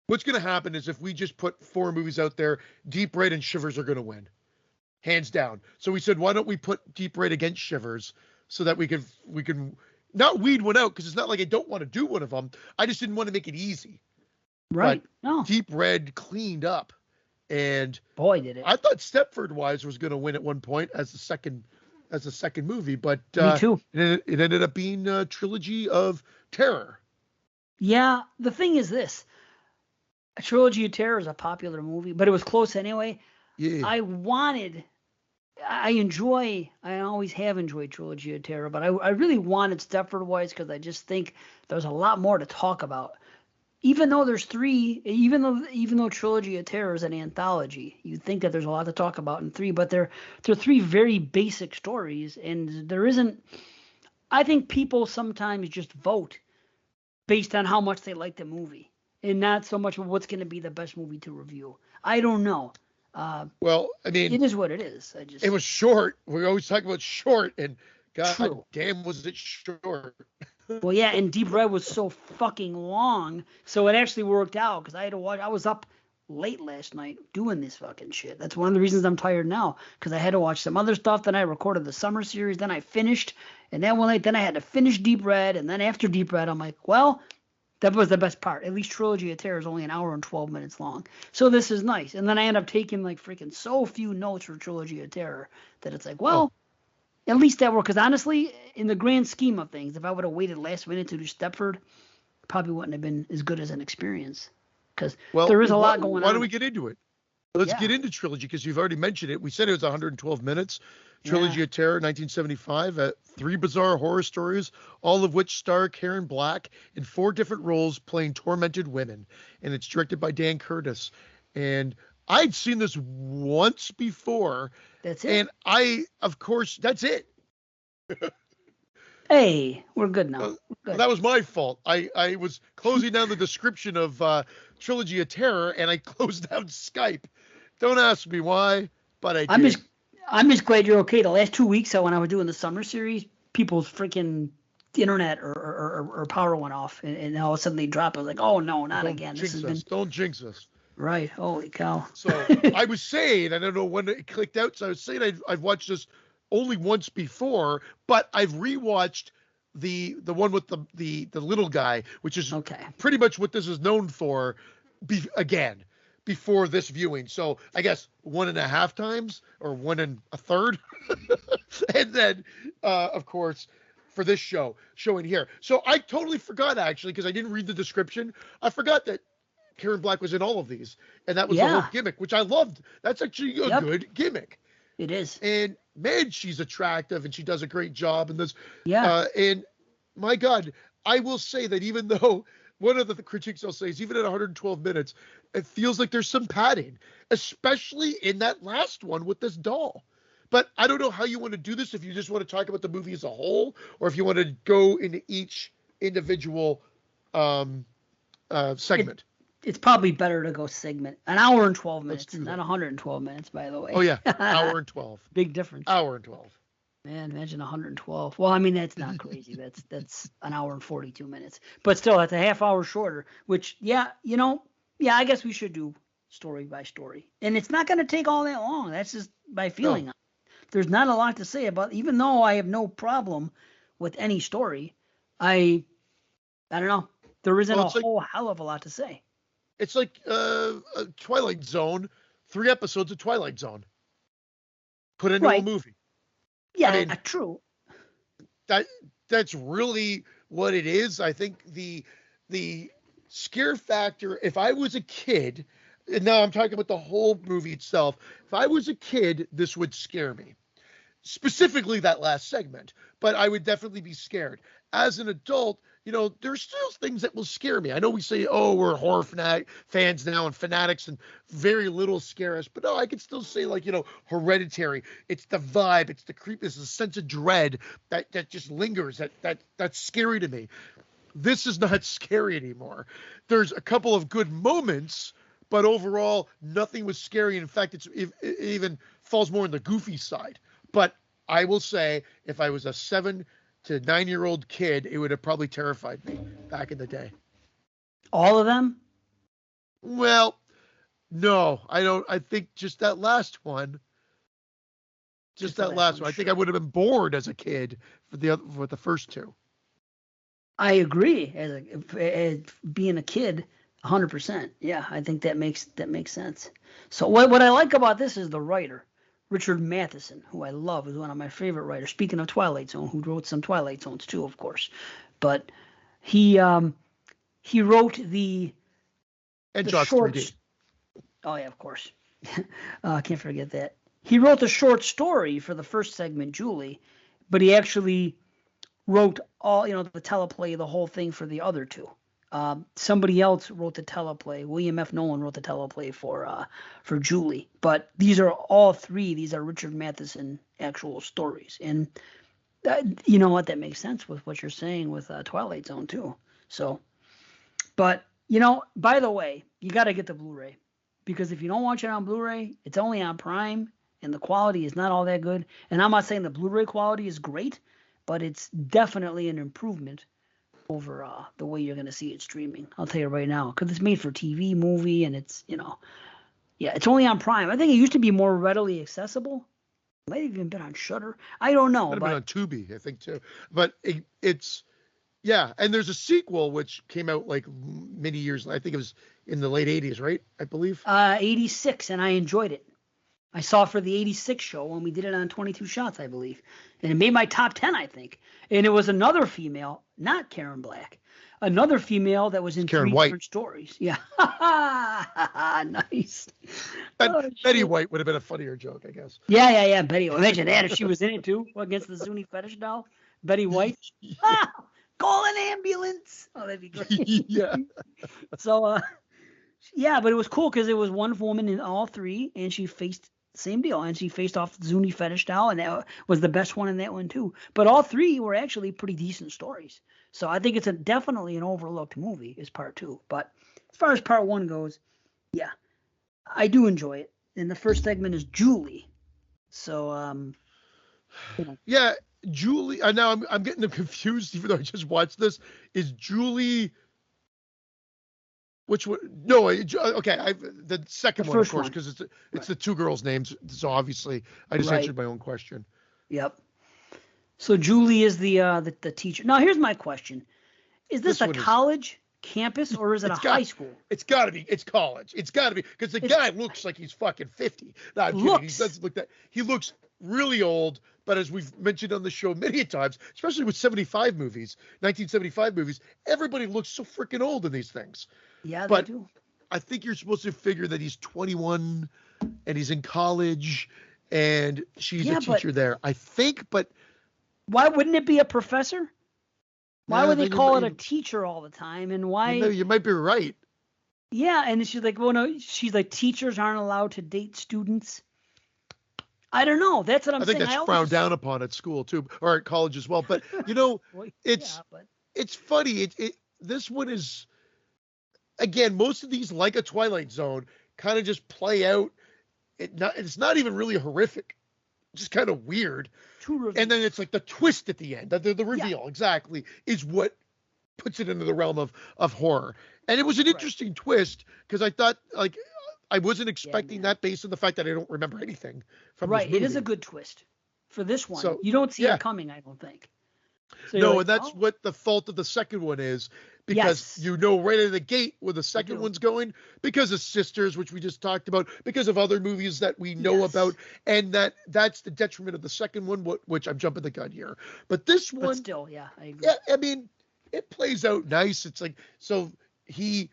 what's going to happen is if we just put 4 movies out there, Deep Red and Shivers are going to win. Hands down. So we said, why don't we put Deep Red against Shivers so that we can not weed one out, because it's not like I don't want to do one of them. I just didn't want to make it easy. Right. But no. Deep Red cleaned up. And boy, did it. I thought Stepford Wives was going to win at one point as the second movie, but me too. It ended up being a Trilogy of Terror. Yeah, the thing is this: a Trilogy of Terror is a popular movie, but it was close anyway. Yeah. I always have enjoyed Trilogy of Terror, but I really wanted Stepford Wives because I just think there's a lot more to talk about. Even though there's 3, even though Trilogy of Terror is an anthology, you'd think that there's a lot to talk about in 3, but they're 3 very basic stories, and there isn't. I think people sometimes just vote based on how much they like the movie, and not so much what's going to be the best movie to review. I don't know. Well, I mean, it is what it is. It was short. We always talk about short, and God True. damn, was it short. Well, yeah, and Deep Red was so fucking long, so it actually worked out because I had to watch. I was up late last night doing this fucking shit. That's one of the reasons I'm tired now, because I had to watch some other stuff. Then I recorded the summer series. Then I finished, and then one night, then I had to finish Deep Red, and then after Deep Red, I'm like, well, that was the best part. At least Trilogy of Terror is only an hour and 12 minutes long, so this is nice. And then I end up taking like freaking so few notes for Trilogy of Terror that it's like, well. At least that worked, because honestly, in the grand scheme of things, if I would have waited last minute to do Stepford, probably wouldn't have been as good as an experience. Because there is a lot going on. Why don't we get into it? Let's get into Trilogy, because you've already mentioned it. We said it was 112 minutes. Trilogy of Terror, 1975. 3 bizarre horror stories, all of which star Karen Black in 4 different roles playing tormented women. And it's directed by Dan Curtis. And I'd seen this once before. That's it. And of course, that's it. Hey, we're good now. Well, We're good. that was my fault. I was closing down the description of Trilogy of Terror, and I closed down Skype. Don't ask me why, but I I'm did. just I'm just glad you're okay. The last 2 weeks, when I was doing the summer series, people's freaking internet or power went off, and all of a sudden they dropped. I was like, oh no, not Don't again. This has jinx been us. Don't jinx us. right. Holy cow. So I was saying, I don't know when it clicked out. So I was saying I've watched this only once before, but I've rewatched the one with the little guy, which is Okay. pretty much what this is known for. Again, before this viewing, so I guess 1.5 times or 1 1/3, and then of course for this showing here. So I totally forgot actually because I didn't read the description. I forgot that Karen Black was in all of these, and that was the whole Yeah. gimmick, which I loved. That's actually a Yep. good gimmick. It is. And man, she's attractive, and she does a great job in this. Yeah. And my God, I will say that even though one of the critiques I'll say is even at 112 minutes, it feels like there's some padding, especially in that last one with this doll. But I don't know how you want to do this. If you just want to talk about the movie as a whole, or if you want to go into each individual segment. It's probably better to go segment. An hour and 12 Let's minutes, do not that. 112 minutes, by the way. Oh yeah, hour and 12. Big difference. Hour and 12. Man, imagine 112. Well, I mean, that's not crazy. That's an hour and 42 minutes. But still, that's a half hour shorter, which, yeah, I guess we should do story by story. And it's not going to take all that long. That's just my feeling. No. There's not a lot to say about, even though I have no problem with any story, I don't know. There isn't a whole hell of a lot to say. It's like a Twilight Zone, 3 episodes of Twilight Zone put into a movie. Yeah, I mean, true. That's really what it is. I think the scare factor, if I was a kid, and now I'm talking about the whole movie itself, if I was a kid, this would scare me. Specifically that last segment, but I would definitely be scared. As an adult, there's still things that will scare me. I know we say, oh, we're horror fans now and fanatics and very little scare us, but no, I could still say like, Hereditary. It's the vibe, it's the creepiness, the sense of dread that just lingers, that's scary to me. This is not scary anymore. There's a couple of good moments, but overall, nothing was scary. In fact, it even falls more on the goofy side. But I will say, if I was a 7 to 9-year-old kid, it would have probably terrified me back in the day. All of them? Well, no, I don't. I think just that last one. Just that last one. I think I would have been bored as a kid for the first two. I agree. As being a kid, 100%. Yeah, I think that makes sense. So what I like about this is the writer. Richard Matheson, who I love, is one of my favorite writers. Speaking of Twilight Zone, who wrote some Twilight Zones too, of course. But he wrote the Josh short. 3D. Oh yeah, of course. I can't forget that. He wrote the short story for the first segment, Julie, but he actually wrote all the teleplay, the whole thing for the other two. Somebody else wrote the teleplay. William F. Nolan wrote the teleplay for Julie. But these are all three. These are Richard Matheson actual stories. And you know what? That makes sense with what you're saying with Twilight Zone too. So, but by the way, you got to get the Blu-ray, because if you don't watch it on Blu-ray, it's only on Prime, and the quality is not all that good. And I'm not saying the Blu-ray quality is great, but it's definitely an improvement over the way you're going to see it streaming. I'll tell you right now, because it's made for TV, movie, and it's, it's only on Prime. I think it used to be more readily accessible. It might have even been on Shudder. I don't know. Might have been on Tubi, I think, too. But it's, yeah. And there's a sequel which came out like many years. I think it was in the late 80s, right? I believe. 86, and I enjoyed it. I saw it for the 86 show when we did it on 22 Shots, I believe. And it made my top 10, I think. And it was another female, not Karen Black, another female that was in Karen 3 White. different stories. Yeah. Nice. Betty White would have been a funnier joke, I guess. Yeah. Betty White. Imagine that if she was in it too, against the Zuni fetish doll. Betty White. Call an ambulance. Oh, that'd be great. Yeah. So, yeah, but it was cool because it was one woman in all three, and she faced Same deal. And she faced off Zuni Fetish Doll, and that was the best one in that one too. But all three were actually pretty decent stories. So I think it's definitely an overlooked movie is part two. But as far as part one goes, yeah, I do enjoy it. And the first segment is Julie. So Yeah, Julie. Now I'm getting them confused, even though I just watched this. Is Julie? Which one? No, okay. The second The one, of first course, one. because it's the two girls' names. So obviously, I just Right. answered my own question. Yep. So Julie is the teacher. Now here's my question: Is this a college campus or is it a high school? It's got to be. It's college. It's got to be because the guy looks like he's fucking 50. No, I'm kidding. He doesn't look that. He looks really old. But as we've mentioned on the show many times, especially with 1975 movies, everybody looks so freaking old in these things. Yeah, but they do. I think you're supposed to figure that he's 21 and he's in college and she's a teacher there. I think, but why wouldn't it be a professor? Why would they call it a teacher all the time? And why? You might be right. Yeah, and she's like, well, no, she's like, teachers aren't allowed to date students. I don't know. That's what I'm saying. I think that's frowned down upon at school too, or at college as well. But well, it's funny. This one is, again, most of these, like a Twilight Zone, kind of just play out. It's not even really horrific, just kind of weird. And then it's like the twist at the end, the reveal exactly is what puts it into the realm of horror. And it was an interesting twist because I thought I wasn't expecting that based on the fact that I don't remember anything from this movie. It is a good twist for this one. So, you don't see it coming, I don't think. So no, and that's what the fault of the second one is, because you know right out of the gate where the second one's going, because of Sisters, which we just talked about, because of other movies that we know about, and that's the detriment of the second one, which I'm jumping the gun here. But this one, still, I agree. Yeah, I mean, it plays out nice. It's like, so he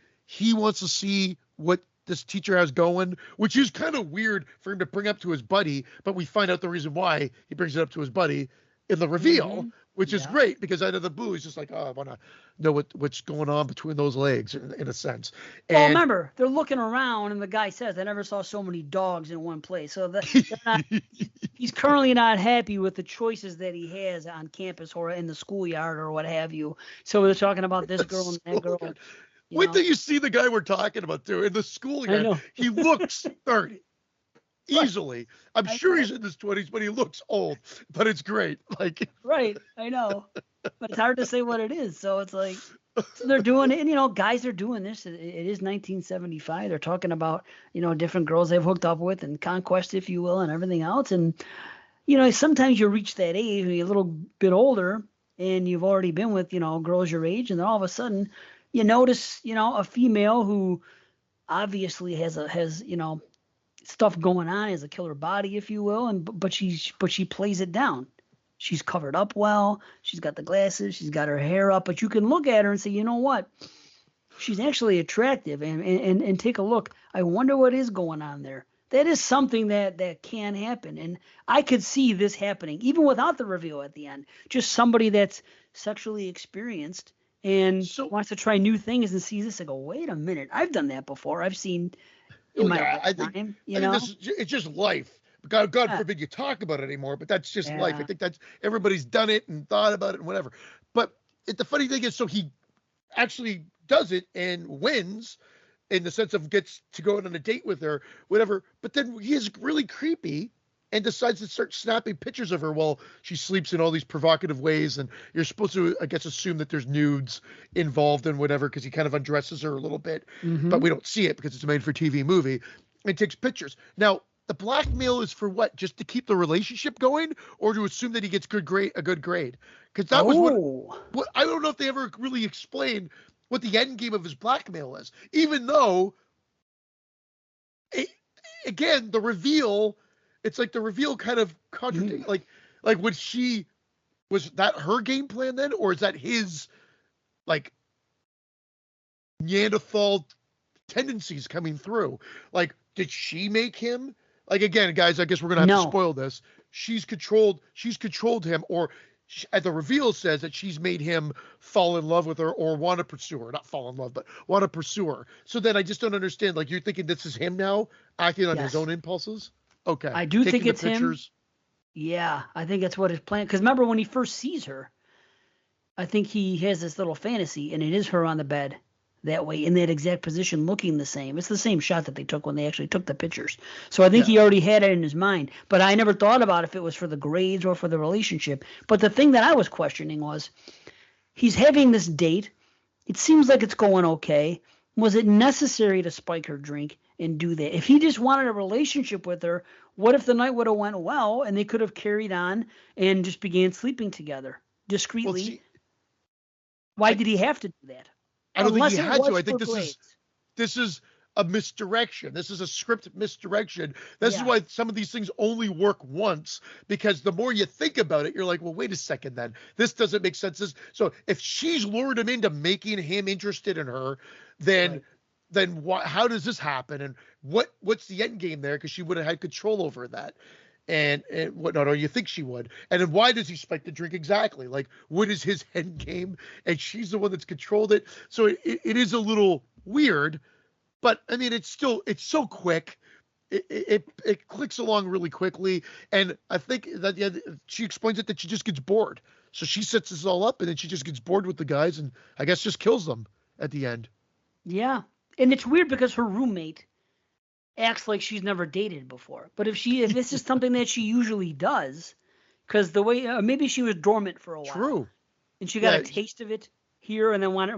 wants to see what this teacher has going, which is kind of weird for him to bring up to his buddy, but we find out the reason why he brings it up to his buddy in the reveal, which is great, because out of the blue, he's just like, oh, I want to know what's going on between those legs, in a sense. Well, remember, they're looking around, and the guy says, I never saw so many dogs in one place. So he's currently not happy with the choices that he has on campus or in the schoolyard or what have you. So they're talking about this girl and that girl. Wait till you see the guy we're talking about, too, in the schoolyard. He looks 30. Easily. I'm sure he's in his 20s, but he looks old. But it's great. Right, I know. But it's hard to say what it is. So it's like, so they're doing it, and guys are doing this. It is 1975. They're talking about, different girls they've hooked up with and conquest, if you will, and everything else. And sometimes you reach that age when you're a little bit older and you've already been with, girls your age, and then all of a sudden you notice, a female who obviously has stuff going on, has a killer body, if you will, but she plays it down. She's covered up well. She's got the glasses. She's got her hair up, but you can look at her and say, you know what? She's actually attractive, and take a look. I wonder what is going on there. That is something that can happen, and I could see this happening even without the reveal at the end. Just somebody that's sexually experienced and wants to try new things and sees this and go, wait a minute, I've done that before. I've seen in my lifetime, it's just life. God forbid you talk about it anymore, but that's just life. I think that's everybody's done it and thought about it and whatever. But the funny thing is, so he actually does it and wins in the sense of gets to go on a date with her, whatever. But then he is really creepy and decides to start snapping pictures of her while she sleeps in all these provocative ways. And you're supposed to, I guess, assume that there's nudes involved and whatever, because he kind of undresses her a little bit, but we don't see it because it's a made-for-TV movie. And takes pictures. Now, the blackmail is for what? Just to keep the relationship going, or to assume that he gets a good grade? Because that was what I don't know if they ever really explained what the end game of his blackmail is. Even though, again, the reveal, it's like the reveal kind of contradicts. Like was that her game plan then, or is that his Neanderthal tendencies coming through? Did she make him? Again, guys, I guess we're gonna have to spoil this. She's controlled him, or at the reveal says that she's made him fall in love with her or want to pursue her. Not fall in love, but want to pursue her. So then I just don't understand. You're thinking this is him now acting on his own impulses? Okay. I do think Taking the it's him. pictures. Yeah, I think that's what his plan. Because remember when he first sees her, I think he has this little fantasy, and it is her on the bed that way in that exact position, looking the same. It's the same shot that they took when they actually took the pictures. So I think Yeah. he already had it in his mind. But I never thought about if it was for the grades or for the relationship. But the thing that I was questioning was he's having this date. It seems like it's going okay. Was it necessary to spike her drink and do that? If he just wanted a relationship with her, what if the night would have went well and they could have carried on and just began sleeping together Well, discreetly? see, Why I, did he have to do that? I don't think he Unless it had to. was I think for grades. this is a misdirection. This is a script misdirection. This is Yeah, why some of these things only work once, because the more you think about it, you're like, well, wait a second then. This doesn't make sense. So if she's lured him into making him interested in her, then right. how does this happen? And what's the end game there? Because she would have had control over that. And whatnot, or you think she would. And then why does he spike the drink exactly? Like, what is his end game? And she's the one that's controlled it. So it is a little weird, but I mean, it's so quick. It clicks along really quickly. And I think that she explains it that she just gets bored. So she sets this all up and then she just gets bored with the guys and I guess just kills them at the end. Yeah. And it's weird because her roommate acts like she's never dated before. But if this is something that she usually does, because the way maybe she was dormant for a while True. and she got Yeah. a taste of it here and then went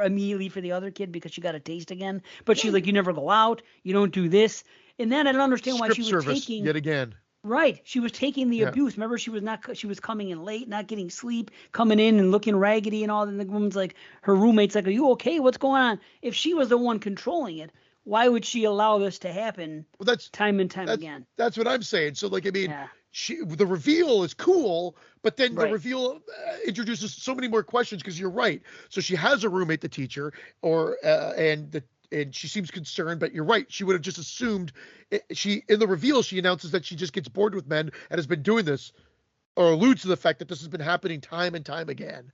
immediately for the other kid because she got a taste again. But she's like, you never go out, you don't do this, and then I don't understand why Script she was service taking. yet again. Right. She was taking the Yeah. abuse. Remember, she was coming in late, not getting sleep, coming in and looking raggedy and all. And the woman's like, her roommate's like, are you okay? What's going on? If she was the one controlling it, why would she allow this to happen Well, that's time and time that's again? that's what I'm saying. So like, I mean, Yeah. the reveal is cool, but then the Right. reveal introduces so many more questions because you're right. So she has a roommate, the teacher, and she seems concerned, but you're right. She would have just assumed in the reveal she announces that she just gets bored with men and has been doing this, or alludes to the fact that this has been happening time and time again.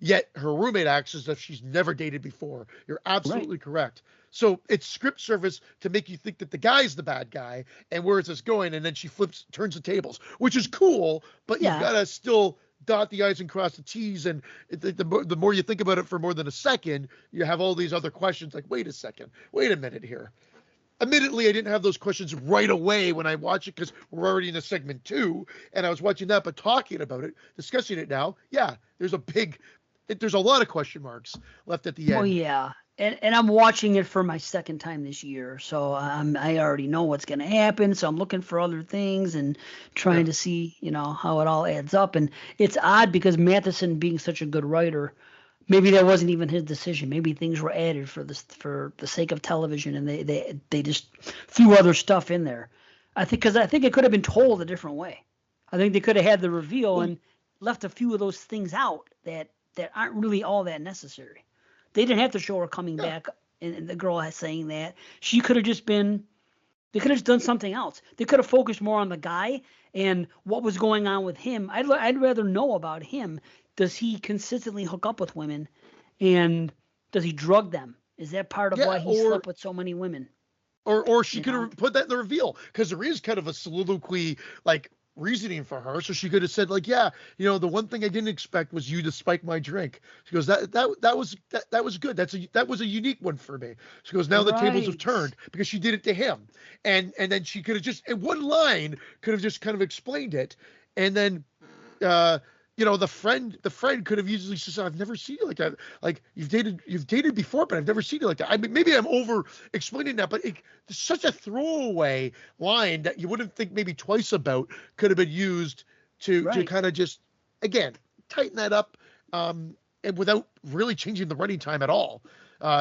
Yet her roommate acts as if she's never dated before. You're absolutely correct. So it's script service to make you think that the guy's the bad guy and where is this going? And then she turns the tables, which is cool, but you've Yeah. got to still dot the I's and cross the T's. And the more you think about it for more than a second, you have all these other questions like, wait a second, wait a minute here. Admittedly, I didn't have those questions right away when I watched it because we're already in a segment 2 and I was watching that, but talking about it, discussing it now, yeah, there's a lot of question marks left at the end. Well, yeah. And I'm watching it for my second time this year, so I already know what's going to happen. So I'm looking for other things and trying to see, how it all adds up. And it's odd because Matheson, being such a good writer, maybe that wasn't even his decision. Maybe things were added for the sake of television, and they just threw other stuff in there. I think it could have been told a different way. I think they could have had the reveal and left a few of those things out that aren't really all that necessary. They didn't have to show her coming back and the girl saying that. She could have just been. They could have done something else. They could have focused more on the guy and what was going on with him. I'd rather know about him. Does he consistently hook up with women, and does he drug them? Is that part of why he slept with so many women? Or she could have put that in the reveal because there is kind of a soliloquy like reasoning for her. So she could have said like, yeah, the one thing I didn't expect was you to spike my drink. She goes, that was good. That was a unique one for me. She goes, now the tables have turned because she did it to him. And then she could have just in one line could have just kind of explained it. And then the friend could have easily said, I've never seen you like that. Like you've dated before, but I've never seen you like that. I mean, maybe I'm over explaining that, but it's such a throwaway line that you wouldn't think maybe twice about could have been used to kind of just, again, tighten that up, and without really changing the running time at all.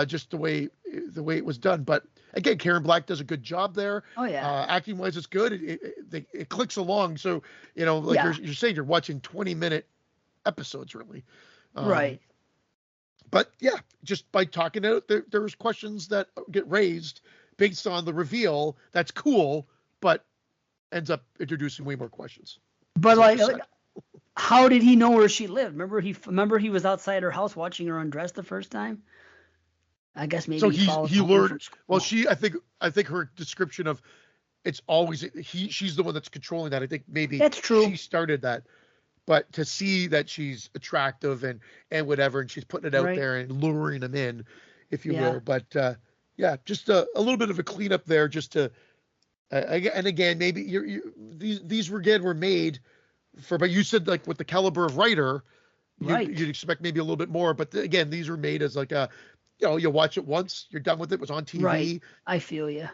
Just the way it was done. But again, Karen Black does a good job there. Oh yeah. Acting wise, it's good. It clicks along. So you're saying, you're watching 20-minute episodes really. Right. But yeah, just by talking out, there's questions that get raised based on the reveal. That's cool, but ends up introducing way more questions. But like how did he know where she lived? Remember he was outside her house watching her undress the first time. I guess maybe so he learned. Well, I think her description of it's always she's the one that's controlling that. I think maybe That's true. she started that. But to see that she's attractive and whatever, and she's putting it out Right. there and luring them in, if you Yeah. will. But yeah, just a little bit of a cleanup there, just to and again, maybe these were made for, but you said like with the caliber of writer, Right. you'd expect maybe a little bit more. But again, these were made as like a, you watch it once, you're done with it. It was on TV. Right. I feel you.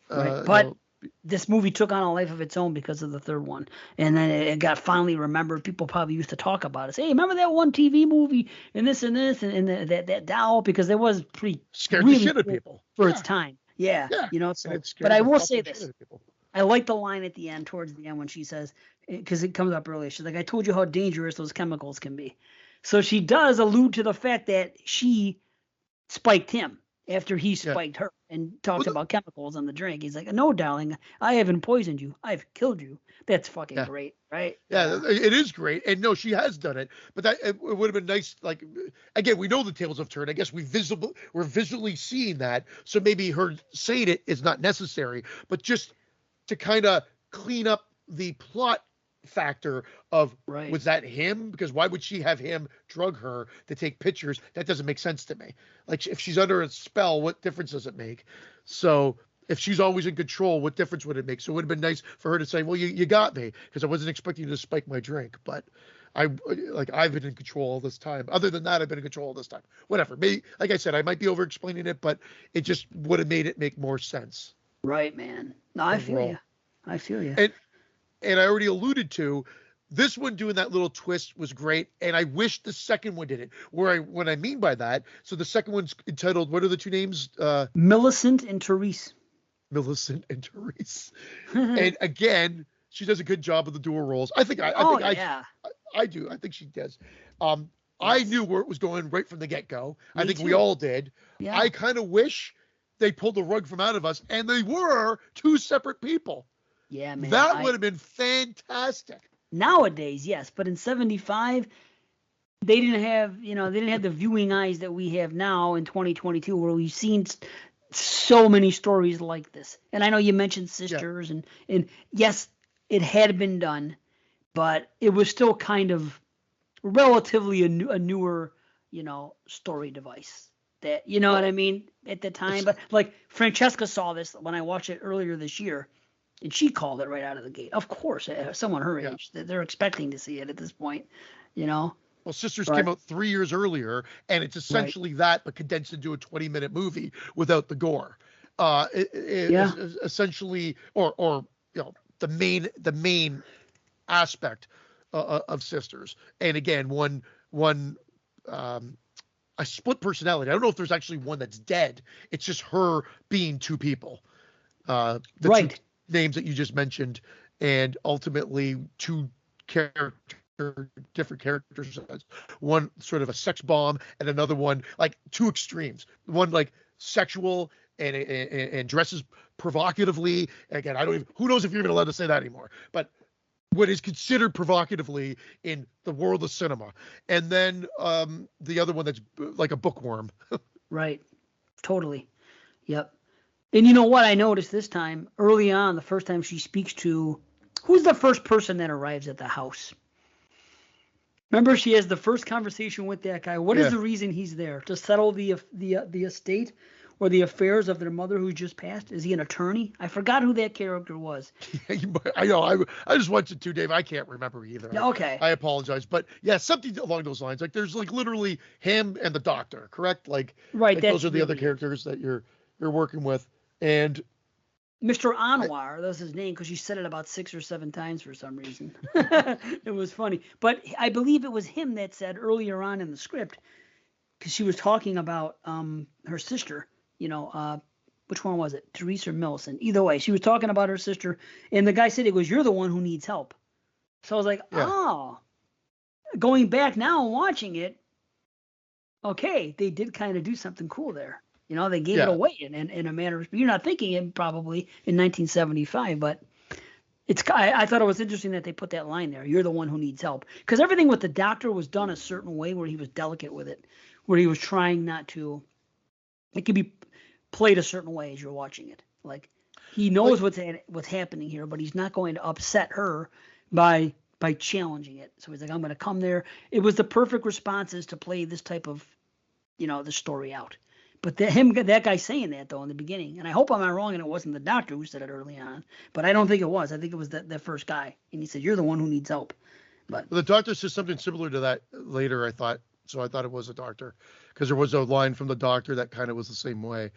Right. You But know, this movie took on a life of its own because of the third one, and then it got finally remembered. People probably used to talk about it. Say, hey, remember that one TV movie and this and this and that doll, because it was pretty scared really the shit out of cool people for Yeah. its time. Yeah. Yeah. You know. And So, it scared but I the will fucking say shit this. out of people. I like the line at the end, towards the end, when she says, because it comes up earlier. She's like, "I told you how dangerous those chemicals can be." So she does allude to the fact that she spiked him after he Yeah. spiked her, and talks Well, about chemicals on the drink. He's like, "No, darling, I haven't poisoned you. I've killed you." That's fucking Yeah. great, right? Yeah, it is great, and no, she has done it. But that it would have been nice. Like again, we know the tables have turned. I guess we're visually seeing that. So maybe her saying it is not necessary, but just to kind of clean up the plot factor of, Right. was that him? Because why would she have him drug her to take pictures? That doesn't make sense to me. Like if she's under a spell, what difference does it make? So if she's always in control, what difference would it make? So it would have been nice for her to say, well, you got me, because I wasn't expecting you to spike my drink, but I've been in control all this time. Other than that, I've been in control all this time. Whatever. Maybe, like I said, I might be over explaining it, but it just would have made it make more sense. Right, man. No, I feel Overall. you. I feel you. And I already alluded to this one doing that little twist was great, and I wish the second one did it. What I mean by that, so the second one's entitled, what are the two names? Millicent and Therese. Millicent and Therese. And again, she does a good job of the dual roles. I think yeah. I do. I think she does. I Yes. knew where it was going right from the get-go. I Me think we too. all did. Yeah. I kind of wish they pulled the rug from out of us, and they were two separate people. Yeah, man. That would have been fantastic. Nowadays, yes, but in '75, they didn't have, the viewing eyes that we have now in 2022, where we've seen so many stories like this. And I know you mentioned sisters, and yes, it had been done, but it was still kind of relatively a newer, story device. That, you know what I mean, at the time. But like Francesca saw this when I watched it earlier this year, and she called it right out of the gate. Of course, someone her age, they're expecting to see it at this point, Well, Sisters Right. came out 3 years earlier, and it's essentially that, but condensed into a 20-minute movie without the gore. Is essentially, or the main aspect of Sisters. And again, one a split personality. I don't know if there's actually one that's dead. It's just her being two people. The Right. two names that you just mentioned, and ultimately two different characters. One sort of a sex bomb, and another one like two extremes. One like sexual and dresses provocatively. Again, I don't even, who knows if you're even allowed to say that anymore, but what is considered provocatively in the world of cinema. And then the other one that's like a bookworm. Right. Totally. Yep. And you know what I noticed this time, early on, the first time she speaks to, who's the first person that arrives at the house? Remember, she has the first conversation with that guy. What is the reason he's there? To settle the estate or the affairs of their mother who just passed? Is he an attorney? I forgot who that character was. I know. I just watched it too, Dave. I can't remember either. Yeah, okay. I apologize, but yeah, something along those lines. Like there's like literally him and the doctor, correct? Like, Right. like That's those are the other really it. characters that you're working with, and Mr. Anwar, that was his name, because you said it about 6 or 7 times for some reason. It was funny. But I believe it was him that said earlier on in the script, because she was talking about her sister, which one was it? Therese or Millicent? Either way, she was talking about her sister, and the guy said, he goes, "You're the one who needs help." So I was like, oh. Going back now and watching it, okay, they did kind of do something cool there. They gave it away in a manner. You're not thinking it probably in 1975, but I thought it was interesting that they put that line there. You're the one who needs help. Because everything with the doctor was done a certain way where he was delicate with it, where he was trying not to. It could be played a certain way as you're watching it. Like, He Like, knows what's happening here, but he's not going to upset her by challenging it. So he's like, I'm going to come there. It was the perfect responses to play this type of, the story out. But that guy saying that though in the beginning, and I hope I'm not wrong, and it wasn't the doctor who said it early on, but I don't think it was. I think it was that first guy, and he said, "You're the one who needs help." But the doctor says something similar to that later. I thought so. I thought it was a doctor because there was a line from the doctor that kind of was the same way,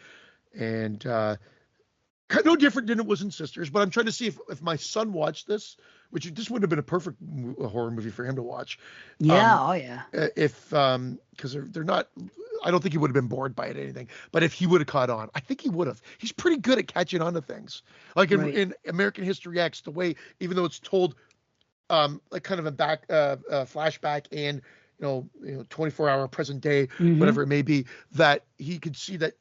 and no different than it was in Sisters. But I'm trying to see if my son watched this, which this would have been a perfect horror movie for him to watch. yeah, oh yeah, If because they're not. I don't think he would have been bored by it or anything. But if he would have caught on, I think he would have. He's pretty good at catching on to things. Like Right. in American History X, the way, even though it's told like kind of a flashback and 24-hour present day, Mhm. whatever it may be, that he could see that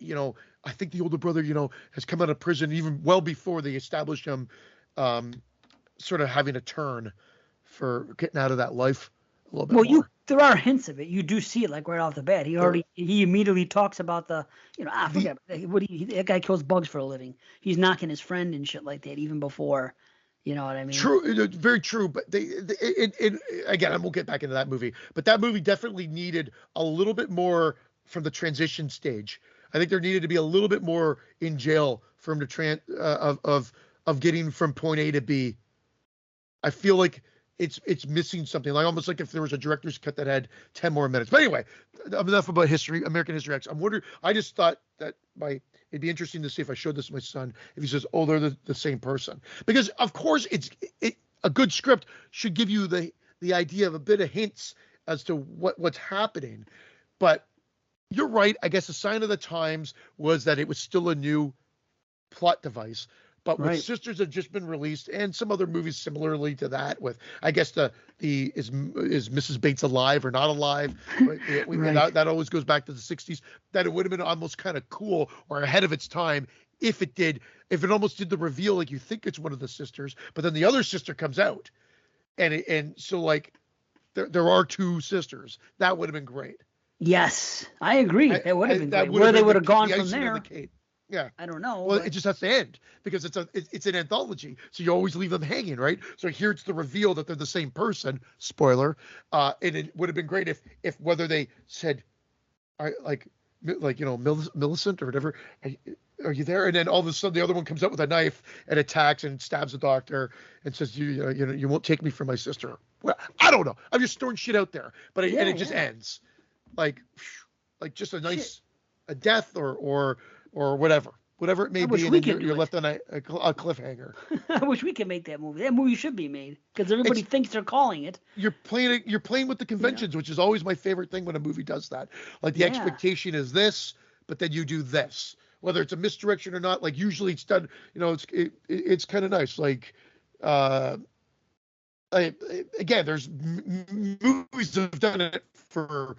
I think the older brother has come out of prison even well before they established him sort of having a turn for getting out of that life a little bit Well, more. there are hints of it. You do see it like right off the bat. He immediately talks about forget that guy kills bugs for a living. He's knocking his friend and shit like that even before. You know what I mean? True, very true. But again, I won't get back into that movie. But that movie definitely needed a little bit more from the transition stage. I think there needed to be a little bit more in jail for him to of getting from point A to B. I feel like it's missing something, like almost like if there was a director's cut that had 10 more minutes. But anyway, enough about American History X. I'm wondering. I just thought that it'd be interesting to see if I showed this to my son, if he says, "Oh, they're the same person," because of course a good script should give you the idea of a bit of hints as to what's happening. But you're right. I guess the sign of the times was that it was still a new plot device. But with Right. Sisters have just been released, and some other movies similarly to that, with I guess the is Mrs. Bates alive or not alive? Right. That always goes back to the '60s. That it would have been almost kind of cool or ahead of its time if it almost did the reveal, like you think it's one of the sisters, but then the other sister comes out, and so like there are two sisters. That would have been great. Yes, I agree. That would have been That great. Where they would have the gone from icing on there, the cake. Yeah. I don't know. Well, but- it just has to end because it's an anthology, so you always leave them hanging, right? So here it's the reveal that they're the same person. Spoiler. And it would have been great if whether they said, Millicent or whatever, are you there? And then all of a sudden the other one comes up with a knife and attacks and stabs the doctor and says, you won't take me for my sister. Well, I don't know. I'm just throwing shit out there, but it just ends like just a nice a death or whatever it may be, and then you're left on a cliffhanger. I wish we could make that movie. That movie should be made because everybody thinks they're calling it. You're playing with the conventions, which is always my favorite thing when a movie does that. Like the expectation is this, but then you do this, whether it's a misdirection or not. Like usually it's done. It's kind of nice. Like again, there's movies that have done it for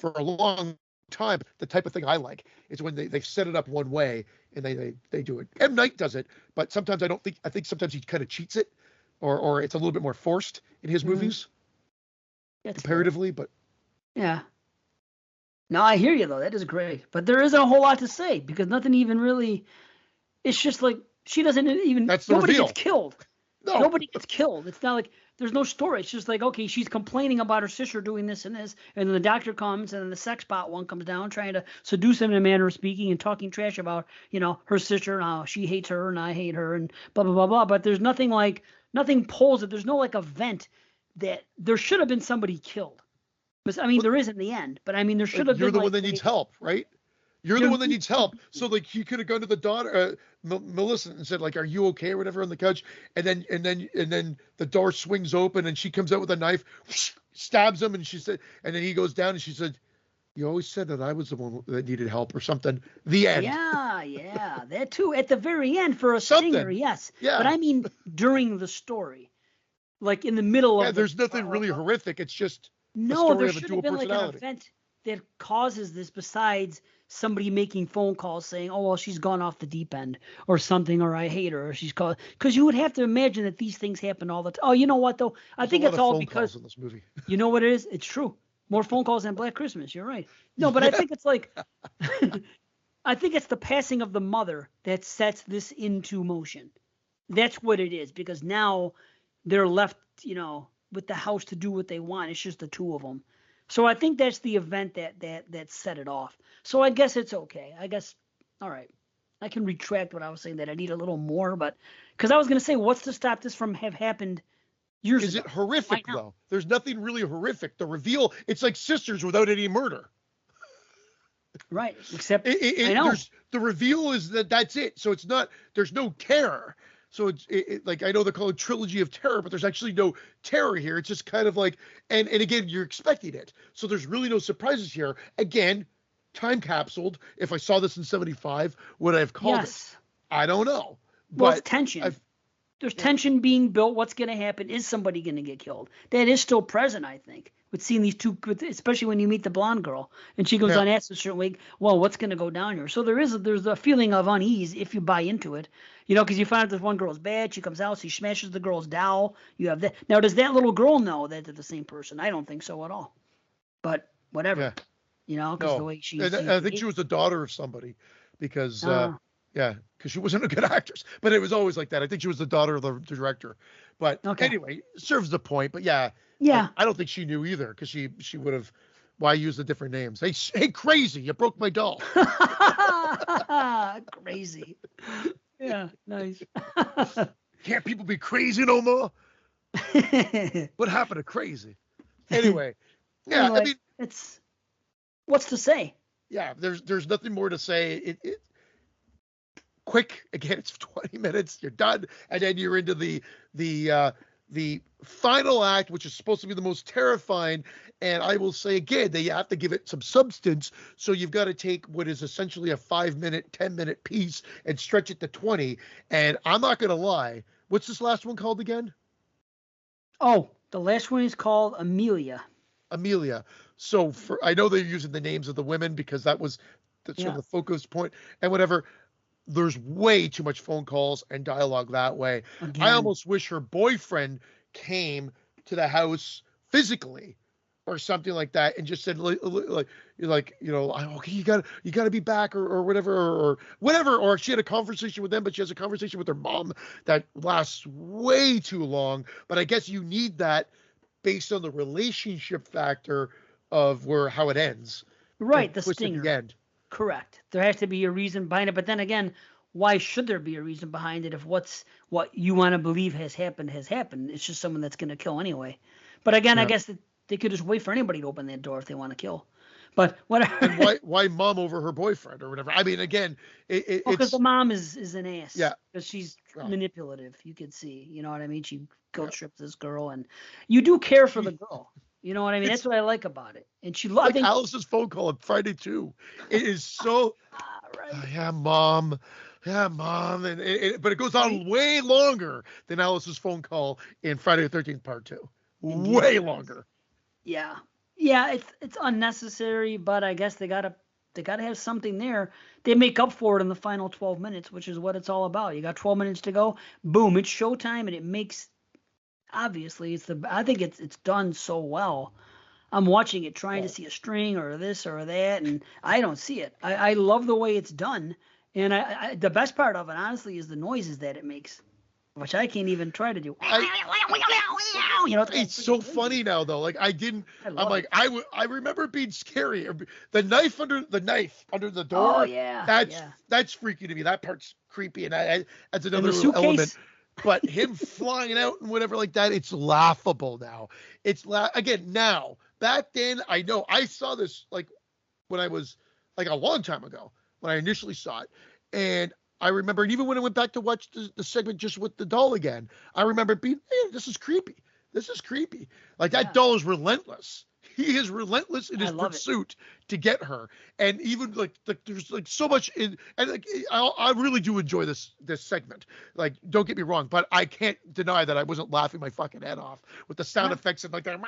a long time. The type of thing I like is when they set it up one way and they do it. M. Night does it, but sometimes I think sometimes he kind of cheats it, or it's a little bit more forced in his movies comparatively. But yeah. No, I hear you though. That is great, but there isn't a whole lot to say because nothing even really. It's just like she doesn't even. That's the nobody reveal. gets killed. No. Nobody gets killed. It's not like there's no story. It's just like, okay, she's complaining about her sister doing this and this, and then the doctor comes, and then the sex bot one comes down trying to seduce him in a manner of speaking and talking trash about, her sister and how she hates her and I hate her and blah blah blah blah. But there's nothing pulls it. There's no like event that there should have been somebody killed. I mean, there is in the end, but I mean, there should have been. You're the one that needs help, right? You're the one that needs help. So like he could have gone to the daughter, Melissa, and said like, "Are you okay?" or whatever on the couch, and then the door swings open and she comes out with a knife, stabs him, and she said, and then he goes down and she said, "You always said that I was the one that needed help," or something. The end. Yeah, that too. At the very end for a stinger, yes. Yeah. But I mean during the story, like in the middle of. Yeah, there's nothing really horrific. It's just no. a story There of a should dual have been like an personality. event that causes this besides somebody making phone calls saying, "Oh well, she's gone off the deep end," or something, or "I hate her," or "She's called." Because you would have to imagine that these things happen all the time. Oh, you know what though? I think it's all because in this movie. You know what it is? It's true. More phone calls than Black Christmas. You're right. No, but I think it's like I think it's the passing of the mother that sets this into motion. That's what it is, because now they're left, with the house to do what they want. It's just the two of them. So I think that's the event that set it off. So I guess it's okay. I guess, all right. I can retract what I was saying, that I need a little more, but because I was gonna say, what's to stop this from have happened years Is ago? it horrific though? There's nothing really horrific. The reveal, it's like Sisters without any murder. Right. Except I know. The reveal is that's it. So it's not. There's no terror. So it's like, I know they're called Trilogy of Terror, but there's actually no terror here. It's just kind of like, and again, you're expecting it. So there's really no surprises here. Again, time capsuled. If I saw this in 75, would I have called it? I don't know. Well, it's tension. There's tension being built. What's going to happen? Is somebody going to get killed? That is still present, I think, with seeing these two, especially when you meet the blonde girl and she goes on acid a certain way. Well, what's going to go down here? So there's a feeling of unease if you buy into it, because you find out this one girl's bad. She comes out, she smashes the girl's doll. You have that. Now, does that little girl know that they're the same person? I don't think so at all. But whatever, because the way she. I think she was the daughter of somebody, because. Yeah, because she wasn't a good actress, but it was always like that. I think she was the daughter of the director. But anyway, serves the point. But yeah, I don't think she knew either, because she would have. Why use the different names? Hey, crazy! You broke my doll. Crazy. Yeah, nice. Can't people be crazy no more? What happened to crazy? Anyway, I mean, it's what's to say? Yeah, there's nothing more to say. It quick, again, it's 20 minutes, you're done, and then you're into the final act, which is supposed to be the most terrifying. And I will say again, they have to give it some substance, so you've got to take what is essentially a 5-minute, 10-minute piece and stretch it to 20. And I'm not gonna lie, what's this last one called again? Oh, the last one is called Amelia. So I know they're using the names of the women because that was sort of the focus point and whatever. There's way too much phone calls and dialogue that way. Again. I almost wish her boyfriend came to the house physically or something like that and just said, okay, you gotta be back or whatever, or she had a conversation with them, but she has a conversation with her mom that lasts way too long. But I guess you need that based on the relationship factor of how it ends. Right, the stinger. At the end. Correct. There has to be a reason behind it. But then again, why should there be a reason behind it if what you want to believe has happened has happened? It's just someone that's going to kill anyway. But again, I guess they could just wait for anybody to open that door if they want to kill. But whatever. And why mom over her boyfriend or whatever? I mean, again, it's because the mom is an ass. Yeah. Because she's manipulative. You could see. You know what I mean? She guilt trips this girl, and you do care for the girl. You know what I mean? That's what I like about it. And she like Alice's phone call on Friday too. It is so. Right. Yeah, mom. But it goes on way longer than Alice's phone call in Friday the 13th Part 2. Indeed. Way longer. Yeah, it's unnecessary, but I guess they gotta have something there. They make up for it in the final 12 minutes, which is what it's all about. You got 12 minutes to go. Boom! It's showtime, and it makes. Obviously, I think it's done so well. I'm watching it, trying to see a string or this or that, and I don't see it. I love the way it's done, and the best part of it, honestly, is the noises that it makes, which I can't even try to do. It's so funny now though. Like I remember it being scary. The knife under the door. Oh yeah. That's freaky to me. That part's creepy, and that's another element. But him flying out and whatever like that, it's laughable now. Again now. Back then, I know I saw this like when I was like a long time ago when I initially saw it, and I remember, and even when I went back to watch the segment just with the doll again, I remember being, hey, this is creepy. Like that doll is relentless. He is relentless in his pursuit to get her, and even like there's like so much in, and like I really do enjoy this segment. Like, don't get me wrong, but I can't deny that I wasn't laughing my fucking head off with the sound effects and like that,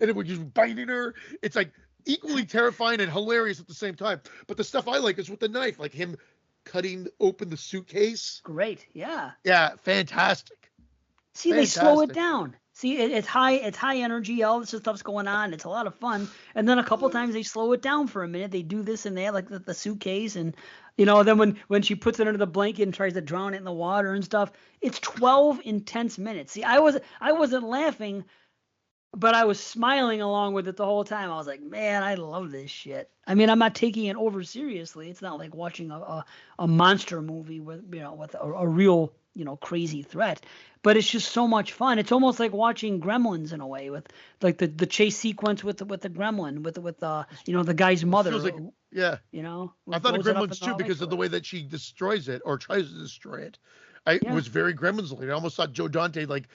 and it was just biting her. It's like equally terrifying and hilarious at the same time. But the stuff I like is with the knife, like him cutting open the suitcase. Great, yeah. Yeah, fantastic. See, they slow it down. See, it's high energy. All this stuff's going on. It's a lot of fun. And then a couple times they slow it down for a minute. They do this and that, like the suitcase, and then when she puts it under the blanket and tries to drown it in the water and stuff. It's 12 intense minutes. See, I wasn't laughing, but I was smiling along with it the whole time. I was like, man, I love this shit. I mean, I'm not taking it over seriously. It's not like watching a monster movie with a real crazy threat, but it's just so much fun. It's almost like watching Gremlins in a way, with like the chase sequence with the gremlin with the guy's mother. Feels like, yeah. I thought of blows it up Gremlins in too because of the way that she destroys it or tries to destroy it. It was very Gremlins-like. I almost thought Joe Dante like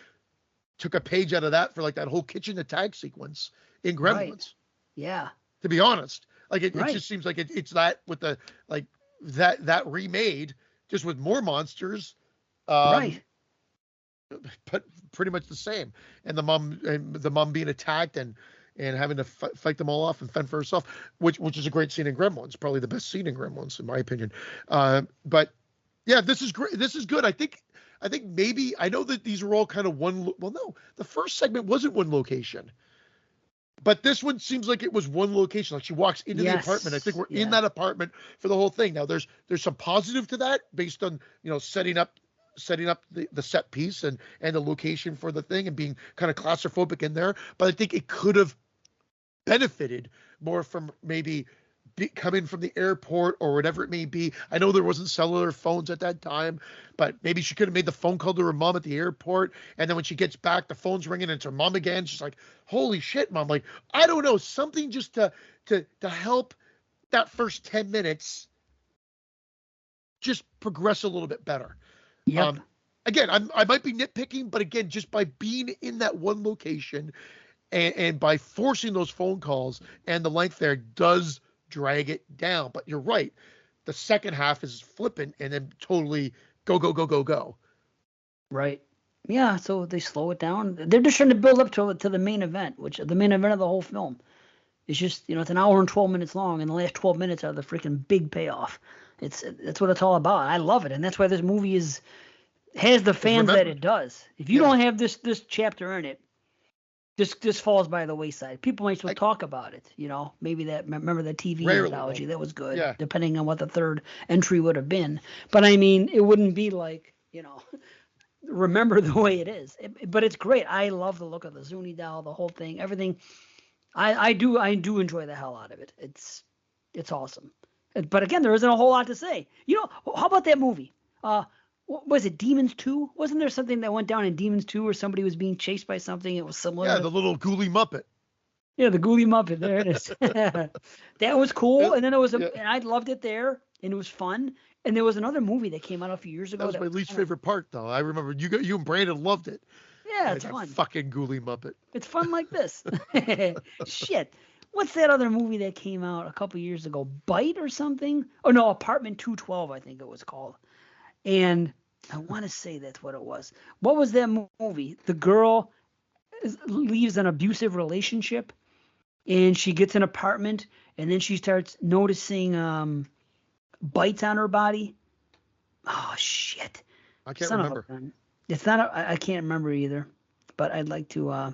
took a page out of that for like that whole kitchen attack sequence in Gremlins. Right. Yeah. To be honest, like it Right. just seems like it's that with the like that remade just with more monsters. Right. But pretty much the same. And the mom being attacked and having to fight them all off and fend for herself, which is a great scene in Gremlins, probably the best scene in Gremlins in my opinion. But yeah, this is great. This is good. I think maybe, I know that these are all kind of the first segment wasn't one location, but this one seems like it was one location. Like she walks into the apartment. I think we're in that apartment for the whole thing. Now there's some positive to that based on, setting up the set piece and the location for the thing and being kind of claustrophobic in there. But I think it could have benefited more from maybe coming from the airport or whatever it may be. I know there wasn't cellular phones at that time, but maybe she could have made the phone call to her mom at the airport. And then when she gets back, the phone's ringing and it's her mom again. She's like, holy shit, mom. Like, I don't know, something just to help that first 10 minutes just progress a little bit better. Yep. Again, I might be nitpicking, but again, just by being in that one location and by forcing those phone calls and the length there does drag it down. But you're right. The second half is flippant and then totally go, go, go, go, go. Right. Yeah, so they slow it down. They're just trying to build up to the main event, which the main event of the whole film. It's just, it's an hour and 12 minutes long, and the last 12 minutes are the freaking big payoff. That's what it's all about. I love it, and that's why this movie has the fans that it does. If you don't have this chapter in it, this falls by the wayside. People might still talk about it, maybe remember that TV anthology, that was good, depending on what the third entry would have been. But I mean, it wouldn't be like, remember the way it is. But it's great. I love the look of the Zuni doll, the whole thing, everything. I do enjoy the hell out of it. It's awesome. But again, there isn't a whole lot to say. How about that movie? Was it Demons 2? Wasn't there something that went down in Demons 2 where somebody was being chased by something? It was similar. Yeah, the little Ghoulie Muppet. Yeah, the Ghoulie Muppet. There it is. That was cool. And then and I loved it there, and it was fun. And there was another movie that came out a few years ago. That was my least favorite part, though. I remember you and Brandon loved it. Yeah, it's fun. Fucking Ghoulie Muppet. It's fun like this. Shit. What's that other movie that came out a couple years ago? Bite or something? Oh, no, Apartment 212, I think it was called. And I want to say that's what it was. What was that movie? The girl leaves an abusive relationship, and she gets an apartment, and then she starts noticing bites on her body. Oh, shit. I can't remember. It's not. I can't remember either. But I'd like to.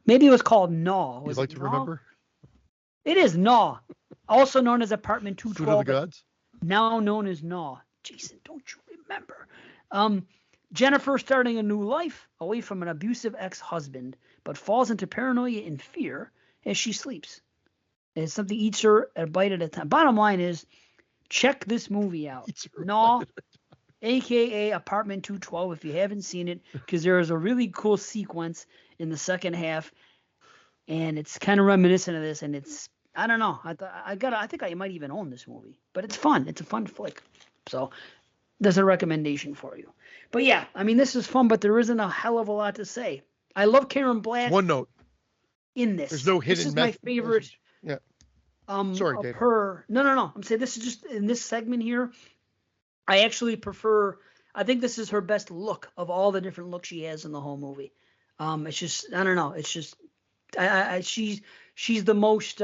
Maybe it was called Gnaw. You'd like to remember? It is Gnaw, also known as Apartment 212. Food of the Gods? Now known as Gnaw. Jason, don't you remember? Jennifer starting a new life away from an abusive ex-husband, but falls into paranoia and fear as she sleeps. As something eats her a bite at a time. Bottom line is, check this movie out. Gnaw, a.k.a. Apartment 212, if you haven't seen it, because there is a really cool sequence in the second half, and it's kind of reminiscent of this, and it's, I don't know. I think I might even own this movie, but it's fun. It's a fun flick. So there's a recommendation for you. But yeah, I mean, this is fun, but there isn't a hell of a lot to say. I love Karen Black. One note. In this. There's no hidden. This is my favorite. Yeah. Sorry, Dave. No. I'm saying this is just in this segment here. I actually prefer. I think this is her best look of all the different looks she has in the whole movie. It's just, I don't know. It's just, she's the most.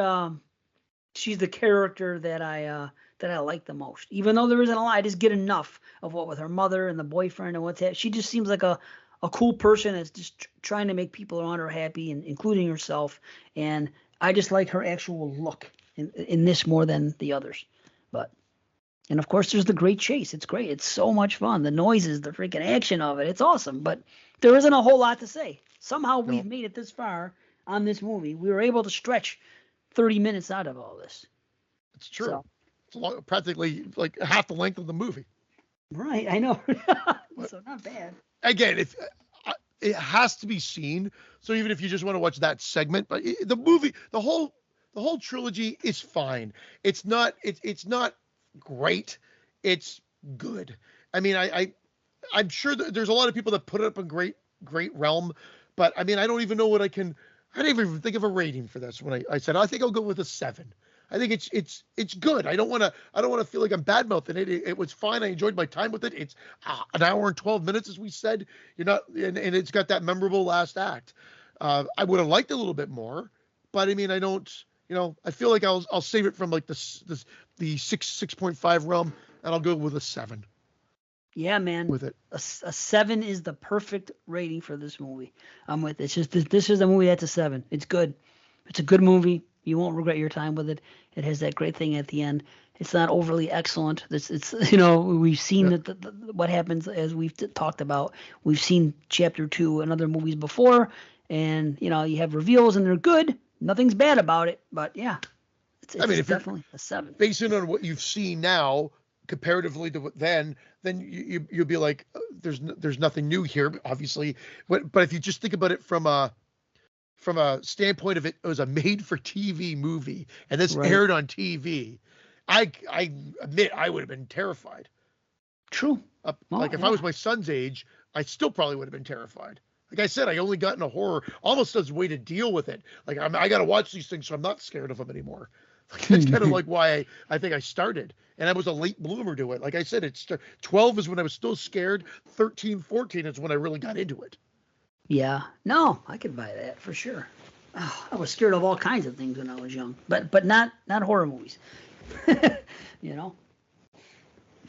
She's the character that I like the most. Even though there isn't a lot, I just get enough of what with her mother and the boyfriend and what's that. She just seems like a a cool person that's just trying to make people around her happy, and including herself. And I just like her actual look in this more than the others. But and of course, there's the great chase. It's great. It's so much fun. The noises, the freaking action of it. It's awesome. But there isn't a whole lot to say. Somehow we've made it this far on this movie. We were able to stretch 30 minutes out of all this. It's true. So, It's practically like half the length of the movie. right, I know. So not bad. Again, if it has to be seen, so even if you just want to watch that segment, but the movie, the whole trilogy is fine. It's not great. It's good. I mean, I'm sure that there's a lot of people that put it up in great realm, but I mean, I don't even know what I didn't even think of a rating for this when I said I think I'll go with a 7. I think it's good. I don't want to feel like I'm bad mouthing it. It was fine. I enjoyed my time with it. It's an hour and 12 minutes, as we said. And it's got that memorable last act. I would have liked a little bit more, but I mean, I don't. I feel like I'll save it from like the 6.5 realm, and I'll go with a 7. Yeah, man. With it, a 7 is the perfect rating for this movie. I'm with it. It's just this is a movie that's a 7. It's good. It's a good movie. You won't regret your time with it. It has that great thing at the end. It's not overly excellent. It's we've seen what happens as we've talked about. We've seen Chapter 2 and other movies before, and you have reveals and they're good. Nothing's bad about it, but yeah, it's definitely a 7. Based on what you've seen now, comparatively to then you'll be like, there's nothing new here, obviously. But if you just think about it from a standpoint of it was a made-for-TV movie, and this aired on TV, I admit I would have been terrified. True. If I was my son's age, I still probably would have been terrified. Like I said, I only got into horror almost as a way to deal with it. Like I got to watch these things, so I'm not scared of them anymore. That's kind of like why I think I started. And I was a late bloomer to it. Like I said, 12 is when I was still scared. 13, 14 is when I really got into it. Yeah. No, I could buy that for sure. Oh, I was scared of all kinds of things when I was young, but not horror movies. Well,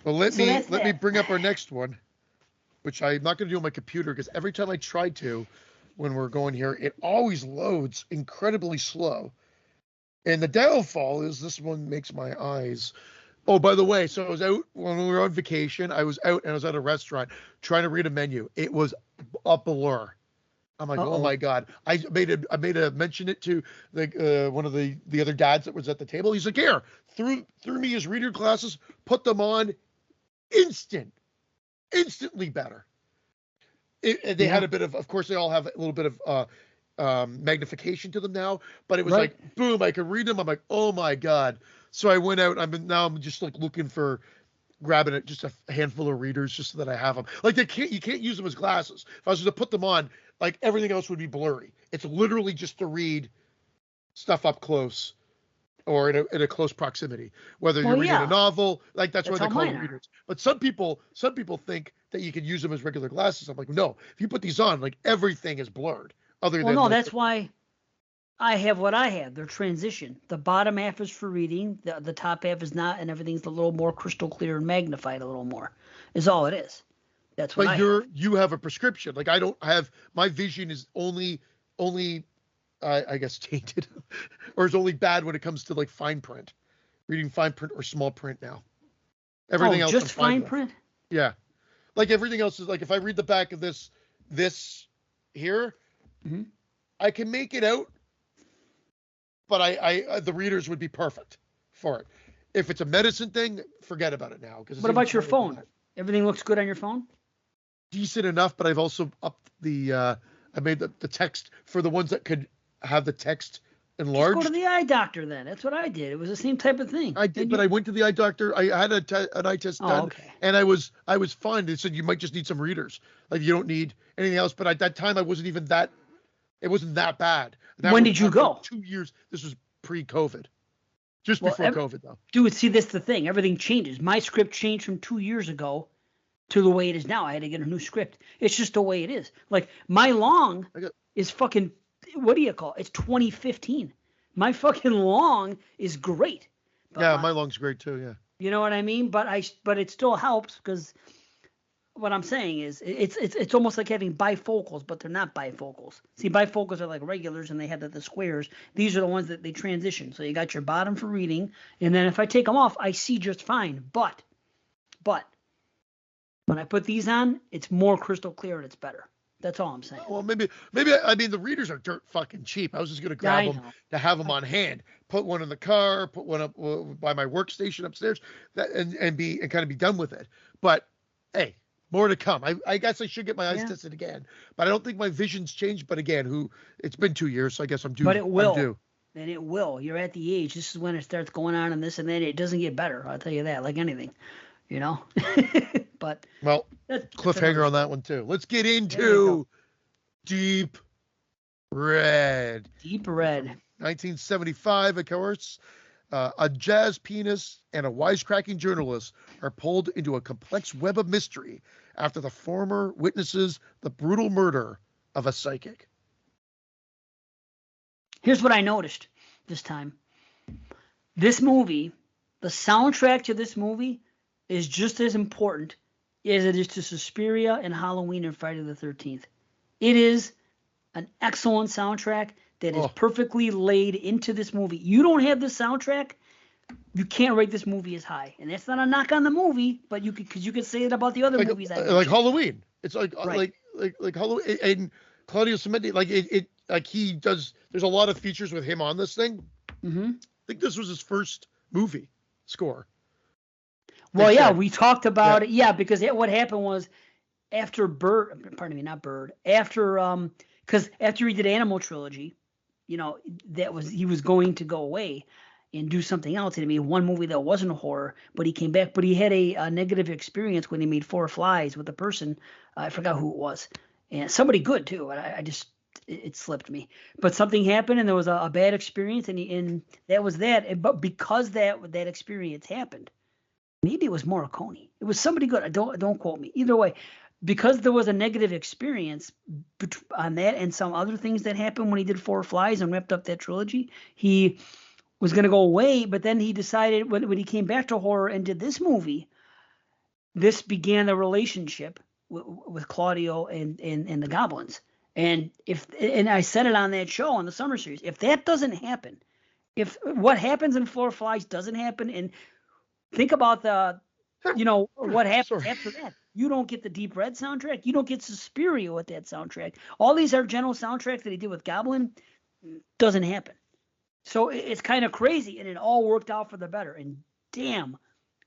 let me bring up our next one, which I'm not going to do on my computer because every time I try to, when we're going here, it always loads incredibly slow. And the downfall is this one makes my eyes. Oh, by the way, so I was out when we were on vacation. I was out and I was at a restaurant trying to read a menu. It was a blur. I'm like, oh my God. I made a mention it to one of the other dads that was at the table. He's like, here, threw me his reader glasses, put them on, instantly better. They had a bit of course, they all have a little bit of magnification to them now, but it was like, boom, I could read them. I'm like, oh my God. So I went out. I'm just like looking for grabbing it, just a handful of readers just so that I have them. Like you can't use them as glasses. If I was to put them on, like everything else would be blurry. It's literally just to read stuff up close or in a close proximity. Whether you're reading a novel, like that's why they call them readers. But some people think that you can use them as regular glasses. I'm like, no. If you put these on, like everything is blurred. That's why I have what I have. They're transition. The bottom half is for reading. The top half is not, and everything's a little more crystal clear and magnified a little more. Is all it is. That's what. But you have a prescription. Like I don't have. My vision is only I guess tainted, or is only bad when it comes to like fine print, reading fine print or small print now. Everything else just fine print. Yeah, like everything else is like if I read the back of this here. Mm-hmm. I can make it out, but I the readers would be perfect for it. If it's a medicine thing, forget about it now. What about your phone? Everything looks good on your phone? Decent enough, but I've also upped I made the text for the ones that could have the text enlarged. Just go to the eye doctor then. That's what I did. It was the same type of thing. I did, but I went to the eye doctor. I had an eye test done, and I was fine. They said you might just need some readers. Like you don't need anything else. But at that time, I wasn't even that. It wasn't that bad. When did you go? 2 years. This was pre-COVID. Just before COVID, though. Dude, see, that's the thing. Everything changes. My script changed from 2 years ago to the way it is now. I had to get a new script. It's just the way it is. Like, my long is fucking, what do you call it? It's 2015. My fucking long is great. But my long's great, too, yeah. You know what I mean? But it still helps because what I'm saying is it's almost like having bifocals, but they're not bifocals. See, bifocals are like regulars, and they have the squares. These are the ones that they transition. So you got your bottom for reading, and then if I take them off, I see just fine. But when I put these on, it's more crystal clear and it's better. That's all I'm saying. Well, maybe I mean the readers are dirt fucking cheap. I was just gonna grab them to have them on hand, put one in the car, put one up by my workstation upstairs, and kind of be done with it. But hey, more to come. I guess I should get my eyes tested again, but I don't think my vision's changed. But again, it's been 2 years, so I guess I'm due. But it will. I'm due. And it will. You're at the age. This is when it starts going on and this and that. It doesn't get better. I'll tell you that. Like anything, you know. But well, cliffhanger on that one too. Let's get into Deep Red. Deep Red. 1975, of course. A jazz pianist and a wisecracking journalist are pulled into a complex web of mystery after the former witnesses the brutal murder of a psychic. Here's what I noticed this time. This movie, the soundtrack to this movie is just as important as it is to Suspiria and Halloween and Friday the 13th. It is an excellent soundtrack that is perfectly laid into this movie. You don't have the soundtrack, you can't rate this movie as high. And that's not a knock on the movie, but you could say it about the other movies. Like Halloween. It's like Halloween and Claudio Cimenti. Like he does. There's a lot of features with him on this thing. Mm-hmm. I think this was his first movie score. Well, yeah, we talked about it. Yeah, because what happened was after because after he did Animal Trilogy, you know, he was going to go away and do something else. And he made one movie that wasn't a horror, but he came back. But he had a negative experience when he made Four Flies with a person. I forgot who it was, and somebody good too. And it slipped me. But something happened, and there was a bad experience, and that was that. But because that experience happened. Maybe it was Morricone. It was somebody good. Don't quote me. Either way, because there was a negative experience on that and some other things that happened when he did Four Flies and wrapped up that trilogy, he was going to go away. But then he decided when he came back to horror and did this movie, this began a relationship with Claudio and the Goblins. And I said it on that show on the summer series. If that doesn't happen, if what happens in Four Flies doesn't happen, and think about what happens after that. You don't get the Deep Red soundtrack. You don't get Suspiria with that soundtrack. All these Argento soundtracks that he did with Goblin doesn't happen. So it's kind of crazy, and it all worked out for the better. And damn,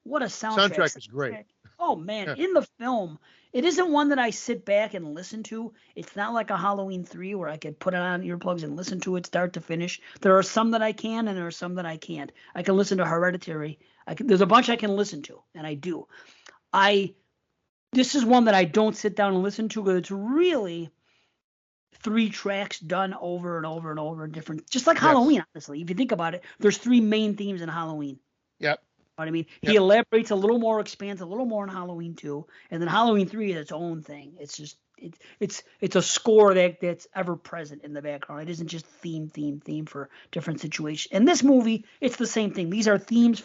what a soundtrack. Soundtrack is great. Oh, man. In the film, it isn't one that I sit back and listen to. It's not like a Halloween 3 where I could put it on earplugs and listen to it start to finish. There are some that I can, and there are some that I can't. I can listen to Hereditary. There's a bunch I can listen to, and I do. This is one that I don't sit down and listen to because it's really 3 tracks done over and over and over in different, just like Halloween, honestly. If you think about it, there's 3 main themes in Halloween. Yep. You know what I mean? Yep. He elaborates a little more, expands a little more in Halloween 2, and then Halloween 3 is its own thing. It's just it's a score that's ever present in the background. It isn't just theme for different situations. In this movie, it's the same thing. These are themes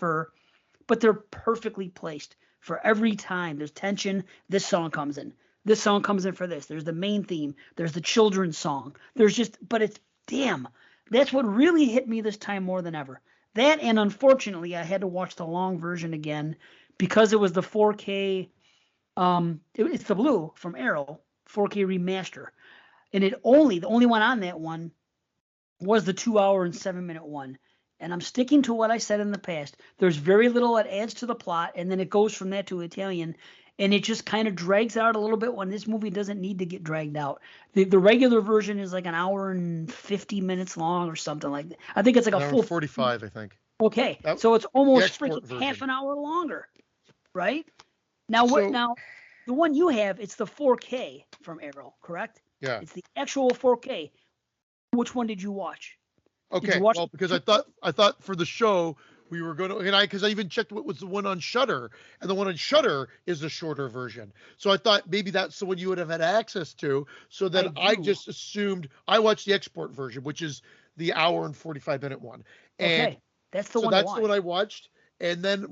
but they're perfectly placed for every time. There's tension. This song comes in. This song comes in for this. There's the main theme. There's the children's song. But it's damn. That's what really hit me this time more than ever. That, and unfortunately, I had to watch the long version again because it was the 4K. It's the blue from Arrow 4K remaster, and the only one on that one was the 2 hour and 7 minute one. And I'm sticking to what I said in the past. There's very little that adds to the plot, and then it goes from that to Italian, and it just kind of drags out a little bit when this movie doesn't need to get dragged out. The regular version is like an hour and 50 minutes long or something like that. I think it's like a full 45, I think. Okay, so it's almost freaking half an hour longer, right? Now Now, the one you have, it's the 4K from Arrow, correct? Yeah. It's the actual 4K. Which one did you watch? Okay, well, because I thought for the show we were going to, because I even checked what was the one on Shudder, and the one on Shudder is the shorter version. So I thought maybe that's the one you would have had access to. So then I just assumed I watched the export version, which is the hour and 45 minute one. And okay, that's the one. That's the one I watched, And then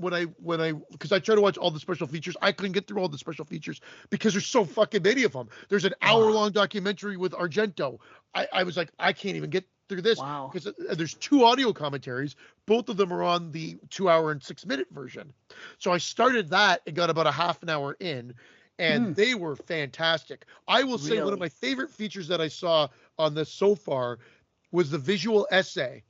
because I try to watch all the special features, I couldn't get through all the special features because there's so fucking many of them. There's an hour-long documentary with Argento. I was like, I can't even get through this because there's 2 audio commentaries. Both of them are on the 2 hour and 6 minute version. So I started that and got about a half an hour in, and they were fantastic. I will say one of my favorite features that I saw on this so far was the visual essay.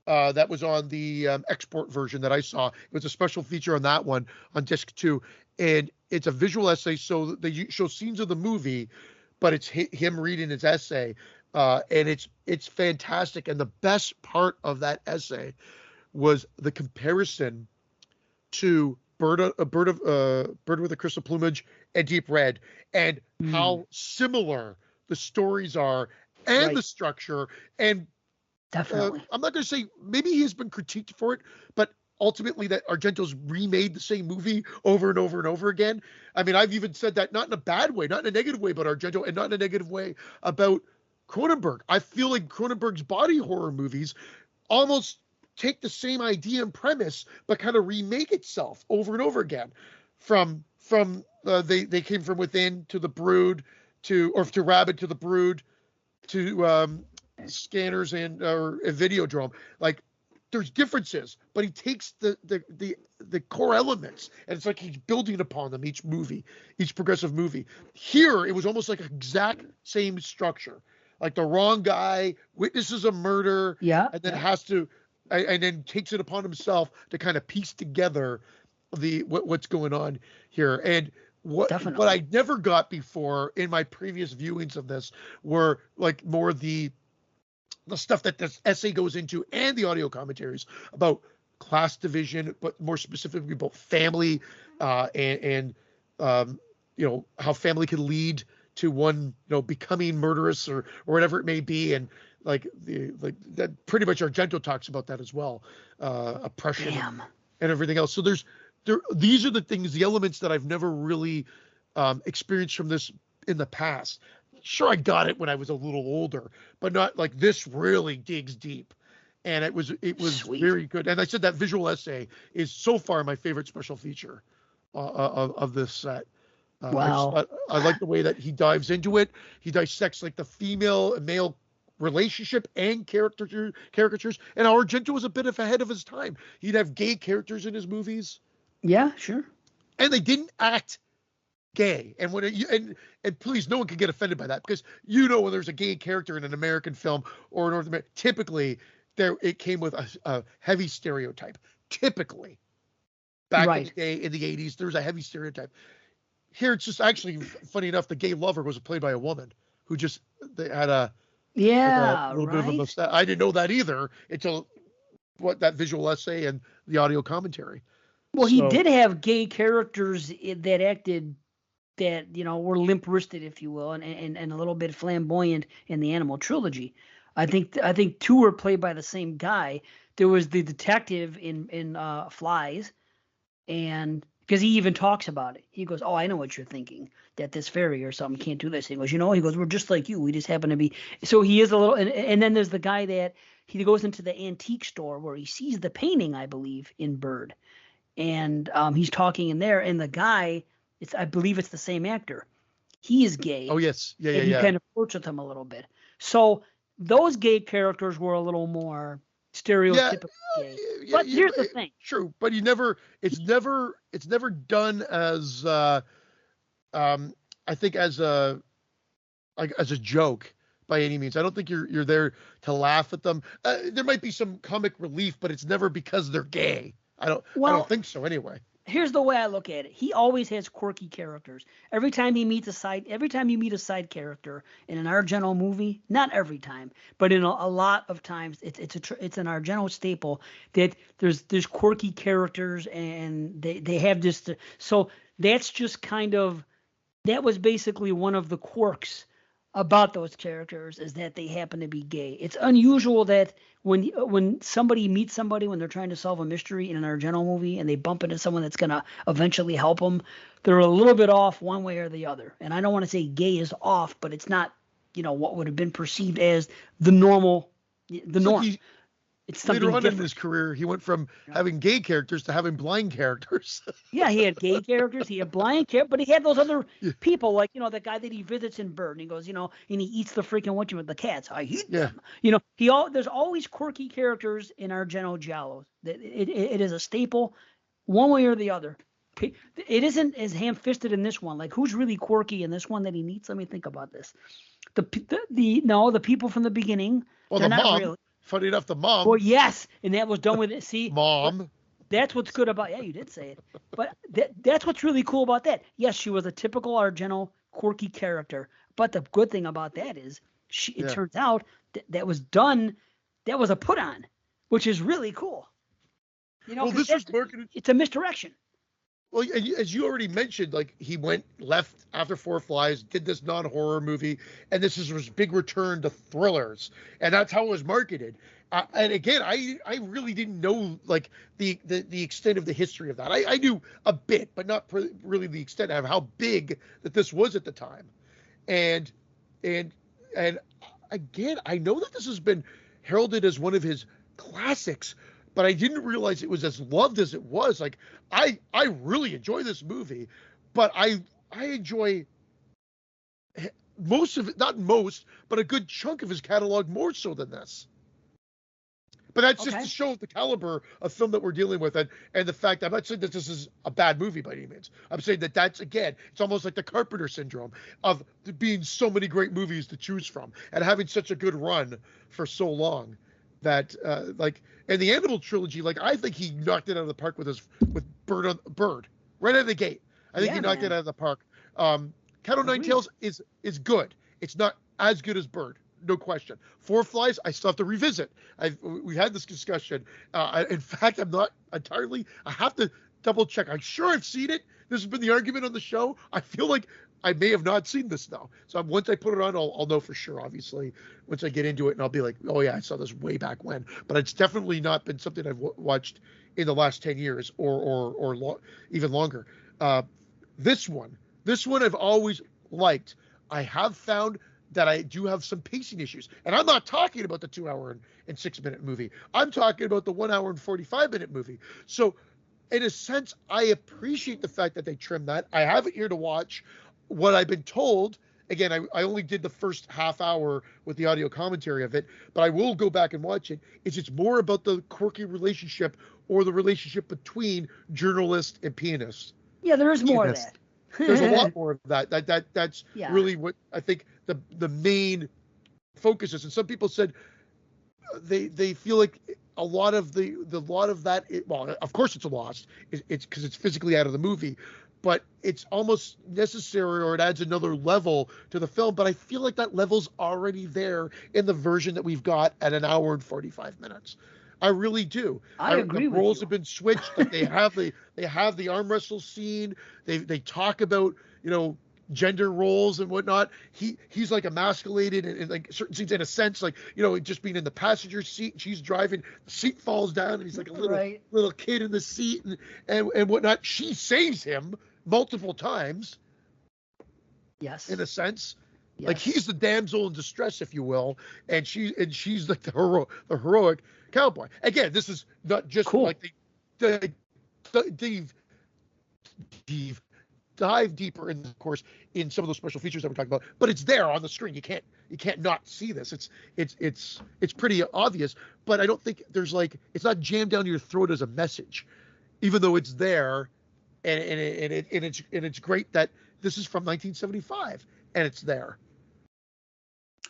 That was on the export version that I saw. It was a special feature on that one on disc 2, and it's a visual essay. So they show scenes of the movie, but it's him reading his essay, and it's fantastic. And the best part of that essay was the comparison to Bird with a Crystal Plumage and Deep Red, and how similar the stories are and the structure. And definitely, I'm not going to say maybe he has been critiqued for it, but ultimately that Argento's remade the same movie over and over and over again. I mean, I've even said that not in a bad way, not in a negative way about Argento, and not in a negative way about Cronenberg. I feel like Cronenberg's body horror movies almost take the same idea and premise, but kind of remake itself over and over again. From they came from within to The Brood to Rabid to The Brood to Scanners and Videodrome. Like, there's differences, but he takes the core elements, and it's like he's building upon them each progressive movie. Here it was almost like an exact same structure. Like, the wrong guy witnesses a murder, and then has to and then takes it upon himself to kind of piece together what's going on here. And what I never got before in my previous viewings of this were like more the stuff that this essay goes into, and the audio commentaries about class division, but more specifically about family, and how family can lead to one, becoming murderous or whatever it may be. And like that, pretty much Argento talks about that as well, oppression and everything else. So these are the elements that I've never really experienced from this in the past. Sure, I got it when I was a little older, but not like this really digs deep. And it was Sweet. Very good. And I said that visual essay is so far my favorite special feature of this set. Wow. I like the way that he dives into it. He dissects like the female and male relationship and caricatures. And Argento was a bit ahead of his time. He'd have gay characters in his movies. Yeah, sure. And they didn't act gay. And and please, no one can get offended by that, because when there's a gay character in an American film or North America, typically it came with a heavy stereotype. Typically, back in the day in the 80s, there was a heavy stereotype. Here, it's just actually funny enough. The gay lover was played by a woman who they had a little bit of a mustache. I didn't know that either until that visual essay and the audio commentary. Well, he did have gay characters that acted that were limp-wristed, if you will, and a little bit flamboyant in the Animal trilogy. I think 2 were played by the same guy. There was the detective in Flies, and because he even talks about it. He goes, "Oh, I know what you're thinking, that this fairy or something can't do this." He goes, we're just like you. We just happen to be. So he is a little, and then there's the guy that he goes into the antique store where he sees the painting, I believe, in Bird, and he's talking in there, and the guy, I believe it's the same actor. He is gay. Oh yes, yeah. He kind of flirts with him a little bit. So those gay characters were a little more stereotypical gay. But here's the thing. True, but it's never done as I think as a joke by any means. I don't think you're there to laugh at them. There might be some comic relief, but it's never because they're gay. I don't think so anyway. Here's the way I look at it. He always has quirky characters. Every time you meet a side character in an Argento movie, not every time, but in a lot of times, it's an Argento staple that there's quirky characters, and they have this. So that's just that was basically one of the quirks about those characters, is that they happen to be gay. It's unusual that when somebody meets somebody when they're trying to solve a mystery in an Argento movie, and they bump into someone that's going to eventually help them, they're a little bit off one way or the other. And I don't want to say gay is off, but it's not, what would have been perceived as the norm. It's something Later on different. in his career, he went from having gay characters to having blind characters. Yeah, he had gay characters, he had blind characters, but he had those other Yeah. people, like, the guy that he visits in Bird, and he goes, and he eats the freaking the cats. I eat Yeah. them. There's always quirky characters in Argento giallos. It is a staple, one way or the other. It isn't as ham-fisted in this one. Like, who's really quirky in this one that he meets? Let me think about this. The people from the beginning. Well, they're the not mom. really. Funny enough, the mom. Well, yes, and that was done with it. See, Mom. that's what's good about. Yeah, you did say it. But that's what's really cool about that. Yes, she was a typical Argento quirky character. But the good thing about that is, it turns out that was done. That was a put on, which is really cool. Well, this was marketed. It's a misdirection. Well, as you already mentioned, like, he went left after Four Flies, did this non-horror movie, and this is his big return to thrillers, and that's how it was marketed. And again, I really didn't know, like, the extent of the history of that. I knew a bit, but not really the extent of how big that this was at the time. And again, I know that this has been heralded as one of his classics, but I didn't realize it was as loved as it was. Like, I really enjoy this movie, but I enjoy most of it, not most, but a good chunk of his catalog more so than this. But that's just to show the caliber of film that we're dealing with, and the fact that I'm not saying that this is a bad movie by any means. I'm saying that that's, again, it's almost like the Carpenter syndrome of there being so many great movies to choose from and having such a good run for so long. That and the Animal trilogy, like, I think he knocked it out of the park with Bird right out of the gate. I think he knocked it out of the park. Cat o' Nine Tails is good. It's not as good as Bird, no question. Four Flies, I still have to revisit. We had this discussion. In fact, I'm not entirely. I have to double check. I'm sure I've seen it. This has been the argument on the show. I feel like I may have not seen this though. So once I put it on, I'll know for sure. Obviously, once I get into it, and I'll be like, oh yeah, I saw this way back when. But it's definitely not been something I've watched in the last 10 years or even longer. This one I've always liked. I have found that I do have some pacing issues, and I'm not talking about the 2 hour and 6 minute movie. I'm talking about the 1 hour and 45 minute movie. So, in a sense, I appreciate the fact that they trimmed that. I have it here to watch. What I've been told, again, I only did the first half hour with the audio commentary of it, but I will go back and watch it, is it's more about the quirky relationship or the relationship between journalist and pianist. Yeah, there is more of that. There's a lot more of that. That's really what I think the main focus is. And some people said they feel like a lot of that, well, of course it's a loss. It's because it's physically out of the movie, but it's almost necessary, or it adds another level to the film. But I feel like that level's already there in the version that we've got at 1 hour and 45 minutes. I really do. I agree with you. The roles have been switched. Like, they have the arm wrestle scene. They talk about, gender roles and whatnot. He's like emasculated in like certain scenes, in a sense, like, just being in the passenger seat and she's driving, the seat falls down and he's like a little kid in the seat and whatnot. She saves him multiple times. Yes. In a sense. Yes. Like, he's the damsel in distress, if you will, and she's like the heroic cowboy. Again, this is not just cool. Like dive deeper in, of course, in some of those special features that we're talking about, but it's there on the screen. You can't not see this. It's pretty obvious, but I don't think there's it's not jammed down your throat as a message, even though it's there, and it's great that this is from 1975 and it's there.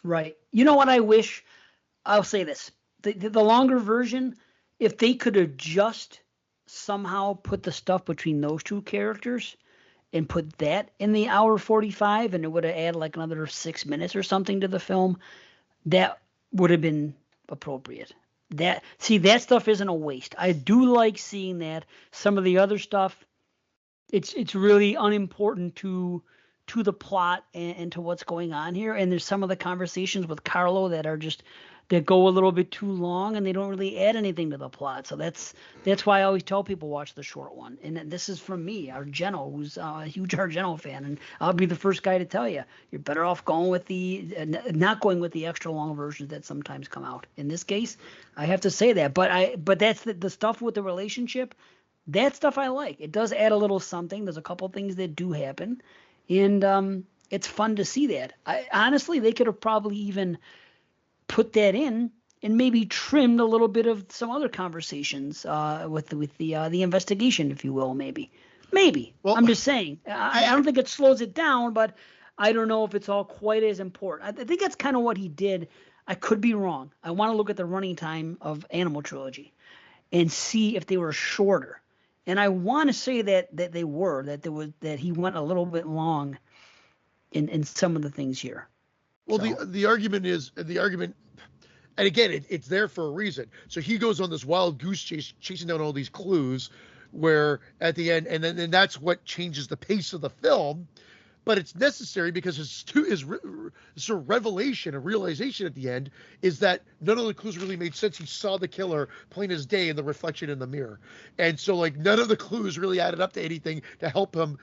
Right. You know what I wish? I'll say this. The longer version, if they could have just somehow put the stuff between those two characters and put that in the hour 45, and it would have added like another 6 minutes or something to the film, that would have been appropriate. That stuff isn't a waste. I do like seeing that. Some of the other stuff, it's really unimportant to to the plot and to what's going on here. And there's some of the conversations with Carlo that are just that go a little bit too long and they don't really add anything to the plot. So that's why I always tell people watch the short one. And this is from me, Argento, who's a huge Argento fan, and I'll be the first guy to tell you you're better off going with not going with the extra long versions that sometimes come out. In this case, I have to say that. But that's the stuff with the relationship. That stuff I like. It does add a little something. There's a couple things that do happen, and it's fun to see that. Honestly, they could have probably even put that in and maybe trimmed a little bit of some other conversations with the investigation, if you will, maybe. Well, I'm just saying. I don't think it slows it down, but I don't know if it's all quite as important. I think that's kind of what he did. I could be wrong. I want to look at the running time of Animal Trilogy and see if they were shorter. And I want to say that they were, that he went a little bit long in some of the things here. Well, so. the argument, and again, it's there for a reason. So he goes on this wild goose chase, chasing down all these clues, where at the end, and then that's what changes the pace of the film. But it's necessary because his sort of revelation and realization at the end is that none of the clues really made sense. He saw the killer plain as day in the reflection in the mirror, and so like none of the clues really added up to anything to help him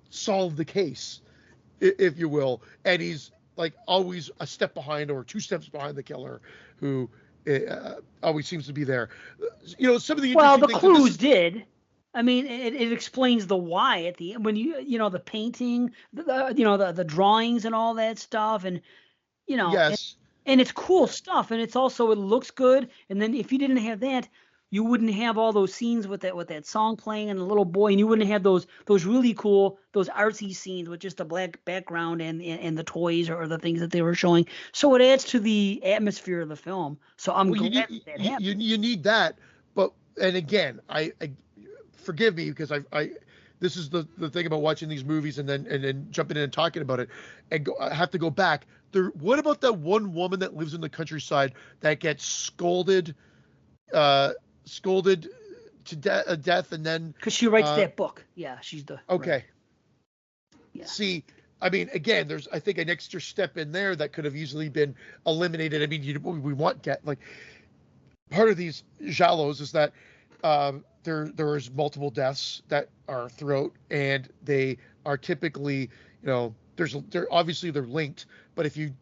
solve the case, if you will. And he's like always a step behind or 2 steps behind the killer, who always seems to be there. Some of the the clues did. I mean, it explains the why at the end when the painting, the drawings and all that stuff, and yes, and it's cool stuff, and it's also it looks good. And then if you didn't have that, you wouldn't have all those scenes with that song playing and the little boy, and you wouldn't have those really cool, those artsy scenes with just a black background and the toys or the things that they were showing. So it adds to the atmosphere of the film. So I'm glad that happened. You need that, and again, I forgive me because I this is the thing about watching these movies and then jumping in and talking about it, and I have to go back. What about that one woman that lives in the countryside that gets scolded to death, and then because she writes that book. Yeah, she's the okay. Right. Yeah. See, I mean, again, there's I think an extra step in there that could have easily been eliminated. I mean, we want like part of these giallos is that there is multiple deaths that are throughout, and they are typically they're obviously linked, but if you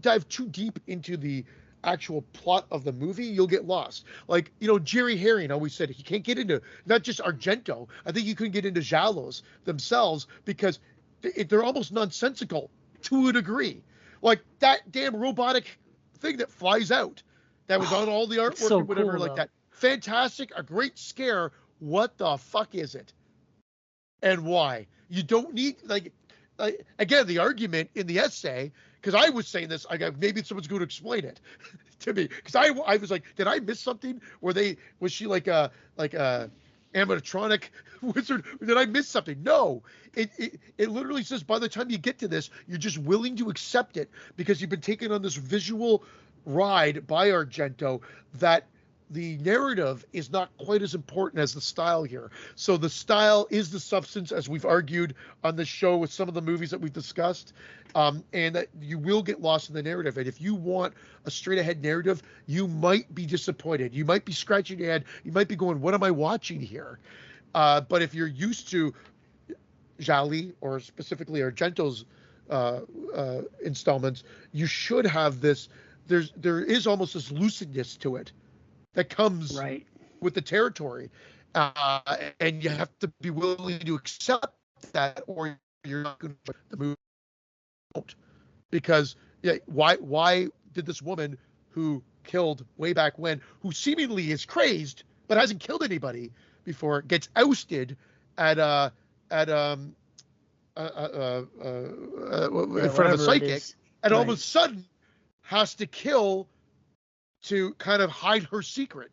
dive too deep into the actual plot of the movie, you'll get lost. Like, Jerry Herring always said he can't get into not just Argento. I think you couldn't get into giallos themselves because they're almost nonsensical to a degree. Like that damn robotic thing that flies out that was on all the artwork so or whatever cool, like that. Fantastic, a great scare. What the fuck is it? And why? You don't need again, the argument in the essay, because I was saying this, maybe someone's going to explain it to me, because I was like, did I miss something? Was she like a animatronic wizard? Did I miss something? No, it literally says by the time you get to this, you're just willing to accept it because you've been taken on this visual ride by Argento that the narrative is not quite as important as the style here. So the style is the substance, as we've argued on the show with some of the movies that we've discussed, and that you will get lost in the narrative. And if you want a straight-ahead narrative, you might be disappointed. You might be scratching your head. You might be going, what am I watching here? But if you're used to Gialli, or specifically Argento's installments, you should have this. There is almost this lucidness to it that comes right with the territory, and you have to be willing to accept that, or you're not going to the movie. Because why did this woman who killed way back when, who seemingly is crazed but hasn't killed anybody before, gets ousted in front of a psychic, and all of a sudden has to kill to kind of hide her secret?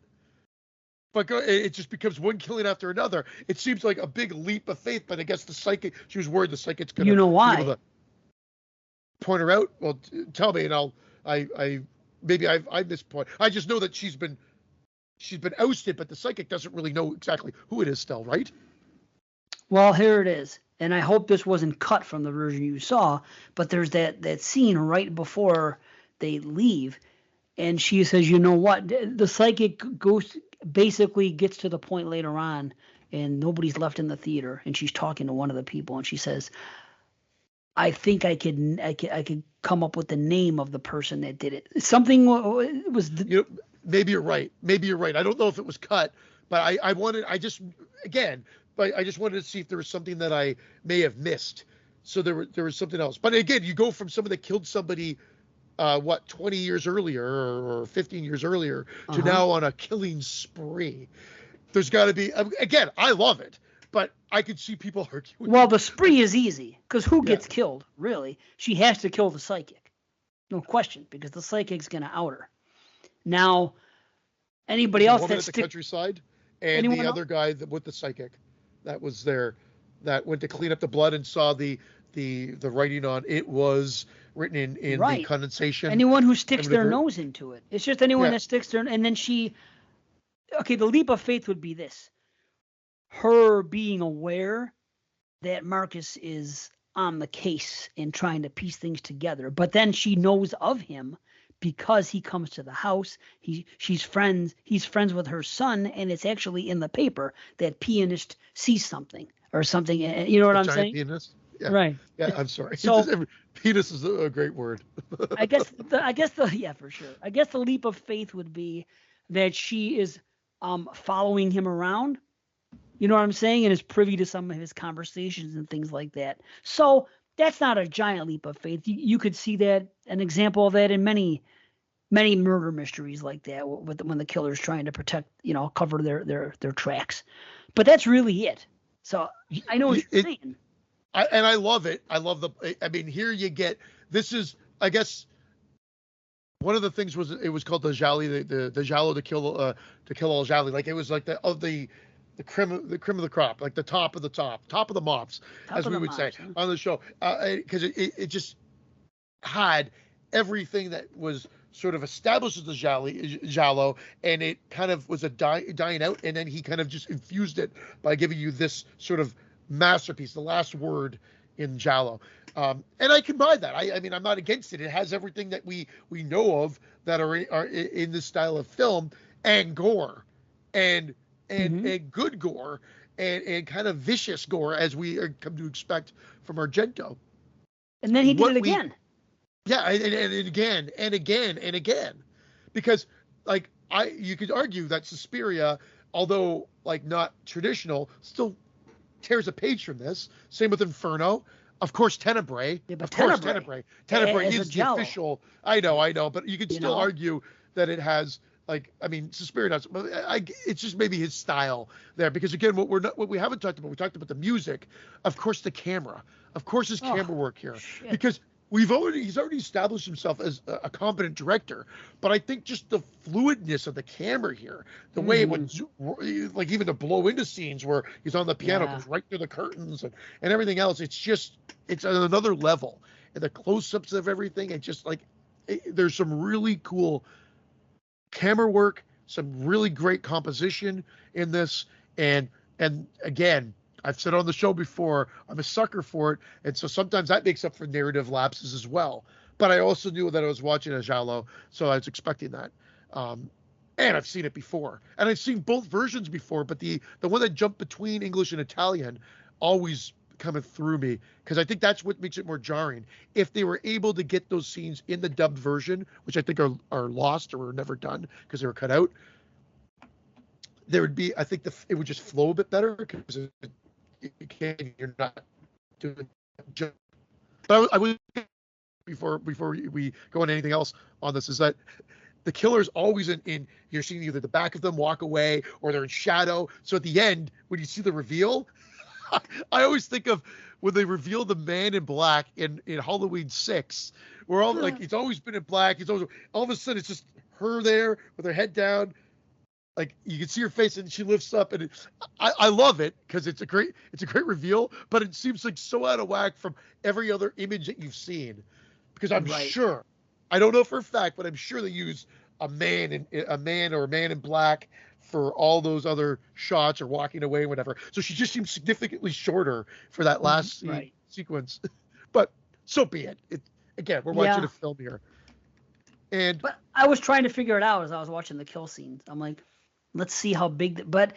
But it just becomes one killing after another. It seems like a big leap of faith, but I guess the psychic, she was worried the psychic's going to be able to point her out. Well, tell me, and I missed point. I just know that she's been ousted, but the psychic doesn't really know exactly who it is still, right? Well, here it is. and I hope this wasn't cut from the version you saw, but there's that scene right before they leave, and she says, you know what? The psychic ghost basically gets to the point later on, and nobody's left in the theater, and she's talking to one of the people, and she says, I think I could come up with the name of the person that did it. Something was maybe you're right. Maybe you're right. I don't know if it was cut, but I just wanted to see if there was something that I may have missed. So there was something else. But again, you go from someone that killed somebody 20 years earlier or 15 years earlier to now on a killing spree. There's got to be, again, I love it, but I could see people arguing. Well, the spree is easy because who gets killed, really? She has to kill the psychic. No question, because the psychic's going to out her. Now, anybody else that's the countryside and the other guy with the psychic that was there that went to clean up the blood and saw the writing on it was written in the condensation. Anyone who sticks their nose into it. It's just anyone that sticks their, and then the leap of faith would be this. Her being aware that Marcus is on the case and trying to piece things together, but then she knows of him because he comes to the house. He's friends with her son, and it's actually in the paper that pianist sees something or something. You know what I'm saying? Pianist? Yeah. Right. Yeah, I'm sorry. So, penis is a great word. I guess for sure. I guess the leap of faith would be that she is following him around. You know what I'm saying? And is privy to some of his conversations and things like that. So that's not a giant leap of faith. You could see an example of that in many murder mysteries like that, when the killer's trying to protect, cover their tracks. But that's really it. So I know what you're saying. I love it. I love here you get, this is, I guess, one of the things was it was called the Jali, the Giallo to kill all Jali. Like it was like the cream of the crop, like the top of the mops, as we would say on the show, because it just had everything that was sort of established as the Giallo, and it kind of was dying out, and then he kind of just infused it by giving you this sort of masterpiece, the last word in Giallo. And I can buy that. I mean, I'm not against it. It has everything that we know of that are in this style of film, and gore, and good gore, and kind of vicious gore, as we are come to expect from Argento. And then he did it again. And again, because you could argue that Suspiria, although not traditional, still tears a page from this. Same with Inferno. Of course, Tenebrae. Yeah, but Tenebrae is the official. I know, but you could still argue that it has Suspiria does. It's just maybe his style there, because again, what we haven't talked about. We talked about the music, of course, the camera, of course, his camera work here, because he's already established himself as a competent director. But I think just the fluidness of the camera here, the way it would, even to blow into scenes where he's on the piano, goes right through the curtains and everything else. It's at another level. And the close-ups of everything, and just there's some really cool camera work, some really great composition in this, and again, I've said on the show before, I'm a sucker for it, and so sometimes that makes up for narrative lapses as well. But I also knew that I was watching a Giallo, so I was expecting that. And I've seen it before, and I've seen both versions before, but the one that jumped between English and Italian always coming through me, because I think that's what makes it more jarring. If they were able to get those scenes in the dubbed version, which I think are lost or were never done because they were cut out, there would be, I think it would just flow a bit better, because you're not doing it. But I would, before we go on anything else on this, is that the killer's always in you're seeing either the back of them walk away or they're in shadow. So at the end, when you see the reveal, I always think of when they reveal the man in black in Halloween 6, where all he's always been in black. He's always, all of a sudden it's just her there with her head down. You can see her face, and she lifts up, and I love it, because it's a great reveal, but it seems so out of whack from every other image that you've seen, because I'm sure, I don't know for a fact, but I'm sure they use a man or a man in black for all those other shots or walking away, whatever. So she just seems significantly shorter for that last Right. sequence. But so be it. Again, we're watching a film here. But I was trying to figure it out as I was watching the kill scenes. I'm like, let's see how big. But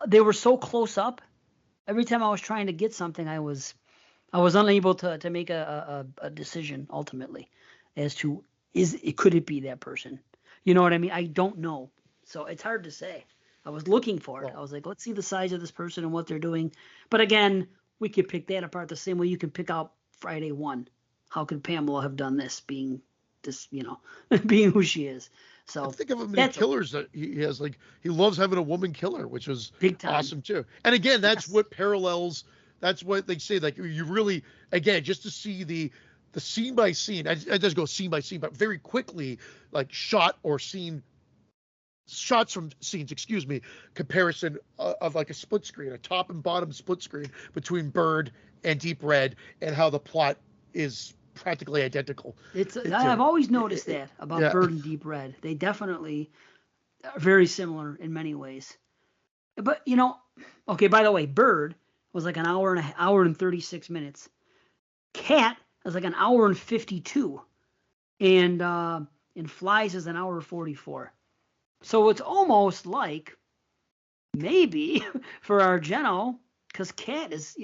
they were so close up. Every time I was trying to get something, I was unable to make a decision ultimately as to could it be that person. You know what I mean? I don't know. So it's hard to say. I was looking for it. I was like, let's see the size of this person and what they're doing. But again, we could pick that apart the same way you can pick out Friday 1. How could Pamela have done this, being this, being who she is? So think of how many killers that he has. Like, he loves having a woman killer, which was big time. Awesome too. And again, that's what parallels. That's what they say. Like, you really, again, just to see the scene by scene. I just go scene by scene, but very quickly, like shots from scenes, comparison of like a split screen, a top and bottom split screen between Bird and Deep Red, and how the plot is practically identical. I've always noticed that about Bird and Deep Red. They definitely are very similar in many ways. But okay, by the way, Bird was like an hour and 36 minutes. Cat is like an hour and 52. And Flies is an hour 44. So it's almost like maybe for Argento, because Cat is,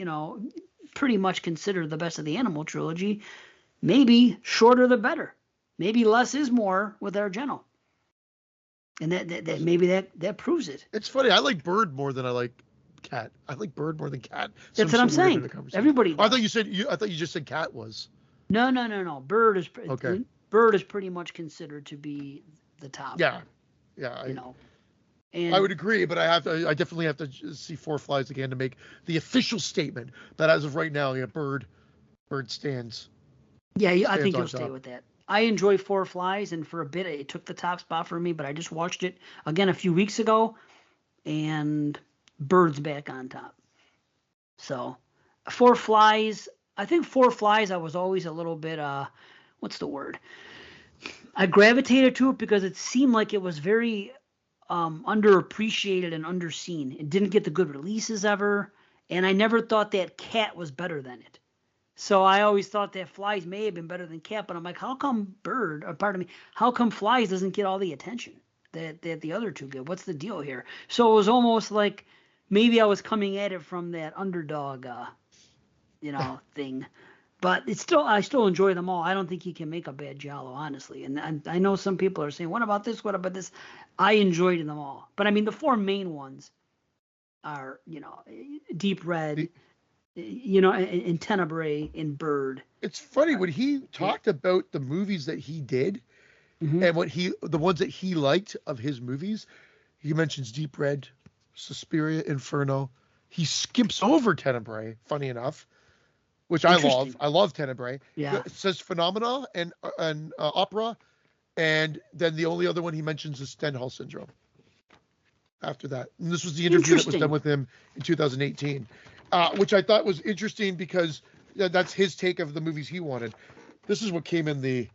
pretty much considered the best of the Animal trilogy, maybe shorter the better. Maybe less is more with Argento. And that maybe that proves it. It's funny. I like Bird more than I like Cat. I like Bird more than Cat. That's what I'm saying. Everybody does. I thought you just said Cat was. No. Bird is okay. Bird is pretty much considered to be the top. Yeah. And I would agree, but I definitely have to see Four Flies again to make the official statement that as of right now, Bird stands. Yeah, I think you'll stay with that. I enjoy Four Flies, and for a bit it took the top spot for me, but I just watched it again a few weeks ago, and Bird's back on top. So, Four Flies, I was always a little bit, what's the word? I gravitated to it because it seemed like it was very underappreciated and underseen. It didn't get the good releases ever, and I never thought that Cat was better than it. So I always thought that Flies may have been better than Cat, but I'm like, how come Flies doesn't get all the attention that the other two get? What's the deal here? So it was almost like maybe I was coming at it from that underdog, thing. But I still enjoy them all. I don't think he can make a bad Giallo, honestly. And I know some people are saying, what about this? What about this? I enjoyed them all. But I mean, the four main ones are, Deep Red, and Tenebrae and Bird. It's funny when he talked about the movies that he did and the ones that he liked of his movies. He mentions Deep Red, Suspiria, Inferno. He skips over Tenebrae, funny enough, which I love. I love Tenebrae. Yeah. It says Phenomena and Opera, and then the only other one he mentions is Stendhal Syndrome. After that, and this was the interview that was done with him in 2018. Which I thought was interesting because that's his take of the movies he wanted. This is what came in the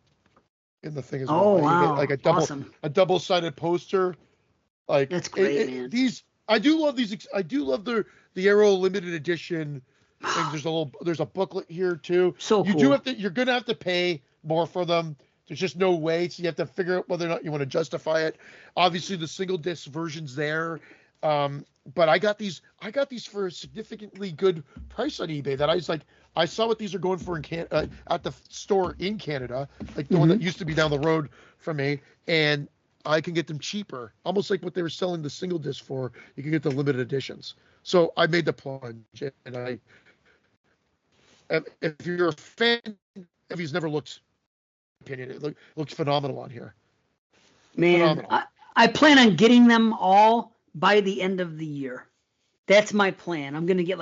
thing as well. Oh wow! Like a double-sided poster. Like that's great, man. I do love these. I do love the Arrow limited edition things. There's a booklet here too. So you cool. do have to. You're gonna have to pay more for them. There's just no way. So you have to figure out whether or not you want to justify it. Obviously, the single disc version's there. But I got these for a significantly good price on eBay. That I saw what these are going for at the store in Canada, like the one that used to be down the road from me, and I can get them cheaper, almost like what they were selling the single disc for. You can get the limited editions. So I made the plunge, and if you're a fan, if he's never looked, opinion, it looks phenomenal on here. Man, I plan on getting them all by the end of the year. That's my plan. I'm gonna get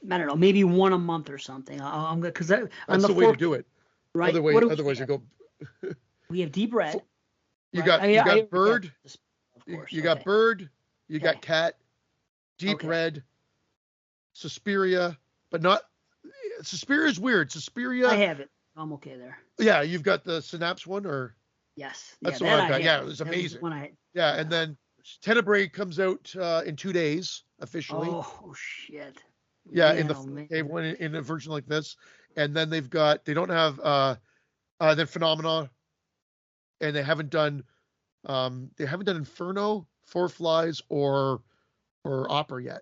maybe one a month or something. I'm gonna that's the way to do it. Right. Otherwise you go. We have Deep Red. You got Bird. You got Bird. You got Cat. Deep Red. Suspiria, but not. Suspiria is weird. Suspiria. I have it. I'm okay there. Yeah, you've got the Synapse one, or. Yes. That's the one I got. Yeah, it was amazing. One I had. Yeah, and then Tenebrae comes out in 2 days officially. Oh shit. Yeah, Man, in the oh, man. 4K one in a version like this, and then they don't have then Phenomena, and they haven't done Inferno, Four Flies, or Opera yet.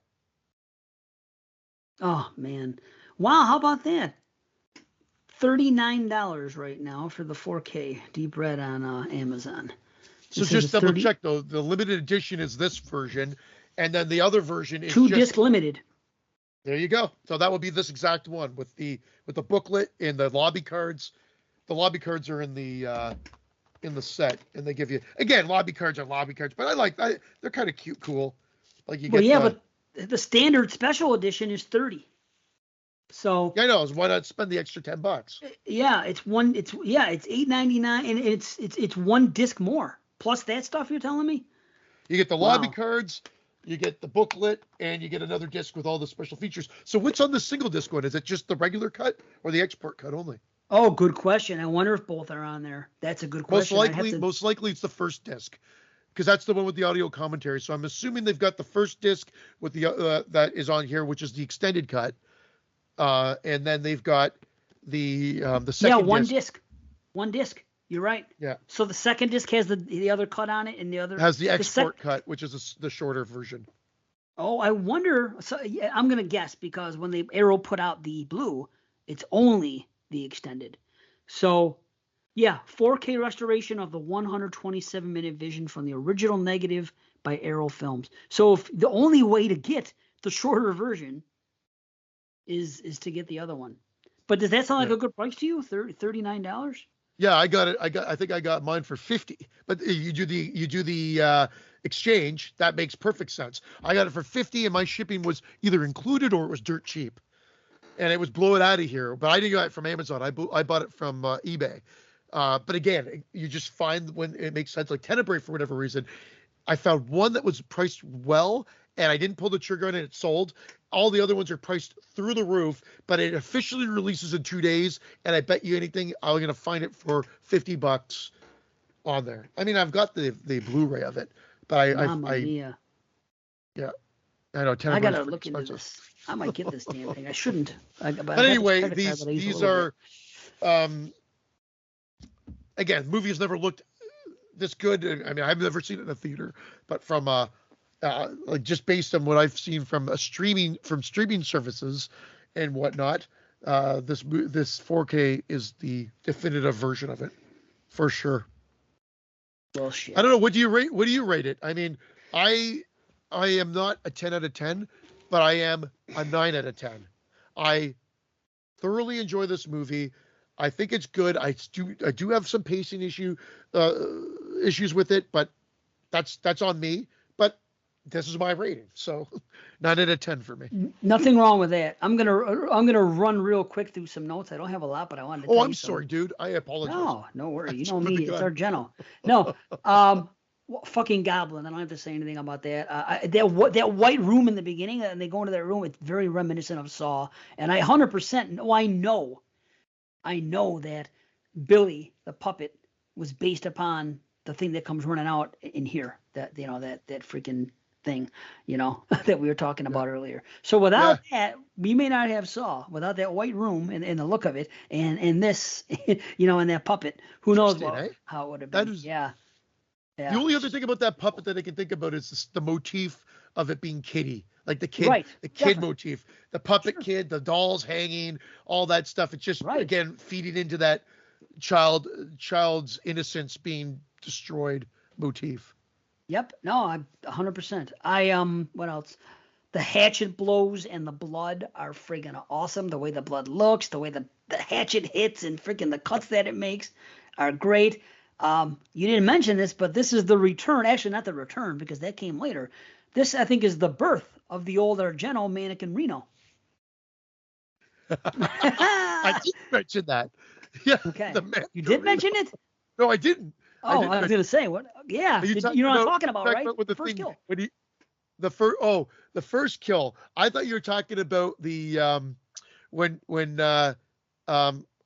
Oh man. Wow, how about that? $39 right now for the 4K Deep Red on Amazon. So just double check though. The limited edition is this version, and then the other version is two just disc limited. There you go. So that would be this exact one with the booklet and the lobby cards. The lobby cards are in the set, and they give you again lobby cards are lobby cards, but they're kind of cute, cool. Like you get. Well, but the standard special edition is 30. So yeah, I know. Why not spend the extra $10? Yeah, it's $8.99, and it's one disc more plus that stuff you're telling me. You get the lobby cards, you get the booklet, and you get another disc with all the special features. So what's on the single disc one? Is it just the regular cut or the export cut only? Oh, good question. I wonder if both are on there. That's a good question. Most likely it's the first disc, because that's the one with the audio commentary. So I'm assuming they've got the first disc with the that is on here, which is the extended cut, and then they've got the second. Yeah, one disc. You're right. Yeah. So the second disc has the other cut on it, and the other has the export cut, which is the shorter version. Oh, I wonder. So yeah, I'm gonna guess because when the Arrow put out the blue, it's only the extended. So yeah, 4K restoration of the 127-minute vision from the original negative by Arrow Films. So if the only way to get the shorter version is to get the other one. But does that sound like a good price to you? $39? Yeah, I got it. I think I got mine for 50. But you do the exchange. That makes perfect sense. I got it for 50, and my shipping was either included or it was dirt cheap, and it was blow it out of here. But I didn't get it from Amazon. I bought it from eBay. But again, you just find when it makes sense. Like Tenebrae, for whatever reason, I found one that was priced well, and I didn't pull the trigger on it. It sold. All the other ones are priced through the roof, but it officially releases in 2 days, and I bet you anything I'm going to find it for $50 on there. I mean, I've got the Blu-ray of it, but yeah, I know. I gotta look into this. I might get this damn thing. I shouldn't. But anyway, these are again, movies never looked this good. I mean, I've never seen it in a theater, but from like just based on what I've seen from streaming services and whatnot, this 4K is the definitive version of it for sure. Well, shit. I don't know. What do you rate it? I mean, I am not a 10 out of 10, but I am a 9 out of 10. I thoroughly enjoy this movie. I think it's good. I do have some pacing issues with it, but that's on me. But this is my rating, so 9 out of 10 for me. Nothing wrong with that. I'm gonna run real quick through some notes. I don't have a lot, but I wanted to. Oh, I'm sorry, dude. I apologize. No worry. You know me. It's our Geno. No, fucking Goblin. I don't have to say anything about that. That white room in the beginning, and they go into that room. It's very reminiscent of Saw, and I 100% know. I know that Billy the puppet was based upon the thing that comes running out in here. That that freaking thing, that we were talking about earlier. So without that, we may not have Saw. Without that white room and the look of it, and this, and that puppet, who knows how it would have been. Yeah. The only other thing about that puppet that I can think about is the motif of it being kitty, like the kid, the kid definitely. Motif, the puppet kid, the dolls hanging, all that stuff. It's just again feeding into that child's innocence being destroyed motif. Yep. No, I'm 100%. What else? The hatchet blows and the blood are friggin' awesome. The way the blood looks, the way the hatchet hits, and friggin' the cuts that it makes are great. You didn't mention this, but this is the return. Actually, not the return, because that came later. This, I think, is the birth of the old Argento Mannequin Reno. I did mention that. Yeah. Okay. You did mention it? No, I didn't. Oh, I was going to say, what? Yeah. You know what I'm talking about, right? With the first kill. The first kill. I thought you were talking about the when oh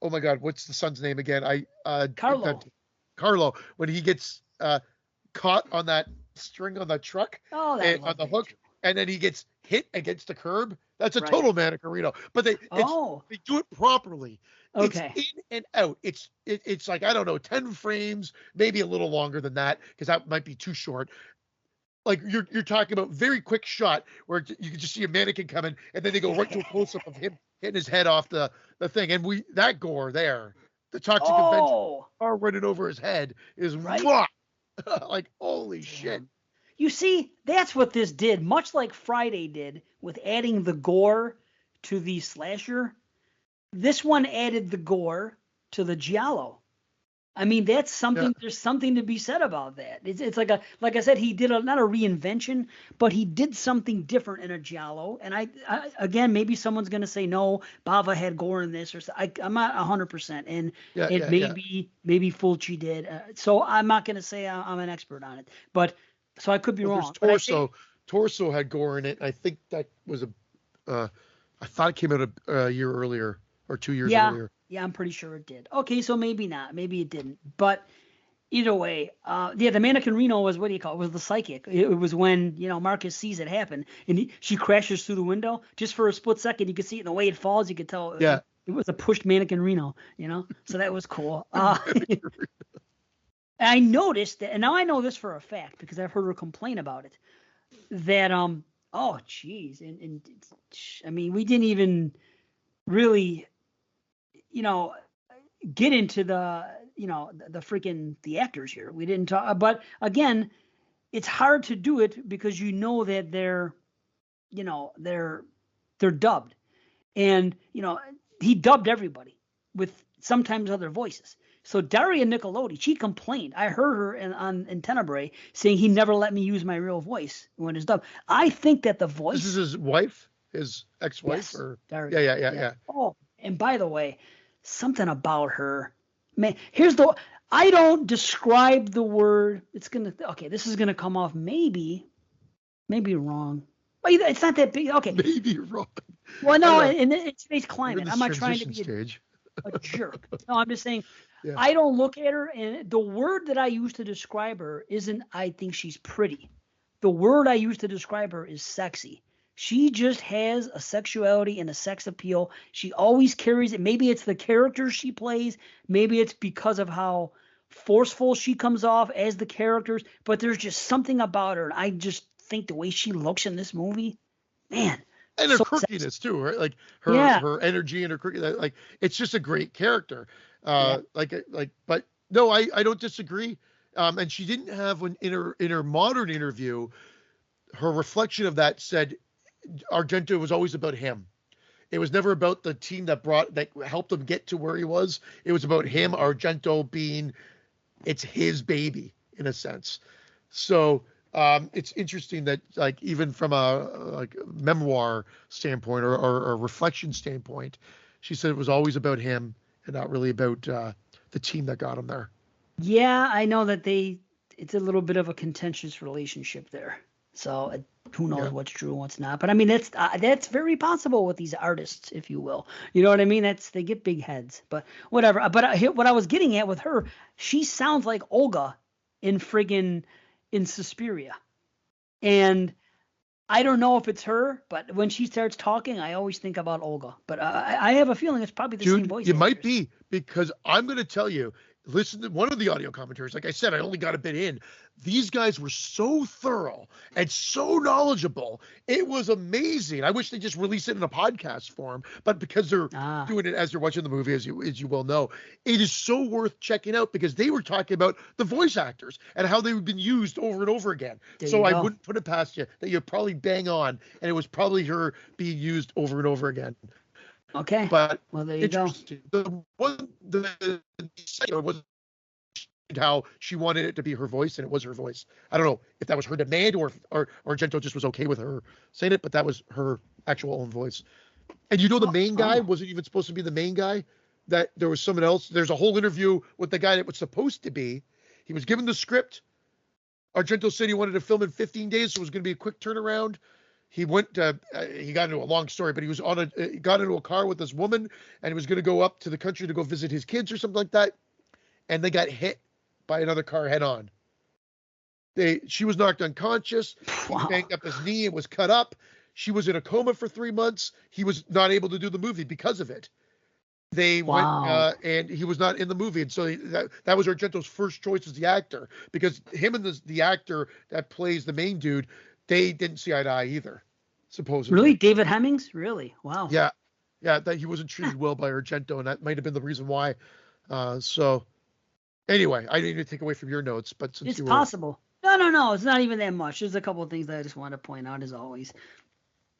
my God, what's the son's name again? Carlo. Carlo, when he gets caught on that string on the truck Oh, I and on love the that hook, too. and then he gets hit against the curb. That's a Right. total Manicarino. But Oh, they do it properly. It's okay. in and out. It's like, I don't know, 10 frames, maybe a little longer than that, because that might be too short. Like you're talking about very quick shot where you can just see a mannequin coming, and then they go right to a close up of him hitting his head off the thing, and that gore there, the Toxic Avenger Oh, car running over his head is right. mwah! Like holy shit. Damn. You see, that's what this did, much like Friday did with adding the gore to the slasher. This one added the gore to the giallo. I mean, that's Yeah, something. There's something to be said about that. It's like I said, he did not a reinvention, but he did something different in a giallo. And I again, maybe someone's gonna say no, Bava had gore in this, or I'm not 100%, and yeah, it yeah, yeah. maybe Fulci did. So I'm not gonna say I'm an expert on it, but so I could be Well, there's wrong. But I think Torso had gore in it. I think that was uh, I thought it came out a year earlier or 2 years yeah, earlier. yeah, I'm pretty sure it did. Okay, so maybe not, maybe it didn't, but either way, yeah, the mannequin Reno was, what do you call it? Was the psychic. It was when Marcus sees it happen, and she crashes through the window. Just for a split second, you could see it in the way it falls. You could tell Yeah. it was a pushed mannequin Reno. So that was cool. I noticed that, and now I know this for a fact because I've heard her complain about it. That oh geez, and I mean we didn't even really you know get into the freaking the actors here. We didn't talk, but again, it's hard to do it because that you know they're they're dubbed, and he dubbed everybody with sometimes other voices. So Daria Nicolodi, she complained. I heard her in Tenebrae saying he never let me use my real voice when it's dubbed. I think that the This is voice, his wife, his ex-wife, yes, or yeah, Daria, yeah, yeah, yeah. yeah. Oh, and by the way, something about her, man. Here's the I don't describe the word. It's gonna okay. This is gonna come off maybe wrong. But it's not that big. Okay. Maybe you're wrong. Well, I don't no, know. in today's We're in climate, this I'm not trying to transition be stage. a jerk. No, I'm just saying Yeah. I don't look at her, and the word that I use to describe her isn't I think she's pretty. The word I use to describe her is sexy. She just has a sexuality and a sex appeal. She always carries it. Maybe it's the character she plays. Maybe it's because of how forceful she comes off as the characters. But there's just something about her. And I just think the way she looks in this movie, man, And her so sexy. quirkiness too, right? Like Yeah, her energy and her quirkiness, like it's just a great character. yeah. But no, I don't disagree. And she didn't have when in her modern interview, her reflection of that said Argento was always about him. It was never about the team that helped him get to where he was. It was about him, Argento being it's his baby in a sense. So it's interesting that like even from a like memoir standpoint or a reflection standpoint, she said it was always about him and not really about the team that got him there. Yeah, I know that it's a little bit of a contentious relationship there. So who knows Yeah. what's true and what's not. But I mean, that's very possible with these artists, if you will. You know what I mean? They get big heads. But whatever. But what I was getting at with her, she sounds like Olga in friggin' in Suspiria. And I don't know if it's her, but when she starts talking, I always think about Olga. But I have a feeling it's probably the same Dude, voice it might actress. be because I'm going to tell you, listen to one of the audio commentaries. Like I said, I only got a bit in. These guys were so thorough and so knowledgeable. It was amazing. I wish they just released it in a podcast form, but because they're Ah, doing it as you're watching the movie, as you well know, it is so worth checking out because they were talking about the voice actors and how they've been used over and over again. there you So I go. wouldn't put it past you that you're probably bang on, and it was probably her being used over and over again. Okay. But Well, there you go. interesting. The second was how she wanted it to be her voice, and it was her voice. I don't know if that was her demand or Argento just was okay with her saying it, but that was her actual own voice. And the Oh, main guy oh. wasn't even supposed to be the main guy. That there was someone else. There's a whole interview with the guy that was supposed to be. He was given the script. Argento said he wanted to film in 15 days, so it was going to be a quick turnaround. He went. He got into a long story, but he was got into a car with this woman, and he was going to go up to the country to go visit his kids or something like that. And they got hit by another car head on. She was knocked unconscious. He Wow. banged up his knee and was cut up. She was in a coma for 3 months. He was not able to do the movie because of it. They went Wow. and he was not in the movie, and so that was Argento's first choice as the actor, because him and the actor that plays the main dude, they didn't see eye to eye either, supposedly. Really? David Hemmings? Really? Wow. Yeah, that he wasn't treated well by Argento, and that might have been the reason why. So anyway, I didn't even take away from your notes, but since It's you were possible. No. It's not even that much. There's a couple of things that I just want to point out, as always.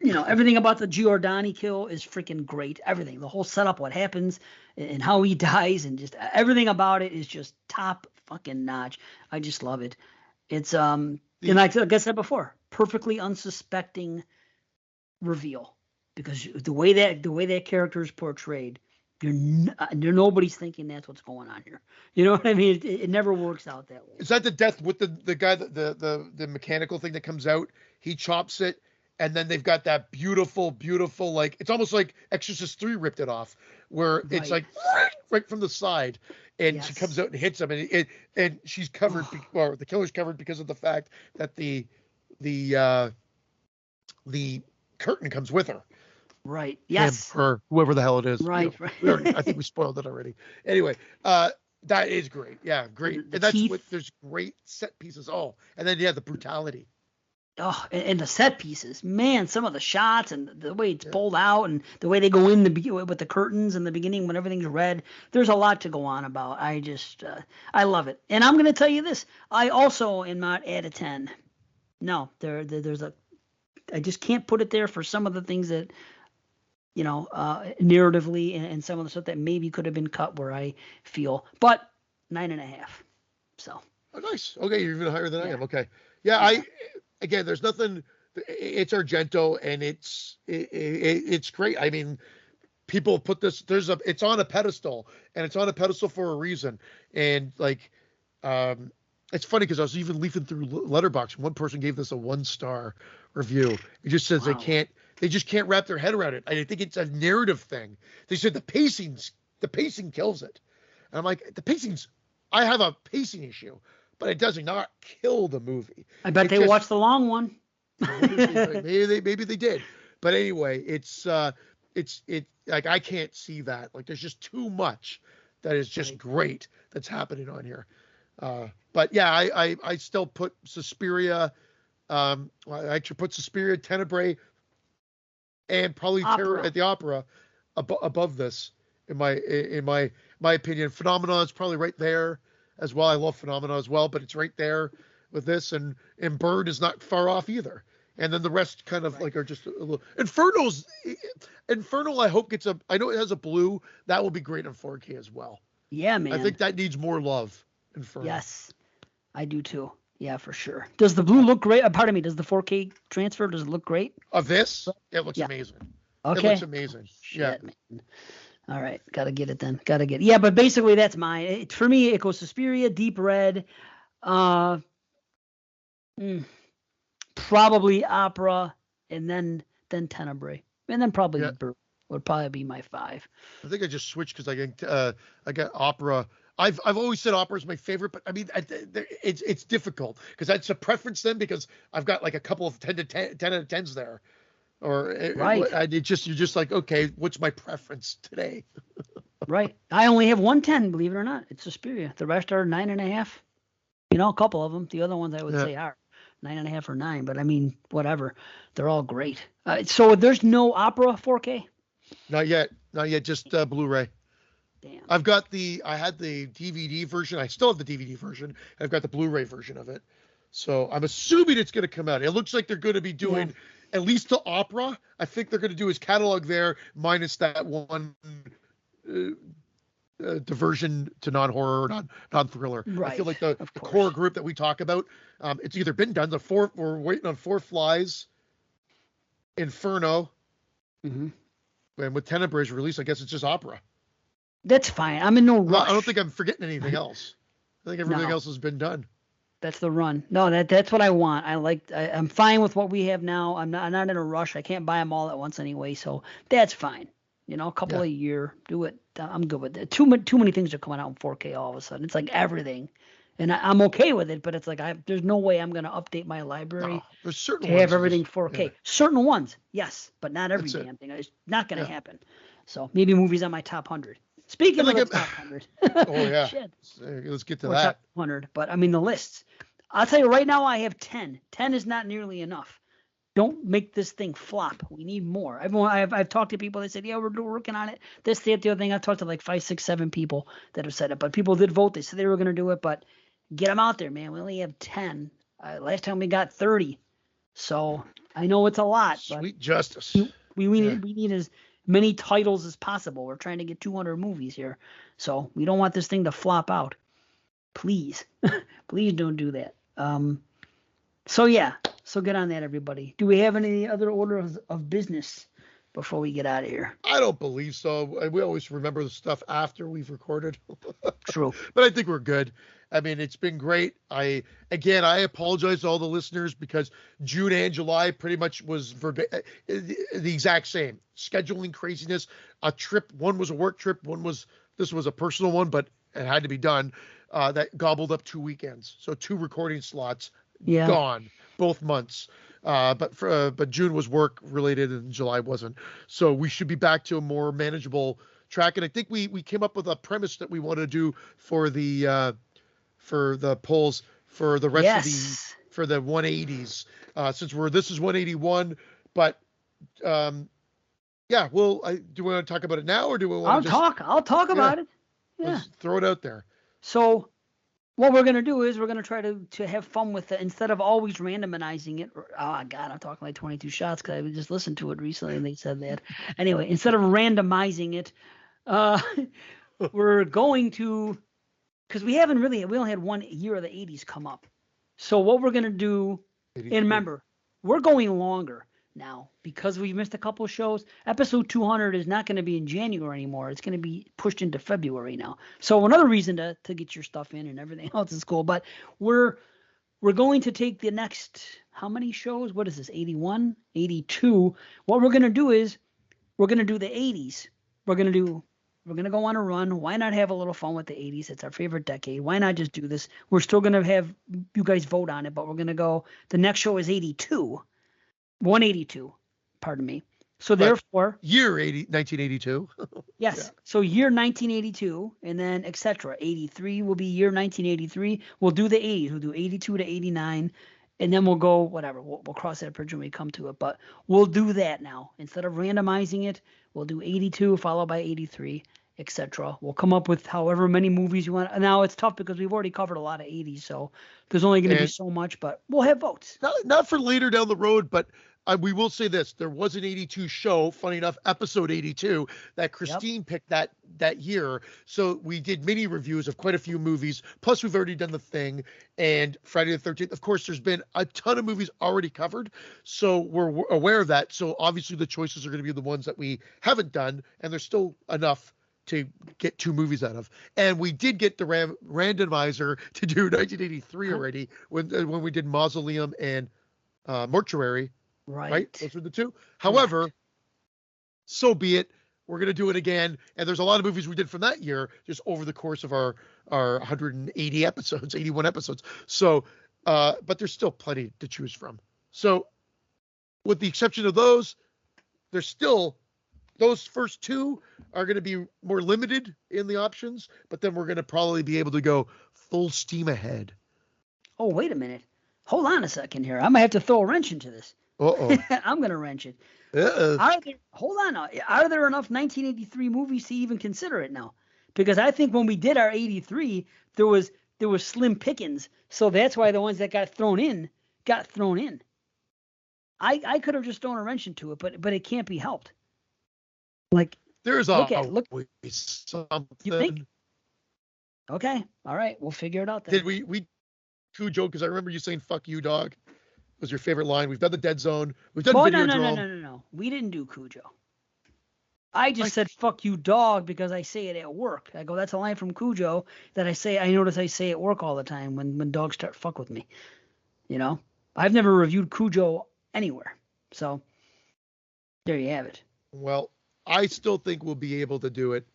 You know, everything about the Giordani kill is freaking great. Everything, the whole setup, what happens, and how he dies, and just everything about it is just top fucking notch. I just love it. It's and like I said before, perfectly unsuspecting reveal, because the way that character is portrayed, nobody's thinking that's what's going on here. You know what I mean? It never works out that way. Is that the death with the guy, the mechanical thing that comes out? He chops it, and then they've got that beautiful, like, it's almost like Exorcist 3 ripped it off, where it's like right from the side, and she comes out and hits him, and she's covered, or the killer's covered because of the fact that the curtain comes with her. Right. Yes. Or whoever the hell it is. Right. I think we spoiled it already. Anyway, that is great. Yeah, great. The And that's teeth. what, there's great set pieces. Oh, and then the brutality. Oh, and the set pieces, man, some of the shots and the way it's pulled out and the way they go in with the curtains in the beginning when everything's red. There's a lot to go on about. I just, I love it. And I'm going to tell you this. I also am not at a 10. No, there's I just can't put it there for some of the things that, you know, narratively and some of the stuff that maybe could have been cut where I feel, but 9.5. So. Oh, nice. Okay, you're even higher than I am. Okay. Yeah. Again, there's nothing. It's Argento, and it's great. I mean, people put this. It's on a pedestal, and it's on a pedestal for a reason. And like, it's funny because I was even leafing through Letterboxd. One person gave this a 1-star review. It just says they just can't wrap their head around it. I think it's a narrative thing. They said the pacing kills it, and I'm like, I have a pacing issue, but it does not kill the movie. I bet they watched the long one. maybe they did, but anyway, it's like, I can't see that. Like, there's just too much that is just great that's happening on here. But yeah, I still put Suspiria. I actually put Suspiria, Tenebrae, and probably Terror at the Opera above this in my opinion. Phenomena is probably right there as well. I love Phenomena as well, but it's right there with this, and Bird is not far off either. And then the rest kind of like are just a little. Infernal, I hope gets I know it has a blue. That will be great in 4K as well. Yeah, man. I think that needs more love. Infernal. Yes, I do too. Yeah, for sure. Does the blue look great? Pardon me. Does the 4K transfer? Does it look great? Of this, it looks amazing. Okay. It looks amazing. Shit, man. All right, gotta get it then. Yeah, but basically that's mine. For me, it goes Suspiria, Deep Red, probably Opera, and then Tenebrae, and then probably Bird would probably be my 5. I think I just switched because I got Opera. I've always said Opera is my favorite, but I mean it's difficult because that's a preference then, because I've got like a couple of 10 out of 10s there. Or you're just like, okay, what's my preference today? Right. I only have 110, believe it or not. It's Suspiria. The rest are 9.5. You know, a couple of them. The other ones I would say are 9.5 or 9. But I mean, whatever. They're all great. So there's no Opera 4K? Not yet. Just Blu-ray. Damn. I had the DVD version. I still have the DVD version. I've got the Blu-ray version of it. So I'm assuming it's going to come out. It looks like they're going to be doing at least the Opera. I think they're going to do his catalog there, minus that one diversion to non-horror, non-thriller. Right. I feel like the core group that we talk about, it's either been done. We're waiting on Four Flies, Inferno, and with Tenebrae's release, I guess it's just Opera. That's fine. I'm in no rush. I don't think I'm forgetting anything else. I think everything else has been done. That's the run. No, that's what I want. I'm fine with what we have now. I'm not in a rush. I can't buy them all at once anyway, so that's fine. You know, a couple a year, do it. I'm good with it. Too many things are coming out in 4K all of a sudden. It's like everything. And I'm okay with it, but it's like there's no way I'm going to update my library No, there's certain to ones have you everything just 4K. yeah, Certain ones, yes, but not every that's it. damn thing. It's not going Yeah. to happen. So maybe movies on my top 100. Speaking And of like the top 100, oh yeah. shit, Let's get to or top that. 100, but I mean the lists. I'll tell you right now, I have 10. 10 is not nearly enough. Don't make this thing flop. We need more. I've talked to people. They said, yeah, we're working on it. This, that, the other thing. I've talked to like 5, 6, 7 people that have said it, but people did vote. They said they were going to do it, but get them out there, man. We only have 10. Last time we got 30. So I know it's a lot, but Sweet justice. we need as many titles as possible. We're trying to get 200 movies here. So we don't want this thing to flop out. Please. Please don't do that. So yeah, so get on that, everybody. Do we have any other order of business before we get out of here? I don't believe so. We always remember the stuff after we've recorded. True. But I think we're good. I mean, it's been great. I apologize to all the listeners because June and July pretty much was the exact same. Scheduling craziness. A trip, one was a work trip, this was a personal one, but it had to be done. That gobbled up 2 weekends. So 2 recording slots gone both months. But June was work related and July wasn't. So we should be back to a more manageable track. And I think we came up with a premise that we want to do for the polls for the rest of the 180s. Since this is 181, but yeah, well, do we want to talk about it now or do we want to I'll talk about it. Yeah. Let's throw it out there. So what we're gonna do is we're gonna try to have fun with it instead of always randomizing it. Oh God, I'm talking like 22 shots because I just listened to it recently and they said that. Anyway, instead of randomizing it, we're going to, because we only had 1 year of the 80s come up. So what we're gonna do, 83. and remember, we're going longer now because we missed a couple of shows. Episode 200 is not going to be in January anymore. It's going to be pushed into February now. So another reason to get your stuff in and everything else is cool. But we're going to take the next, how many shows? What is this? 81, 82. What we're going to do is we're going to do the 80s. We're going to go on a run. Why not have a little fun with the 80s? It's our favorite decade. Why not just do this? We're still going to have you guys vote on it, but we're going to go, the next show is 182, pardon me. So therefore, year 1982. Yes. Yeah. So year 1982, and then etc. 83 will be year 1983. We'll do the 80s. We'll do 82 to 89, and then we'll go whatever. We'll cross that bridge when we come to it. But we'll do that now instead of randomizing it. We'll do 82 followed by 83, etc. We'll come up with however many movies you want. Now it's tough because we've already covered a lot of 80s, so there's only going to be so much. But we'll have votes. Not for later down the road, but. We will say this: there was an 82 show, funny enough, episode 82 that Christine picked that year. So we did mini reviews of quite a few movies. Plus, we've already done The Thing and Friday the 13th. Of course, there's been a ton of movies already covered, so we're aware of that. So obviously, the choices are going to be the ones that we haven't done, and there's still enough to get 2 movies out of. And we did get the randomizer to do 1983 already when we did Mausoleum and Mortuary. Right. Those are the 2. However, so be it. We're going to do it again. And there's a lot of movies we did from that year just over the course of our 180 episodes, 81 episodes. So, but there's still plenty to choose from. So with the exception of those, there's still, those first 2 are going to be more limited in the options, but then we're going to probably be able to go full steam ahead. Oh, wait a minute. Hold on a second here. I might have to throw a wrench into this. Uh-oh. I'm going to wrench it. Uh-oh. Hold on now. Are there enough 1983 movies to even consider it now? Because I think when we did our 83, there was slim pickings. So that's why the ones that got thrown in. I could have just thrown a wrench into it, but it can't be helped. Like, there's always something. You think? Okay. All right. We'll figure it out then. Did we Cujo? Because I remember you saying "fuck you, dog" was your favorite line. We've done the Dead Zone. We've done Videodrome. No. We didn't do Cujo. I just said "fuck you, dog" because I say it at work. I go, that's a line from Cujo that I say. I notice I say at work all the time when dogs start fuck with me. You know, I've never reviewed Cujo anywhere. So there you have it. Well, I still think we'll be able to do it.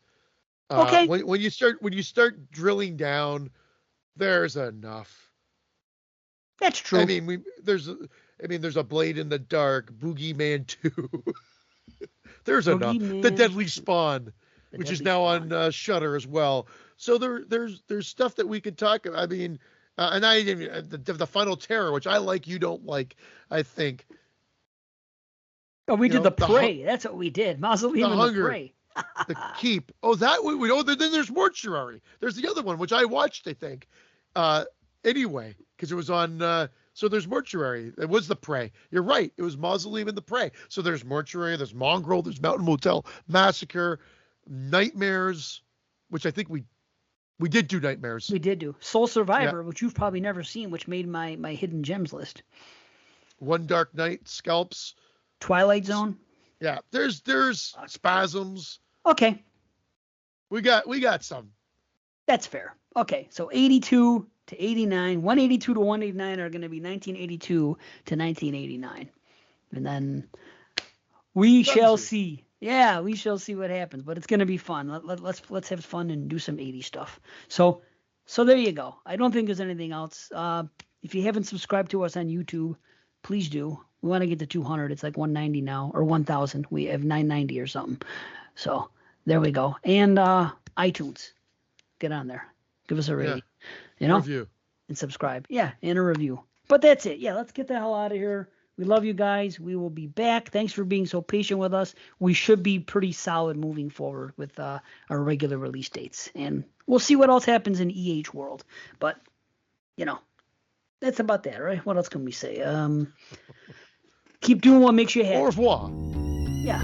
Okay. When you start drilling down There's enough. That's true. I mean, there's a Blade in the Dark, Boogeyman 2. There's enough. The Deadly Spawn, which is now on Shudder as well. So there's stuff that we could talk about. I mean, and the Final Terror, which I like, you don't like, I think. Oh, we did the Prey. That's what we did. Mausoleum and the Prey. The Keep. Oh, that we. Oh, then there's Mortuary. There's the other one, which I watched, I think. Anyway, because it was on. So there's Mortuary. It was the Prey. You're right. It was Mausoleum and the Prey. So there's Mortuary. There's Mongrel. There's Mountain Motel Massacre. Nightmares, which I think we did do Nightmares. We did do Soul Survivor, which you've probably never seen, which made my hidden gems list. One Dark Night, Scalps. Twilight Zone. Yeah, there's Spasms. Okay. We got some. That's fair. Okay, so 82 to 89, 182 to 189 are going to be 1982 to 1989, and then we shall see. Yeah, we shall see what happens, but it's going to be fun. Let's have fun and do some 80 stuff. So there you go. I don't think there's anything else. If you haven't subscribed to us on YouTube, please do. We want to get to 200. It's like 190 now, or 1,000. We have 990 or something. So there we go. And iTunes, get on there, give us a rating, review, and subscribe. Yeah, and a review. But that's it. Yeah, let's get the hell out of here. We love you guys. We will be back. Thanks for being so patient with us. We should be pretty solid moving forward with our regular release dates, and we'll see what else happens in EH world. But that's about that, right? What else can we say? Keep doing what makes you happy. Au revoir. Yeah.